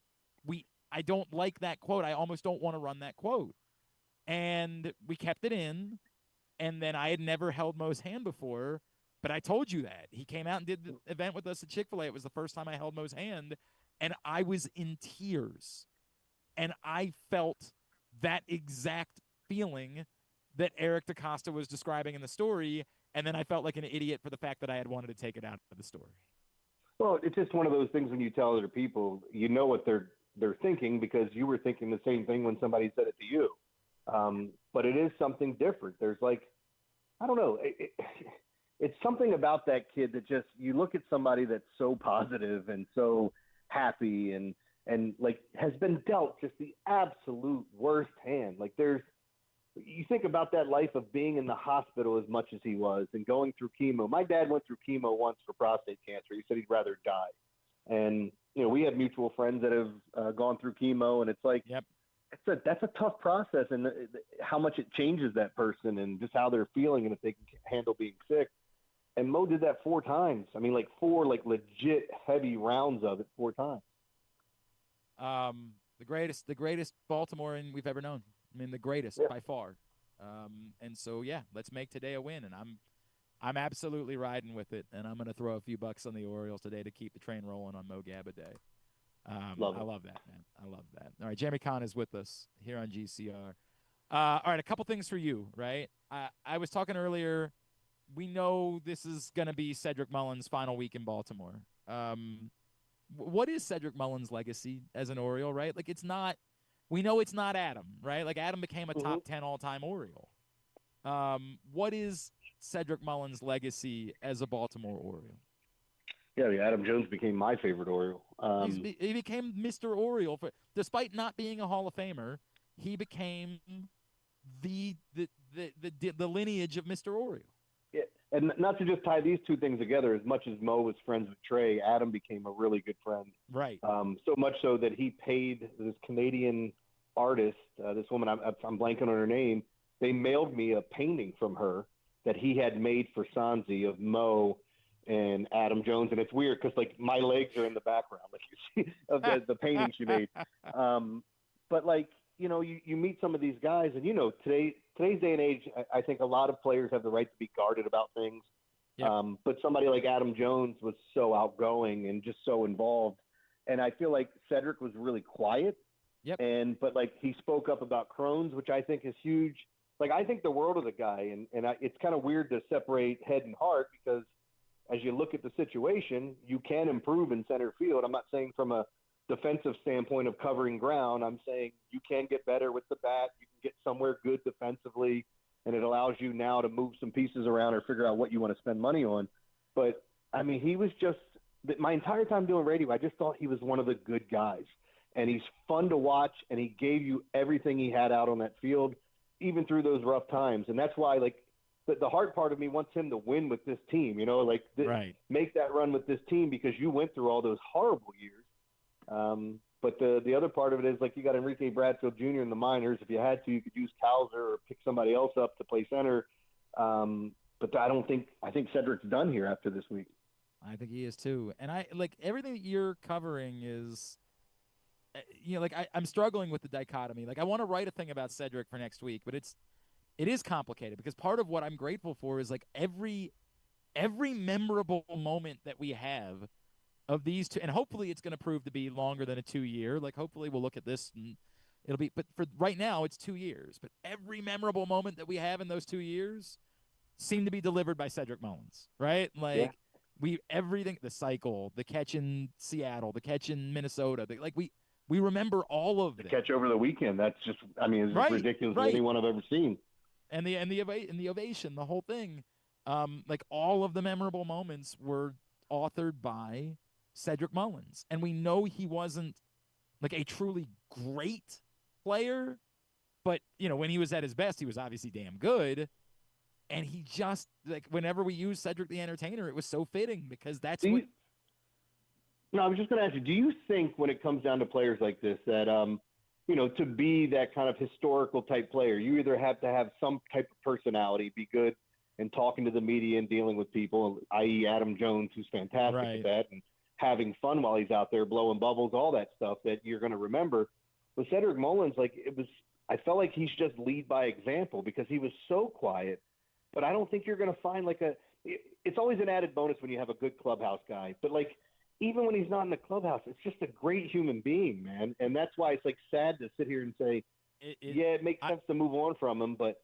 I don't like that quote. I almost don't want to run that quote. And we kept it in, and then I had never held Mo's hand before, but I told you that. He came out and did the event with us at Chick-fil-A. It was the first time I held Mo's hand, and I was in tears. And I felt that exact feeling that Eric DaCosta was describing in the story, and then I felt like an idiot for the fact that I had wanted to take it out of the story. Well, it's just one of those things when you tell other people, you know what they're thinking, because you were thinking the same thing when somebody said it to you. But it is something different. There's, like, I don't know. It's something about that kid that just, you look at somebody that's so positive and so happy and like has been dealt just the absolute worst hand. Like, you think about that life of being in the hospital as much as he was and going through chemo. My dad went through chemo once for prostate cancer. He said he'd rather die. And, we have mutual friends that have gone through chemo, and it's like, that's a tough process, and how much it changes that person and just how they're feeling and if they can handle being sick. And Mo did that 4 times. I mean, like 4 like legit heavy rounds of it 4 times. The greatest Baltimorean we've ever known. I mean, the greatest by far. And so, let's make today a win. And I'm absolutely riding with it. And I'm going to throw a few bucks on the Orioles today to keep the train rolling on Mo Gaba Day. I love that, man. I love that. All right, Jeremy Conn is with us here on GCR. All right, a couple things for you, right? I was talking earlier. We know this is going to be Cedric Mullins' final week in Baltimore. What is Cedric Mullins' legacy as an Oriole, right? Like, we know it's not Adam, right? Like, Adam became a top 10 all-time Oriole. What is Cedric Mullins' legacy as a Baltimore Oriole? Yeah, Adam Jones became my favorite Oriole. He became Mr. Oriole. Despite not being a Hall of Famer, he became the lineage of Mr. Oriole. Yeah, and not to just tie these two things together, as much as Mo was friends with Trey, Adam became a really good friend. Right. So much so that he paid this Canadian artist, this woman, I'm blanking on her name, they mailed me a painting from her that he had made for Sanzi of Mo and Adam Jones. And it's weird because, like, my legs are in the background, like you see, of the painting she made. But, like, you meet some of these guys, and, today's day and age, I think a lot of players have the right to be guarded about things. Yep. But somebody like Adam Jones was so outgoing and just so involved. And I feel like Cedric was really quiet. Yep. But like, he spoke up about Crohn's, which I think is huge. Like, I think the world of the guy, and it's kind of weird to separate head and heart, because as you look at the situation, you can improve in center field. I'm not saying from a defensive standpoint of covering ground. I'm saying you can get better with the bat. You can get somewhere good defensively, and it allows you now to move some pieces around or figure out what you want to spend money on. But, I mean, he was just – my entire time doing radio, I just thought he was one of the good guys. And he's fun to watch, and he gave you everything he had out on that field, even through those rough times. And that's why, like, the hard part of me wants him to win with this team, make that run with this team, because you went through all those horrible years. But the other part of it is, like, you got Enrique Bradfield Jr. in the minors. If you had to, you could use Cowser or pick somebody else up to play center. But I think Cedric's done here after this week. I think he is too. And I like everything that you're covering is, I'm struggling with the dichotomy. Like I want to write a thing about Cedric for next week, but it is complicated because part of what I'm grateful for is like every memorable moment that we have of these two, and hopefully it's going to prove to be longer than a 2-year. Like hopefully we'll look at this and it'll be, but for right now it's 2 years. But every memorable moment that we have in those 2 years seem to be delivered by Cedric Mullins, right? Like everything, the cycle, the catch in Seattle, the catch in Minnesota, we remember all of the them. Catch over the weekend. That's just, it's as ridiculous as anyone I've ever seen. And the ovation, the whole thing, like all of the memorable moments were authored by Cedric Mullins, and we know he wasn't like a truly great player, but when he was at his best, he was obviously damn good. And he just like whenever we use Cedric the Entertainer, it was so fitting because that's what. No, I was just going to ask you, do you think when it comes down to players like this that, to be that kind of historical type player, you either have to have some type of personality, be good and talking to the media and dealing with people, i.e. Adam Jones, who's fantastic at that, and having fun while he's out there blowing bubbles, all that stuff that you're going to remember. With Cedric Mullins, I felt like he's just lead by example because he was so quiet, but I don't think you're going to find it's always an added bonus when you have a good clubhouse guy, but even when he's not in the clubhouse, it's just a great human being, man. And that's why it's sad to sit here and say, it makes sense to move on from him, but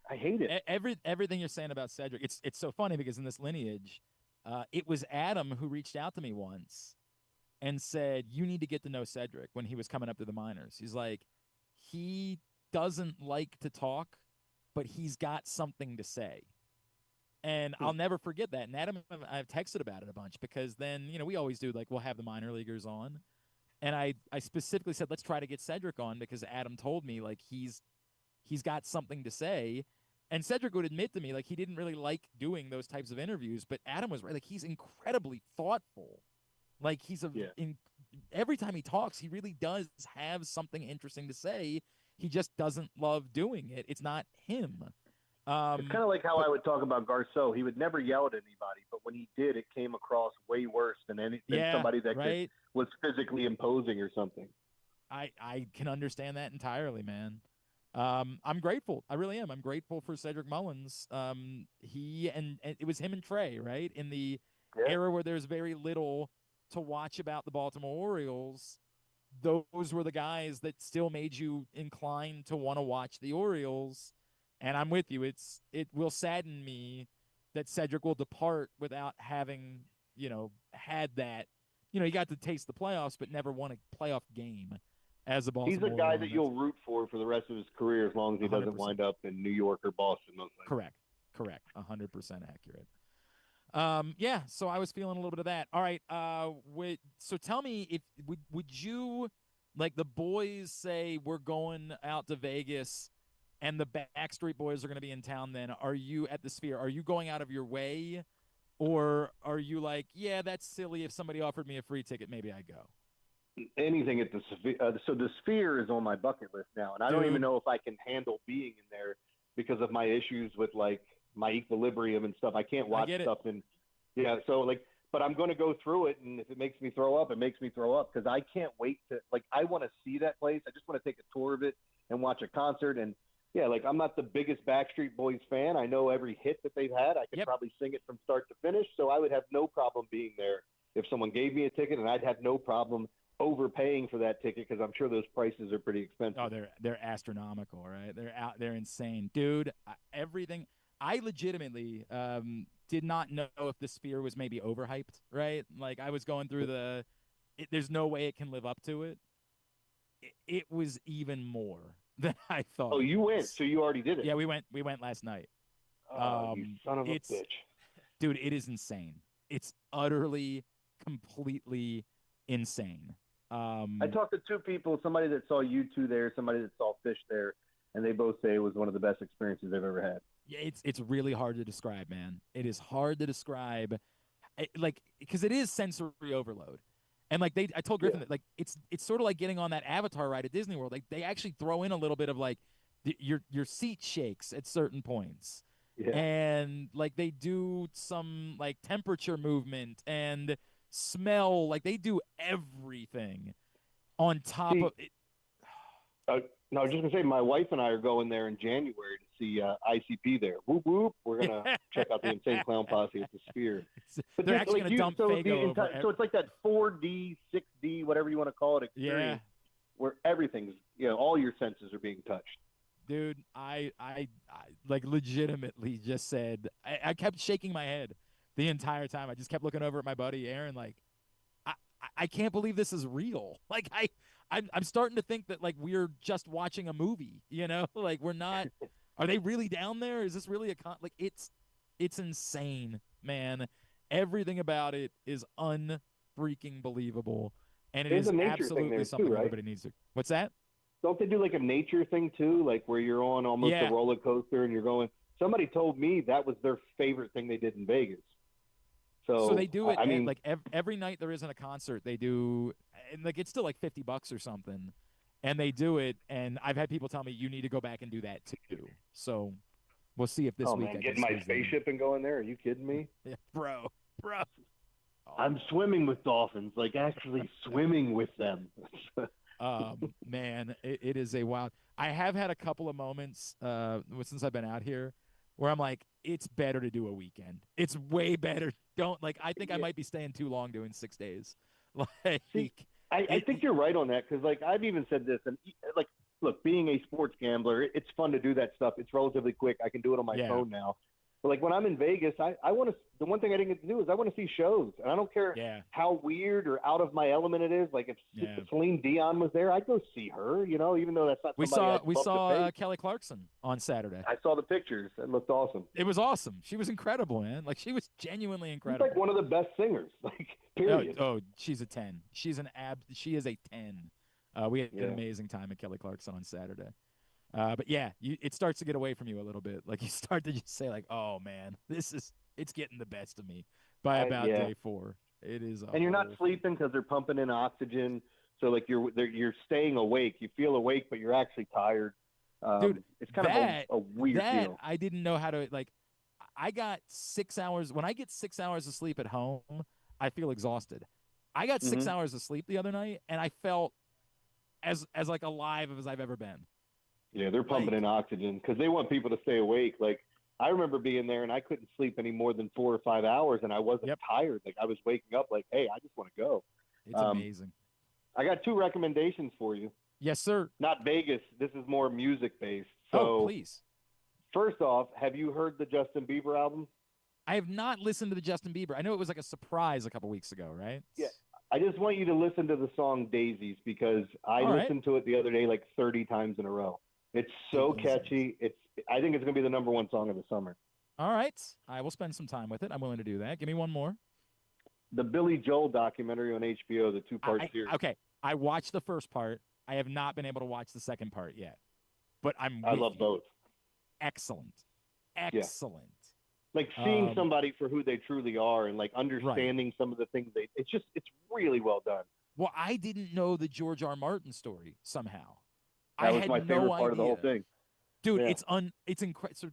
I hate it. Everything you're saying about Cedric, it's so funny because in this lineage, it was Adam who reached out to me once and said, you need to get to know Cedric when he was coming up to the minors. He's like, he doesn't like to talk, but he's got something to say. And I'll never forget that. And Adam, I've texted about it a bunch because then, we always do we'll have the minor leaguers on. And I specifically said, let's try to get Cedric on because Adam told me he's got something to say. And Cedric would admit to me he didn't really like doing those types of interviews, but Adam was right. He's incredibly thoughtful. Every time he talks, he really does have something interesting to say. He just doesn't love doing it. It's not him. It's kind of like how I would talk about Garceau. He would never yell at anybody, but when he did, it came across way worse than somebody that was physically imposing or something. I can understand that entirely, man. I'm grateful. I really am. I'm grateful for Cedric Mullins. He and it was him and Trey, right? In the era where there's very little to watch about the Baltimore Orioles, those were the guys that still made you inclined to want to watch the Orioles. And I'm with you. It will sadden me that Cedric will depart without having, had that. He got to taste the playoffs, but never won a playoff game as a Baltimore. He's a guy that you'll root for the rest of his career as long as he 100%. Doesn't wind up in New York or Boston. Most likely. Correct. 100% accurate. So I was feeling a little bit of that. All right. So tell me, if would you, the boys say we're going out to Vegas and the Backstreet Boys are going to be in town then, are you at the Sphere? Are you going out of your way? Or are you that's silly. If somebody offered me a free ticket, maybe I'd go. Anything at the Sphere. So the Sphere is on my bucket list now. And I don't even know if I can handle being in there because of my issues with my equilibrium and stuff. I can't watch stuff. But I'm going to go through it. And if it makes me throw up, it makes me throw up because I can't wait to, I want to see that place. I just want to take a tour of it and watch a concert. And I'm not the biggest Backstreet Boys fan. I know every hit that they've had. I could probably sing it from start to finish. So I would have no problem being there if someone gave me a ticket, and I'd have no problem overpaying for that ticket because I'm sure those prices are pretty expensive. Oh, they're astronomical, right? They're insane, dude. Everything. I legitimately did not know if the Sphere was maybe overhyped, right? I was going through there's no way it can live up to it. It was even more than I thought. Oh, you went, so you already did it. Yeah, we went last night. Oh, you son of a bitch. Dude, it is insane. It's utterly, completely insane. I talked to two people, somebody that saw U2 there, somebody that saw Fish there, and they both say it was one of the best experiences they've ever had. Yeah, it's really hard to describe, man. It is hard to describe, because it is sensory overload. And I told Griffin that it's sort of like getting on that Avatar ride at Disney World. They actually throw in a little bit of your seat shakes at certain points. and like they do some like temperature movement and smell, like they do everything on top of it. No, I was just gonna say, my wife and I are going there in January to see ICP there. Whoop whoop! We're gonna check out the Insane Clown Posse at the Sphere. But They're actually gonna dump Faygo over. So it's like that 4D, 6D, whatever you want to call it, experience, where everything's, all your senses are being touched. Dude, I like legitimately just said, I kept shaking my head the entire time. I just kept looking over at my buddy Aaron, like, I can't believe this is real. Like I'm starting to think that like we're just watching a movie, like we're not. Are they really down there? Is this really like it's insane, man. Everything about it is unfreaking believable, and it is absolutely something everybody needs to. What's that? Don't they do like a nature thing too, like where you're on almost a roller coaster and you're going? Somebody told me that was their favorite thing they did in Vegas. So they do it. Like every night there isn't a concert, they do, and like it's still like $50 or something, and they do it. And I've had people tell me you need to go back and do that too. So we'll see if this week. Man, get my spaceship and go in there. Are you kidding me? Yeah, bro. I'm swimming with dolphins, like actually swimming with them. Man, it is a wild. I have had a couple of moments since I've been out here where I'm like, it's better to do a weekend. It's way better. I think I might be staying too long doing 6 days. Like, I think you're right on that, because like I've even said this, and like, look, being a sports gambler, it's fun to do that stuff. It's relatively quick. I can do it on my phone now. But like when I'm in Vegas, I want to. The one thing I didn't get to do is I want to see shows, and I don't care how weird or out of my element it is. Like if Celine Dion was there, I'd go see her. Even though that's not. We saw Kelly Clarkson on Saturday. I saw the pictures. It looked awesome. It was awesome. She was incredible, man. Like she was genuinely incredible. She's like one of the best singers. Like period. Oh, she's a 10. She is a 10. We had an amazing time at Kelly Clarkson on Saturday. But yeah, it starts to get away from you a little bit. Like you start to just say like, oh man, it's getting the best of me by about day 4. It is. And you're not sleeping because they're pumping in oxygen. So like you're staying awake. You feel awake, but you're actually tired. Dude, it's kind of a weird deal. I didn't know how to like. I got 6 hours. When I get 6 hours of sleep at home, I feel exhausted. I got 6 hours of sleep the other night, and I felt as like alive as I've ever been. Yeah, they're pumping in oxygen because they want people to stay awake. Like I remember being there and I couldn't sleep any more than 4 or 5 hours, and I wasn't tired. Like I was waking up like, hey, I just want to go. It's amazing. I got 2 recommendations for you. Yes, sir. Not Vegas. This is more music based. So, please. First off, have you heard the Justin Bieber album? I have not listened to the Justin Bieber. I know it was like a surprise a couple weeks ago, right? Yeah. I just want you to listen to the song Daisies because I listened to it the other day like 30 times in a row. It's so catchy. I think it's going to be the number 1 song of the summer. All right. I will spend some time with it. I'm willing to do that. Give me one more. The Billy Joel documentary on HBO, the 2-part series. Okay. I watched the first part. I have not been able to watch the second part yet. But I love both. Excellent. Yeah. Like Um, seeing somebody for who they truly are and like understanding some of the things it's really well done. Well, I didn't know the George R. Martin story somehow. That was my favorite part of the whole thing. Dude, it's incredible. So,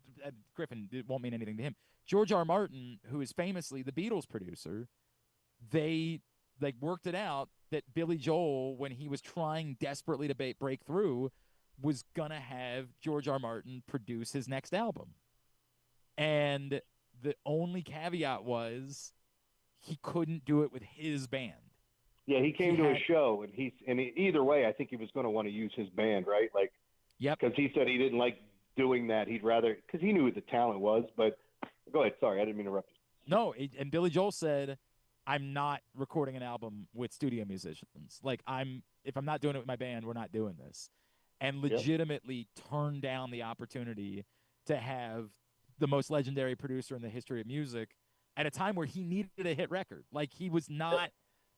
Griffin, it won't mean anything to him. George R. Martin, who is famously the Beatles producer, they like worked it out that Billy Joel, when he was trying desperately to break through, was gonna have George R. Martin produce his next album. And the only caveat was he couldn't do it with his band. Yeah, he came to a show, and either way, I think he was going to want to use his band, right? Like, because he said he didn't like doing that. He'd rather, because he knew who the talent was. But go ahead. Sorry, I didn't mean to interrupt you. No, and Billy Joel said, "I'm not recording an album with studio musicians. Like, if I'm not doing it with my band, we're not doing this." And legitimately turned down the opportunity to have the most legendary producer in the history of music at a time where he needed a hit record. Like he was not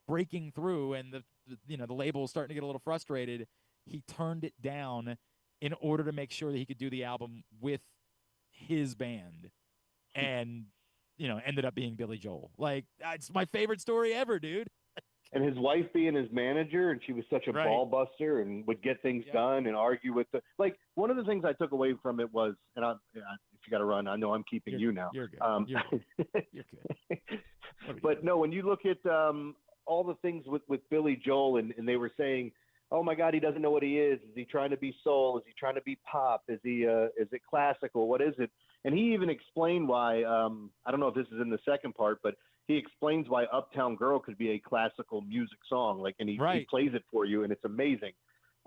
breaking through, and the label was starting to get a little frustrated. He turned it down in order to make sure that he could do the album with his band, and ended up being Billy Joel. Like it's my favorite story ever, dude. And his wife being his manager, and she was such a ball buster and would get things done and argue with one of the things I took away from it was, and if you got to run. I know I'm keeping you now. You're good. You're good. But no, when you look at all the things with Billy Joel, and they were saying, oh my God, he doesn't know what he is. Is he trying to be soul? Is he trying to be pop? Is it classical? What is it? And he even explained why, I don't know if this is in the second part, but he explains why Uptown Girl could be a classical music song. And he plays it for you, and it's amazing.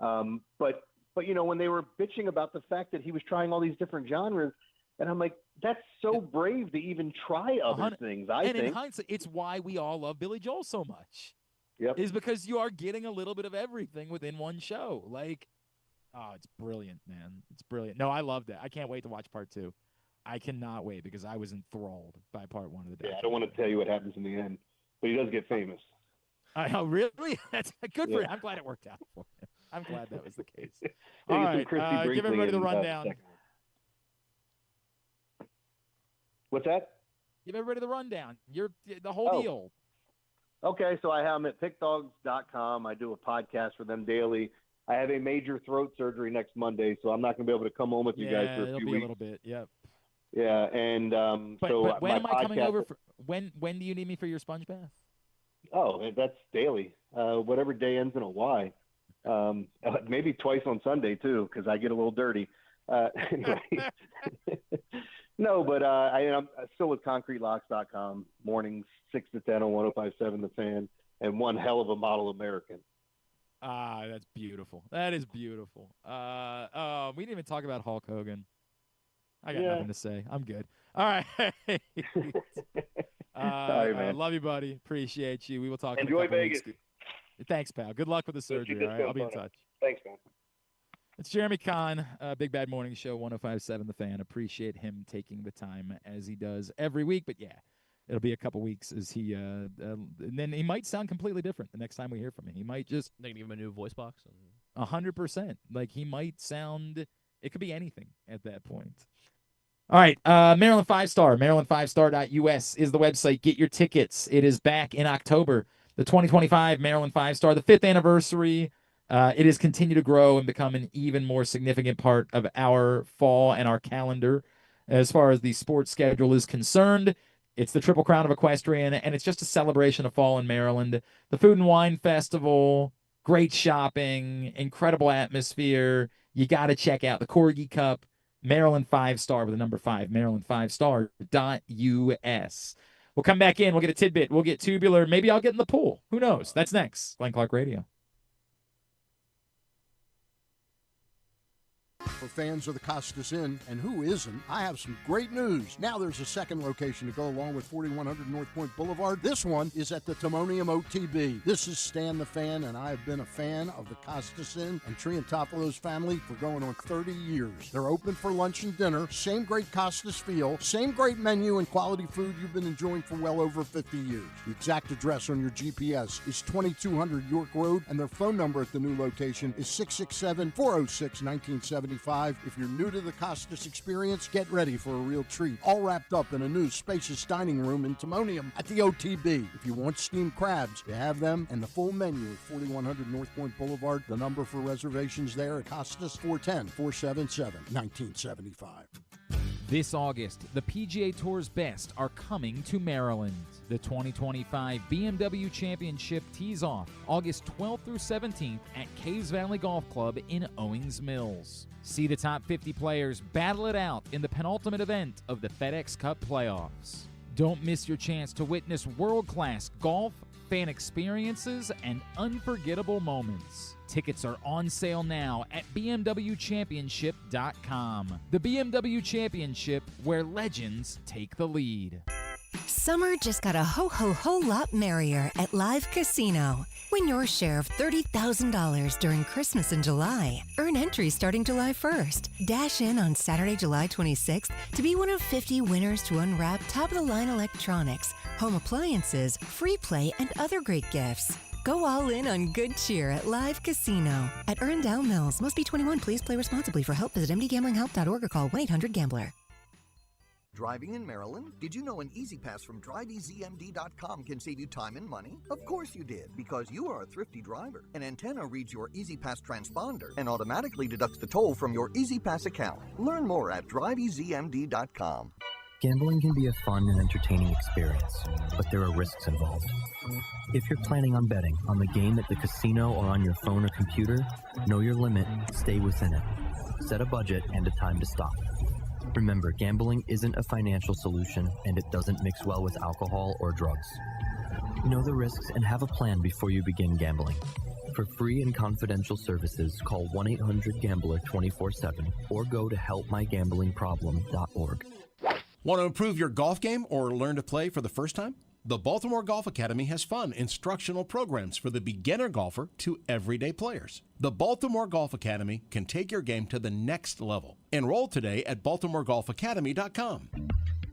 But when they were bitching about the fact that he was trying all these different genres, and I'm like, that's so brave to even try other things, I think. In hindsight, it's why we all love Billy Joel so much. Yep. Is because you are getting a little bit of everything within one show. It's brilliant, man. It's brilliant. No, I loved it. I can't wait to watch part 2. I cannot wait because I was enthralled by part 1 of the documentary. Yeah, I don't want to tell you what happens in the end, but he does get famous. Oh, really? That's good for him. I'm glad it worked out for him. I'm glad that was the case. All right, give everybody the rundown. What's that? Give everybody the rundown. The whole deal. Okay, so I have them at pickdogs.com. I do a podcast for them daily. I have a major throat surgery next Monday, so I'm not going to be able to come home with you guys for a few weeks. It'll be a little bit. Yep. Yeah, and but when am I coming over? When do you need me for your sponge bath? Oh, that's daily. Whatever day ends in a Y. Maybe twice on Sunday too, because I get a little dirty. Anyway. No, but I'm still with ConcreteLocks.com. Mornings 6 to 10 on 105.7 The Fan, and one hell of a model American. That's beautiful. That is beautiful. We didn't even talk about Hulk Hogan. I got nothing to say. I'm good. All right. Sorry, man. I love you, buddy. Appreciate you. We will talk. Enjoy in a couple Vegas. Weeks. Thanks, pal. Good luck with the surgery. All right, I'll be in touch. Thanks, man. It's Jeremy Conn, Big Bad Morning Show, 105.7 The Fan. Appreciate him taking the time as he does every week. But yeah, it'll be a couple weeks as he, and then he might sound completely different the next time we hear from him. He might just they can give him a new voice box. 100%. He might sound. It could be anything at that point. All right, Maryland 5-Star, MarylandFiveStar.us is the website. Get your tickets. It is back in October. The 2025 Maryland 5-Star, the 5th anniversary. It has continued to grow and become an even more significant part of our fall and our calendar as far as the sports schedule is concerned. It's the Triple Crown of Equestrian, and it's just a celebration of fall in Maryland. The Food and Wine Festival, great shopping, incredible atmosphere. You got to check out the Corgi Cup, Maryland 5-Star with the number 5, MarylandFiveStar.us. We'll come back in. We'll get a tidbit. We'll get tubular. Maybe I'll get in the pool. Who knows? That's next. Glenn Clark Radio. For fans of the Costas Inn, and who isn't, I have some great news. Now there's a second location to go along with 4100 North Point Boulevard. This one is at the Timonium OTB. This is Stan the Fan, and I have been a fan of the Costas Inn and Triantafalo's family for going on 30 years. They're open for lunch and dinner, same great Costas feel, same great menu and quality food you've been enjoying for well over 50 years. The exact address on your GPS is 2200 York Road, and their phone number at the new location is 667-406-1970. If you're new to the Costas experience, get ready for a real treat. All wrapped up in a new spacious dining room in Timonium at the OTB. If you want steamed crabs, you have them, and the full menu at 4100 North Point Boulevard. The number for reservations there at Costas, 410-477-1975. This August, the PGA Tour's best are coming to Maryland. The 2025 BMW Championship tees off August 12th through 17th at Caves Valley Golf Club in Owings Mills. See the top 50 players battle it out in the penultimate event of the FedEx Cup playoffs. Don't miss your chance to witness world-class golf, fan experiences, and unforgettable moments. Tickets are on sale now at BMWChampionship.com. The BMW Championship, where legends take the lead. Summer just got a ho-ho-ho lot merrier at Live Casino. Win your share of $30,000 during Christmas in July. Earn entries starting July 1st. Dash in on Saturday, July 26th to be one of 50 winners to unwrap top-of-the-line electronics, home appliances, free play, and other great gifts. Go all in on good cheer at Live Casino. At Erndale Mills. Must be 21. Please play responsibly. For help, visit mdgamblinghelp.org or call 1-800-GAMBLER. Driving in Maryland? Did you know an Easy Pass from DriveEasyMD.com can save you time and money? Of course you did, because you are a thrifty driver. An antenna reads your Easy Pass transponder and automatically deducts the toll from your Easy Pass account. Learn more at DriveEasyMD.com. Gambling can be a fun and entertaining experience, but there are risks involved. If you're planning on betting on the game at the casino or on your phone or computer, know your limit, stay within it. Set a budget and a time to stop. Remember, gambling isn't a financial solution, and it doesn't mix well with alcohol or drugs. Know the risks and have a plan before you begin gambling. For free and confidential services, call 1-800-GAMBLER 24/7 or go to helpmygamblingproblem.org. Want to improve your golf game or learn to play for the first time? The Baltimore Golf Academy has fun, instructional programs for the beginner golfer to everyday players. The Baltimore Golf Academy can take your game to the next level. Enroll today at baltimoregolfacademy.com.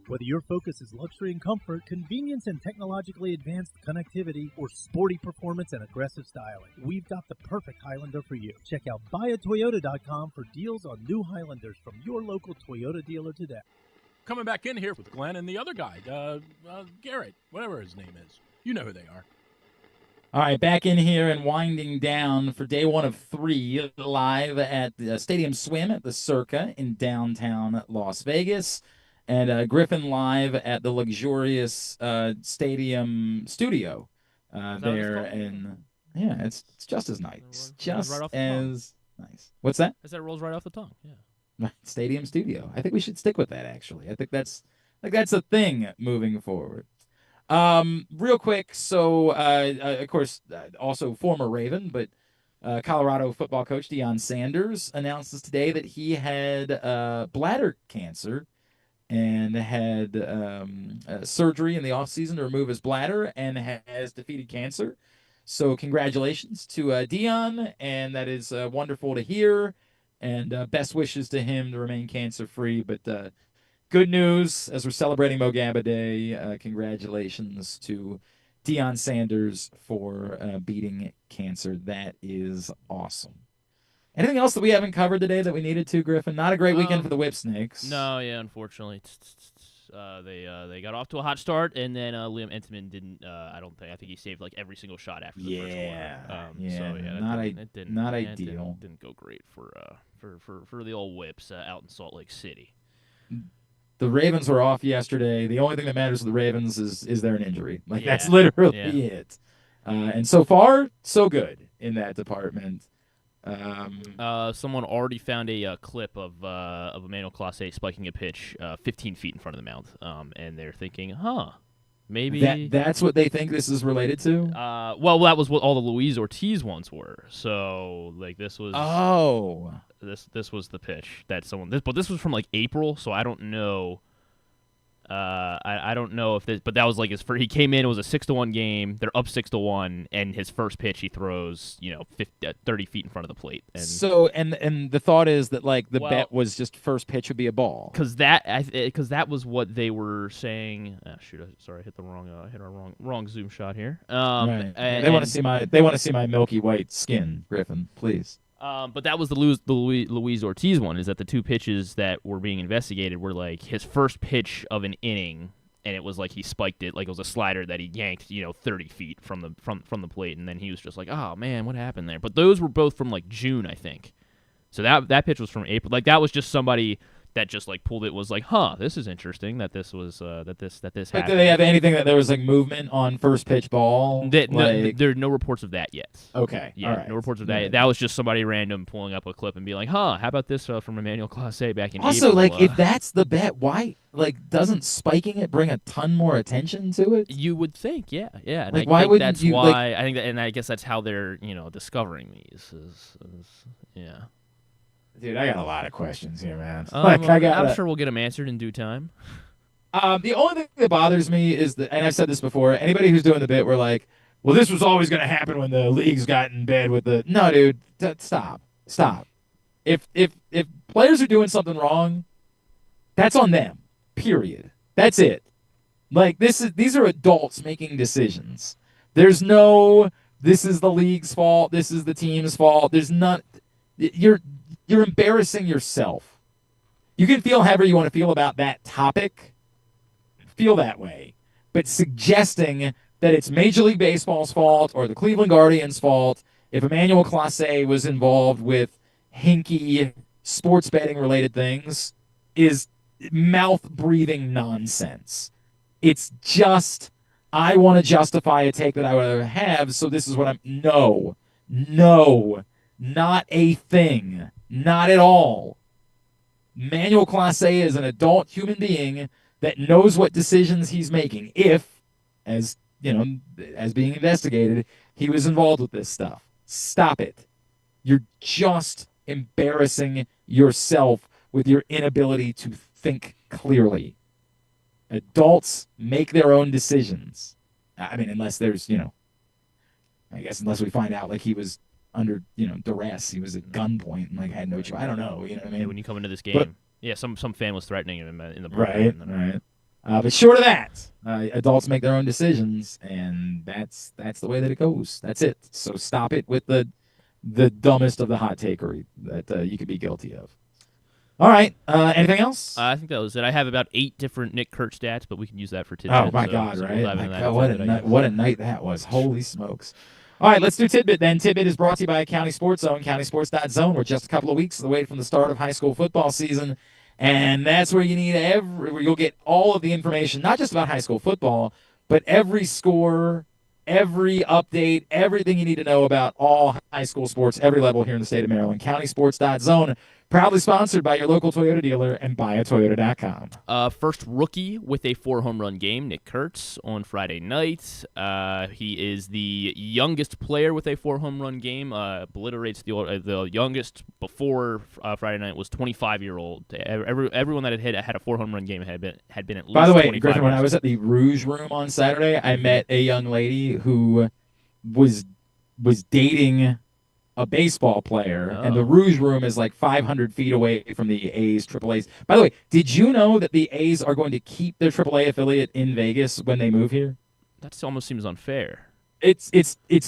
Whether your focus is luxury and comfort, convenience and technologically advanced connectivity, or sporty performance and aggressive styling, we've got the perfect Highlander for you. Check out buyatoyota.com for deals on new Highlanders from your local Toyota dealer today. Coming back in here with Glenn and the other guy, Garrett, whatever his name is. You know who they are. All right, back in here and winding down for day 1 of 3 live at the Stadium Swim at the Circa in downtown Las Vegas. And Griffin live at the luxurious Stadium Studio there. And yeah, it's just as nice. Just right off the as nice. What's that? I said it rolls right off the tongue. Yeah. Stadium Studio. I think we should stick with that, actually. I think that's a thing moving forward. Real quick, so of course, also former Raven, but Colorado football coach Deion Sanders announces today that he had bladder cancer and had surgery in the offseason to remove his bladder and has defeated cancer. So congratulations to Deion, and that is wonderful to hear. And best wishes to him to remain cancer-free. But good news, as we're celebrating Mo Gaba Day, congratulations to Deion Sanders for beating cancer. That is awesome. Anything else that we haven't covered today that we needed to, Griffin? Not a great weekend for the Whip Snakes. No, yeah, unfortunately. They got off to a hot start, and then Liam Entman didn't. I think he saved like every single shot after the first quarter. Not ideal. Didn't go great for the old Whips out in Salt Lake City. The Ravens were off yesterday. The only thing that matters to the Ravens is there an injury? That's literally it. And so far, so good in that department. Someone already found a clip of Emmanuel Clase spiking a pitch 15 feet in front of the mouth, and they're thinking, maybe that's what they think this is related to. Well, that was what all the Luis Ortiz ones were. So this was this was the pitch that but this was from like April, so I don't know. I don't know if this, but that was like his first. He came in, it was a 6-1 game. They're up 6-1, and his first pitch he throws, 30 feet in front of the plate. And so, and the thought is that the bet was just first pitch would be a ball. Because that was what they were saying. Sorry, I hit the wrong zoom shot here. Right. They want to see my milky white skin, Griffin, please. But that was the Luis Ortiz one, is that the two pitches that were being investigated were like his first pitch of an inning, and it was like he spiked it, like it was a slider that he yanked, 30 feet from the plate, and then he was just like, oh man, what happened there? But those were both from like June, I think. So that pitch was from April. Like that was just somebody that just pulled it, was like, this is interesting that this was that this happened. But do they have anything that there was movement on first pitch ball? There are no reports of that yet. Okay. Yeah, all right. No reports of that. Yeah. That was just somebody random pulling up a clip and being like, how about this from Emmanuel Clase back in also, April? if that's the bet, why doesn't spiking it bring a ton more attention to it? You would think, yeah. And why wouldn't that's you? Why I think that, and I guess that's how they're discovering these. Yeah. Dude, I got a lot of questions here, man. I'm sure we'll get them answered in due time. The only thing that bothers me is that, and I've said this before, anybody who's doing the bit, we're like, well, this was always going to happen when the leagues got in bed with the. No, dude, stop. If players are doing something wrong, that's on them. Period. That's it. These are adults making decisions. There's no, this is the league's fault. This is the team's fault. There's not. You're embarrassing yourself. You can feel however you want to feel about that topic. Feel that way. But suggesting that it's Major League Baseball's fault or the Cleveland Guardians' fault if Emmanuel Clase was involved with hinky sports betting-related things is mouth-breathing nonsense. It's just, I want to justify a take that I would have, so this is what I'm... No, not a thing. Not at all. Emmanuel Clase is an adult human being that knows what decisions he's making if, as being investigated, he was involved with this stuff. Stop it. You're just embarrassing yourself with your inability to think clearly. Adults make their own decisions. I mean, unless there's, I guess unless we find out like he was under, duress, he was at gunpoint and like had no choice. I don't know. You know what I mean? Yeah, when you come into this game, some fan was threatening him in the break. Right. But short of that, adults make their own decisions, and that's the way that it goes. That's it. So stop it with the dumbest of the hot takery that you could be guilty of. All right. Anything else? I think that was it. I have about 8 different Nick Kurt stats, but we can use that for tidbit. Oh, my God, right? My God, what a night that was. Holy smokes. All right, let's do Tidbit then. Tidbit is brought to you by County Sports Zone, countysports.zone. We're just a couple of weeks away from the start of high school football season, and that's where you need you'll get all of the information, not just about high school football, but every score, every update, everything you need to know about all high school sports, every level here in the state of Maryland. countysports.zone. Proudly sponsored by your local Toyota dealer and buyatoyota.com. First rookie with a 4-home run game, Nick Kurtz, on Friday night. He is the youngest player with a 4-home run game. Obliterates the youngest before Friday night was 25-year-old. Everyone that had a 4-home run game had been at least. By the way, 25 Griffin, when years. I was at the Rouge Room on Saturday, I met a young lady who was dating a baseball player, and the Rouge Room is like 500 feet away from the A's, AAA's. By the way, did you know that the A's are going to keep their AAA affiliate in Vegas when they move here? That almost seems unfair. It's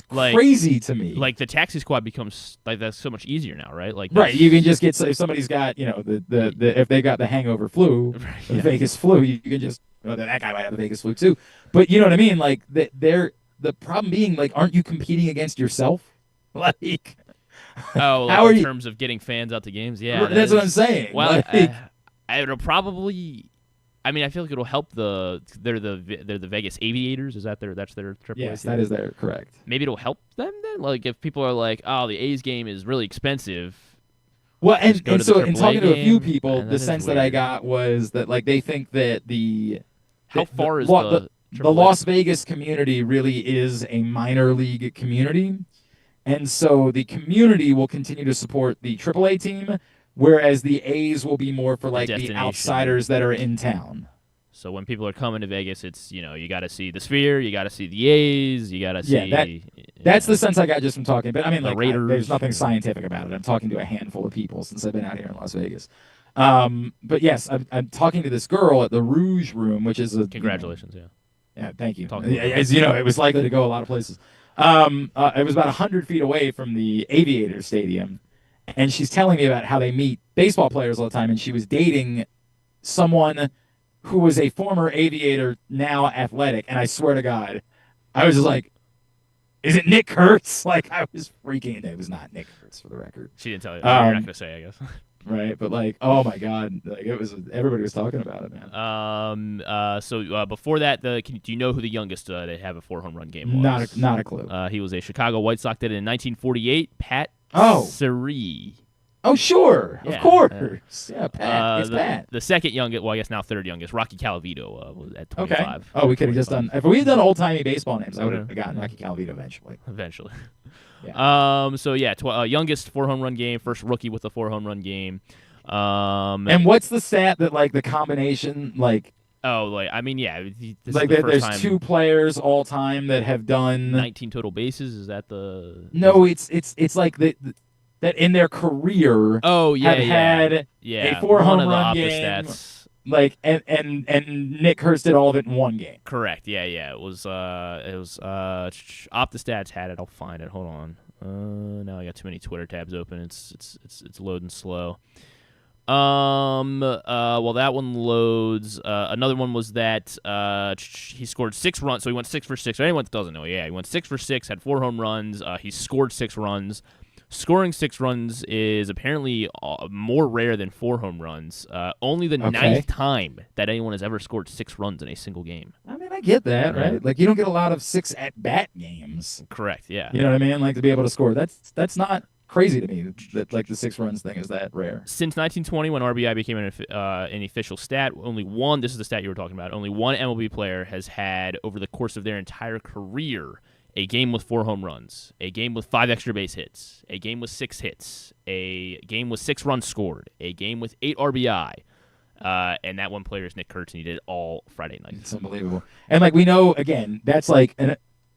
crazy to me. Like the taxi squad becomes like that's so much easier now, right? Like right, you can just get if somebody's got if they got the hangover flu, the Vegas flu, you can just that guy might have the Vegas flu too. But you know what I mean? Like the problem being like, aren't you competing against yourself? Like. Oh, How are in you? terms of getting fans out to games, yeah. That's what I'm saying. Well, Like- it'll probably. I mean, I feel like it'll help they're the Vegas Aviators. Is that's their AAA? Yes, team? that is their correct. Maybe it'll help them then. Like if people are like, oh, the A's game is really expensive. Well, just go and to the so in AAA talking to a few game, people, and the that is sense that I weird. got was that like they think that How far is the AAA? Las Vegas community really is a minor league community, and so the community will continue to support the AAA team, whereas the A's will be more for like the destination. outsiders that are in town. So when people are coming to Vegas, it's you got to see the Sphere, you got to see the A's, you got to see. Yeah, that's the sense I got just from talking. But I mean, the like, Raiders. there's nothing scientific about it. I'm talking to a handful of people since I've been out here in Las Vegas. But yes, I'm talking to this girl at the Rouge Room, which is a Congratulations, yeah, thank you. Talking about As you know, it was likely to go a lot of places. It was about 100 feet away from the Aviator Stadium, and she's telling me about how they meet baseball players all the time, and she was dating someone who was a former Aviator, now Athletic, and I swear to God, I was just like, is it Nick Kurtz? Like, I was freaking. It was not Nick Kurtz, for the record. She didn't tell you. You're not going to say, I guess. Right, but like, oh my God, like it was. Everybody was talking about it, man. So before that, do you know who the youngest to have a 4-home run game was? Not a clue. He was a Chicago White Sox. Did it in 1948. Pat Siri. Oh, sure, Yeah, of course. Yeah, Pat. It's Pat. The second youngest, well, I guess now third youngest, Rocky Calavito was at 25. Okay. Oh, we could have just done. If we had done old timey baseball names, I would have gotten Rocky Calavito eventually. Eventually. Yeah. So yeah, youngest 4-home run game, first rookie with a 4-home run game. And what's the stat that like the combination like? Oh, like I mean, yeah. This like is the first there's time 2 players all time that have done 19 total bases. Is that the? No, it's like that in their career. Oh yeah, have had a 4-home run game. Stats. Like and Nick Hurst did all of it in one game. Correct. Yeah. It was OptaStats had it. I'll find it. Hold on. Now I got too many Twitter tabs open. It's loading slow. Well, that one loads. Another one was that he scored 6 runs, so he went 6 for 6. For anyone that doesn't know, he went 6 for 6, had 4 home runs. He scored 6 runs. Scoring 6 runs is apparently more rare than 4 home runs. Only the 9th time that anyone has ever scored 6 runs in a single game. I mean, I get that, right? Like, you don't get a lot of 6 at-bat games. Correct, yeah. You know what I mean? Like, to be able to score. That's not crazy to me that, like, the 6 runs thing is that rare. Since 1920, when RBI became an official stat, this is the stat you were talking about, only one MLB player has had, over the course of their entire career, a game with 4 home runs, a game with 5 extra base hits, a game with 6 hits, a game with 6 runs scored, a game with 8 RBI. And that one player is Nick Kurtz, and he did it all Friday night. It's unbelievable. And, like, we know, again, that's like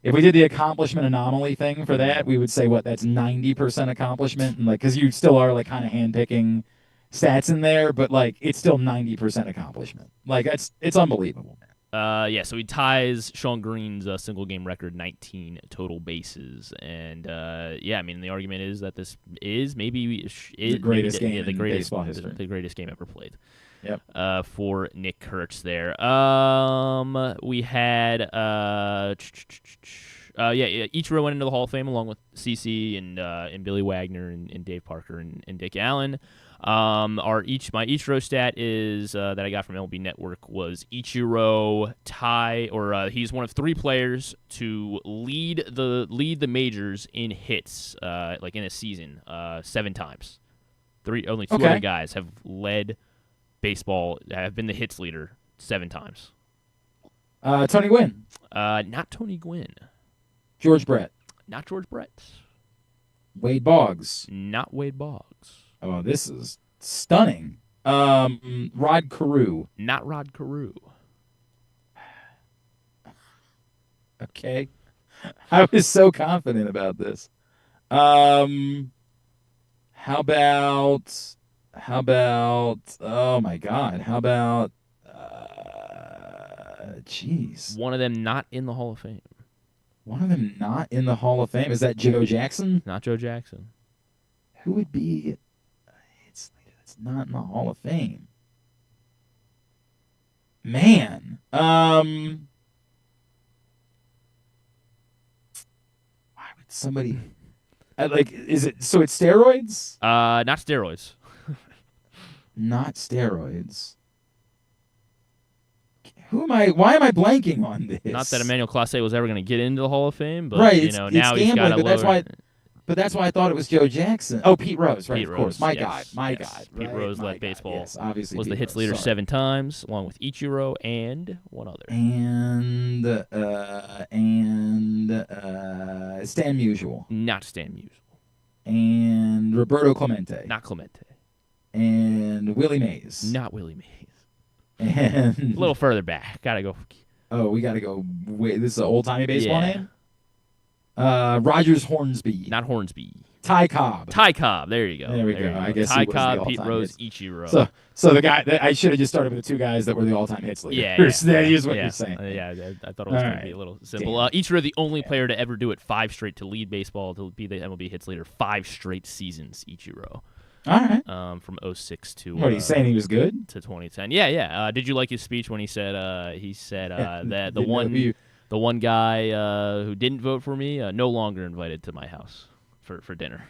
if we did the accomplishment anomaly thing for that, we would say, that's 90% accomplishment? And, like, because you still are, like, kind of handpicking stats in there, but, like, it's still 90% accomplishment. Like, it's unbelievable. So he ties Sean Green's single game record, 19 total bases, and I mean, the argument is that this is the greatest game in baseball history, the greatest game ever played. Yep. For Nick Kurtz there. We had Ichiro went into the Hall of Fame along with CeCe and Billy Wagner and Dave Parker and Dick Allen. My Ichiro stat is that I got from MLB Network was Ichiro he's one of 3 players to lead the majors in hits like in a season 7 times. Only 2 other guys have led baseball, have been the hits leader 7 times. Tony Gwynn. Not Tony Gwynn. George Brett. Not George Brett. Wade Boggs. Not Wade Boggs. Oh, this is stunning. Rod Carew. Not Rod Carew. Okay. I was so confident about this. How about oh my God, how about one of them not in the Hall of Fame. One of them not in the Hall of Fame? Is that Joe Jackson? Not Joe Jackson. Who would be it's not in the Hall of Fame? Man. Why would somebody is it so it's steroids? Not steroids. Not steroids. Why am I blanking on this? Not that Emmanuel Clase was ever going to get into the Hall of Fame, but right, now it's he's got a lower. But that's why I thought it was Joe Jackson. Oh, Pete Rose, right? Pete of course. Rose, God. Pete Rose led baseball. Yes, obviously was Pete the hits Rose, leader sorry. 7 times, along with Ichiro and one other. And Stan Musial. Not Stan Musial. And Roberto Clemente. Not Clemente. And Willie Mays. Not Willie Mays. And a little further back. Gotta go. Oh, we gotta go. Wait, this is an old-timey baseball name? Rogers Hornsby. Not Hornsby. Ty Cobb. Ty Cobb. There you go. There we go. I guess Ty he was Cobb, the Pete all-time Rose, hits. Ichiro. So the guy that I should have just started with the 2 guys that were the all-time hits leaders. Yeah. That is what you're saying. I thought it was going to be a little simple. Ichiro, the only player to ever do it 5 straight to lead baseball, to be the MLB hits leader 5 straight seasons. Ichiro. All right. From 06 to what are you saying? He was good to 2010. Yeah. Did you like his speech when he said that the one guy who didn't vote for me no longer invited to my house for dinner?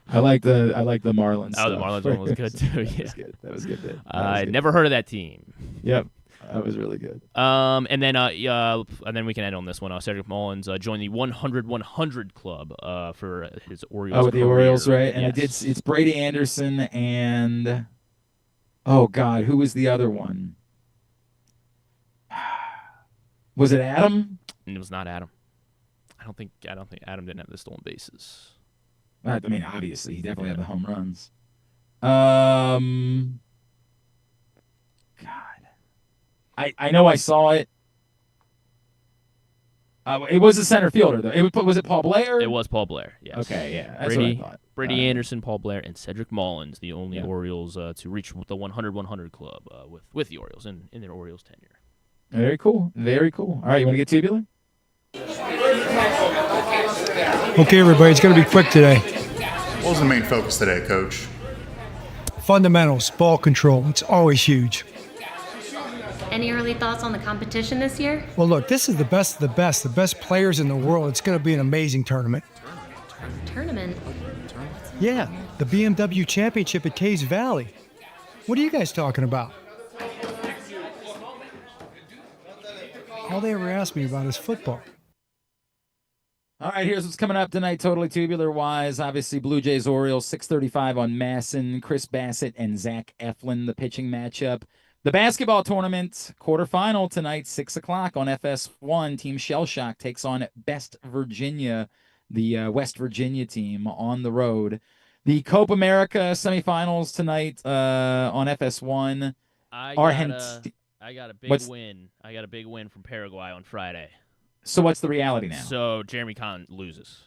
I like the Marlins. Oh, the Marlins one was good too. Yeah, that was good. I never heard of that team. Yep. That was really good. And then we can end on this one. Cedric Mullins joined the 100-100 club for his Orioles. Oh, with the Orioles, right? And yes. it's Brady Anderson and oh God, who was the other one? Was it Adam? It was not Adam. I don't think Adam didn't have the stolen bases. I mean, obviously, he definitely had the home runs. I know I saw it. It was a center fielder, though. Was it Paul Blair? It was Paul Blair, yes. Okay, yeah. That's what I thought. Brady Anderson, Paul Blair, and Cedric Mullins, the only Orioles to reach the 100-100 club with the Orioles in their Orioles tenure. Very cool. Very cool. All right, you want to get tubular? Okay, everybody, it's going to be quick today. What was the main focus today, Coach? Fundamentals, ball control, it's always huge. Any early thoughts on the competition this year? Well, look, this is the best of the best players in the world. It's going to be an amazing tournament. Tournament? Yeah, the BMW Championship at Caves Valley. What are you guys talking about? All they ever ask me about is football. All right, here's what's coming up tonight, totally tubular-wise. Obviously, Blue Jays, Orioles, 6:35 on Masson. Chris Bassett and Zach Eflin, the pitching matchup. The basketball tournament, quarterfinal tonight, 6 o'clock on FS1. Team Shell Shock takes on Best Virginia, the West Virginia team, on the road. The Copa America semifinals tonight on FS1. I got a big win. I got a big win from Paraguay on Friday. So what's the reality now? So Jeremy Conn loses.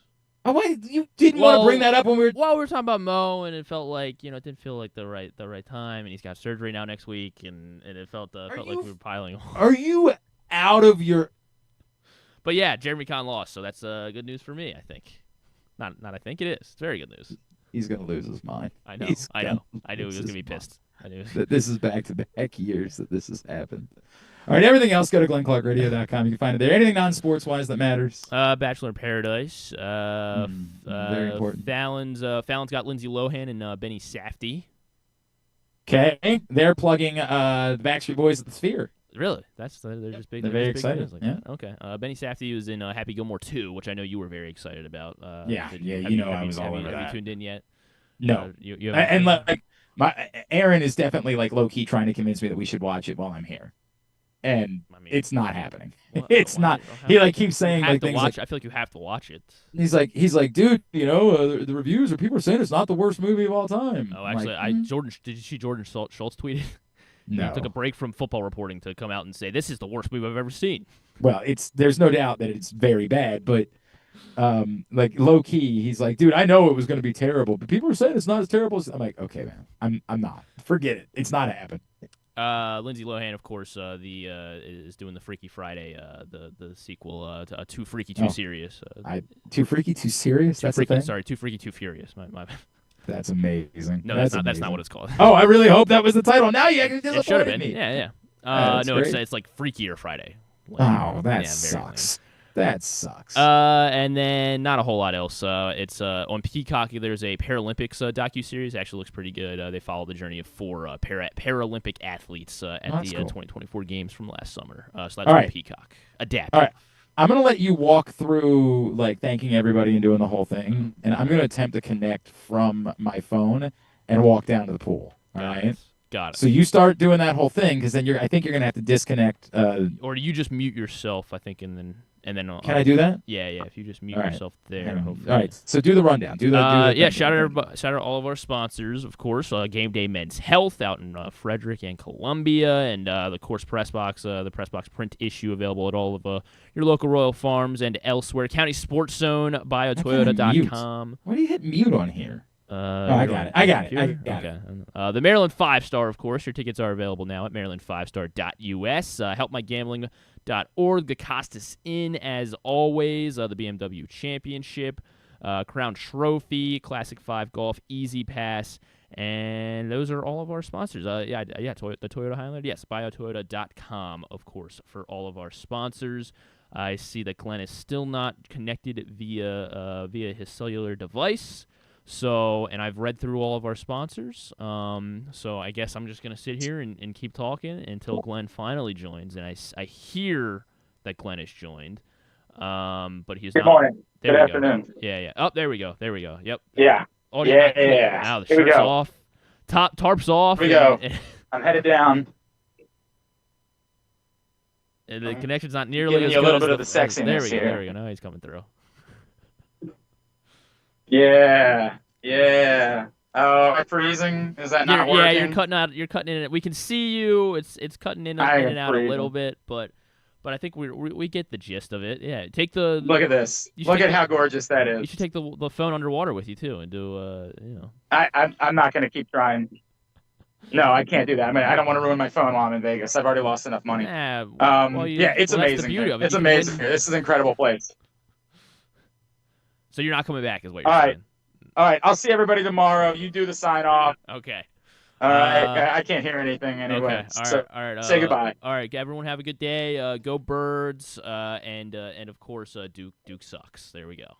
Oh, wait, you didn't want to bring that up when we were... Well, we were talking about Mo, and it felt like, it didn't feel like the right time, and he's got surgery now next week, and it felt like we were piling on. Are you out of your... But yeah, Jeremy Conn lost, so that's good news for me, I think. Not I think, it is. It's very good news. He's going to lose his mind. I know. I knew he was going to be pissed. I knew. This is back-to-back years that this has happened. All right, everything else, go to glennclarkradio.com. You can find it there. Anything non-sports-wise that matters? Bachelor in Paradise. Very important. Fallon's got Lindsay Lohan and Benny Safdie. Okay, they're plugging the Backstreet Boys at the Sphere. Really? They're just big. They're very just excited. Like Yeah. that. Okay. Benny Safdie was in Happy Gilmore 2, which I know you were very excited about. I was all over that. Have you tuned in yet? No. You and like Aaron is definitely like low-key trying to convince me that we should watch it while I'm here. And it's not happening. It's not. He like keeps saying like things like, I feel like you have to watch it. He's like, dude, the reviews or people are saying it's not the worst movie of all time. Oh, actually, did you see Jordan Schultz tweeted? No. He took a break from football reporting to come out and say this is the worst movie I've ever seen. Well, there's no doubt that it's very bad, but like low key, he's like, dude, I know it was going to be terrible, but people are saying it's not as terrible as... I'm like, okay, man, I'm not. Forget it. It's not happening. Lindsay Lohan, of course, is doing the Freaky Friday, the sequel to Too Freaky, Too Serious. Too Freaky, Too Serious? That's the thing? Sorry, Too Freaky, Too Furious. My That's amazing. No, that's not what it's called. Oh, I really hope that was the title. Now you it should have been. Me. Yeah. No, it's like Freakier Friday. Like, that sucks. That sucks. And then not a whole lot else. It's on Peacock. There's a Paralympics docuseries. Actually looks pretty good. They follow the journey of 4 Paralympic athletes at the 2024 games from last summer. So that's on Peacock. Adaptive. All right. I'm going to let you walk through like thanking everybody and doing the whole thing, and I'm going to attempt to connect from my phone and walk down to the pool. All right? Got it. So you start doing that whole thing, because then I think you're going to have to disconnect. Or you just mute yourself, I think, and then. Can I do that? Yeah. If you just mute yourself there. All right. So do the rundown. Shout out all of our sponsors, of course. Game Day Men's Health out in Frederick and Columbia, and the course Press Box, the Press Box print issue available at all of your local Royal Farms and elsewhere. County Sports Zone, biotoyota.com. Why do you hit mute on here? I got it. Okay. The Maryland 5-Star, of course. Your tickets are available now at maryland5star.us. Helpmygaming.org. The Costas Inn, as always. The BMW Championship. Crown Trophy. Classic 5 Golf. Easy Pass. And those are all of our sponsors. The Toyota Highlander. Yes, biotoyota.com, of course, for all of our sponsors. I see that Glenn is still not connected via his cellular device. So, and I've read through all of our sponsors. So I guess I'm just going to sit here and keep talking until Glenn finally joins. And I hear that Glenn has joined. But he's not. Good morning. Good afternoon. Yeah. Oh, there we go. Yep. Yeah. Yeah. Now the shirt's off. Tarp's off. Here we go. I'm headed down. The connection's not nearly Giving as you a good little as bit of the sexiness here. There we go. Now he's coming through. Yeah. Oh, am I freezing? Is that not working? Yeah, you're cutting in. We can see you. It's cutting in and out a little bit, but I think we get the gist of it. Yeah, look at this. Look at how gorgeous that is. You should take the phone underwater with you too, and do I'm not going to keep trying. No, I can't do that. I mean, I don't want to ruin my phone while I'm in Vegas. I've already lost enough money. It's amazing. That's the beauty of it. It's amazing here. This is an incredible place. So you're not coming back, is what you're saying. All right. I'll see everybody tomorrow. You do the sign off. Okay. All right. I can't hear anything anyway. Okay. All right. Say goodbye. All right. Everyone have a good day. Go Birds. And of course, Duke sucks. There we go.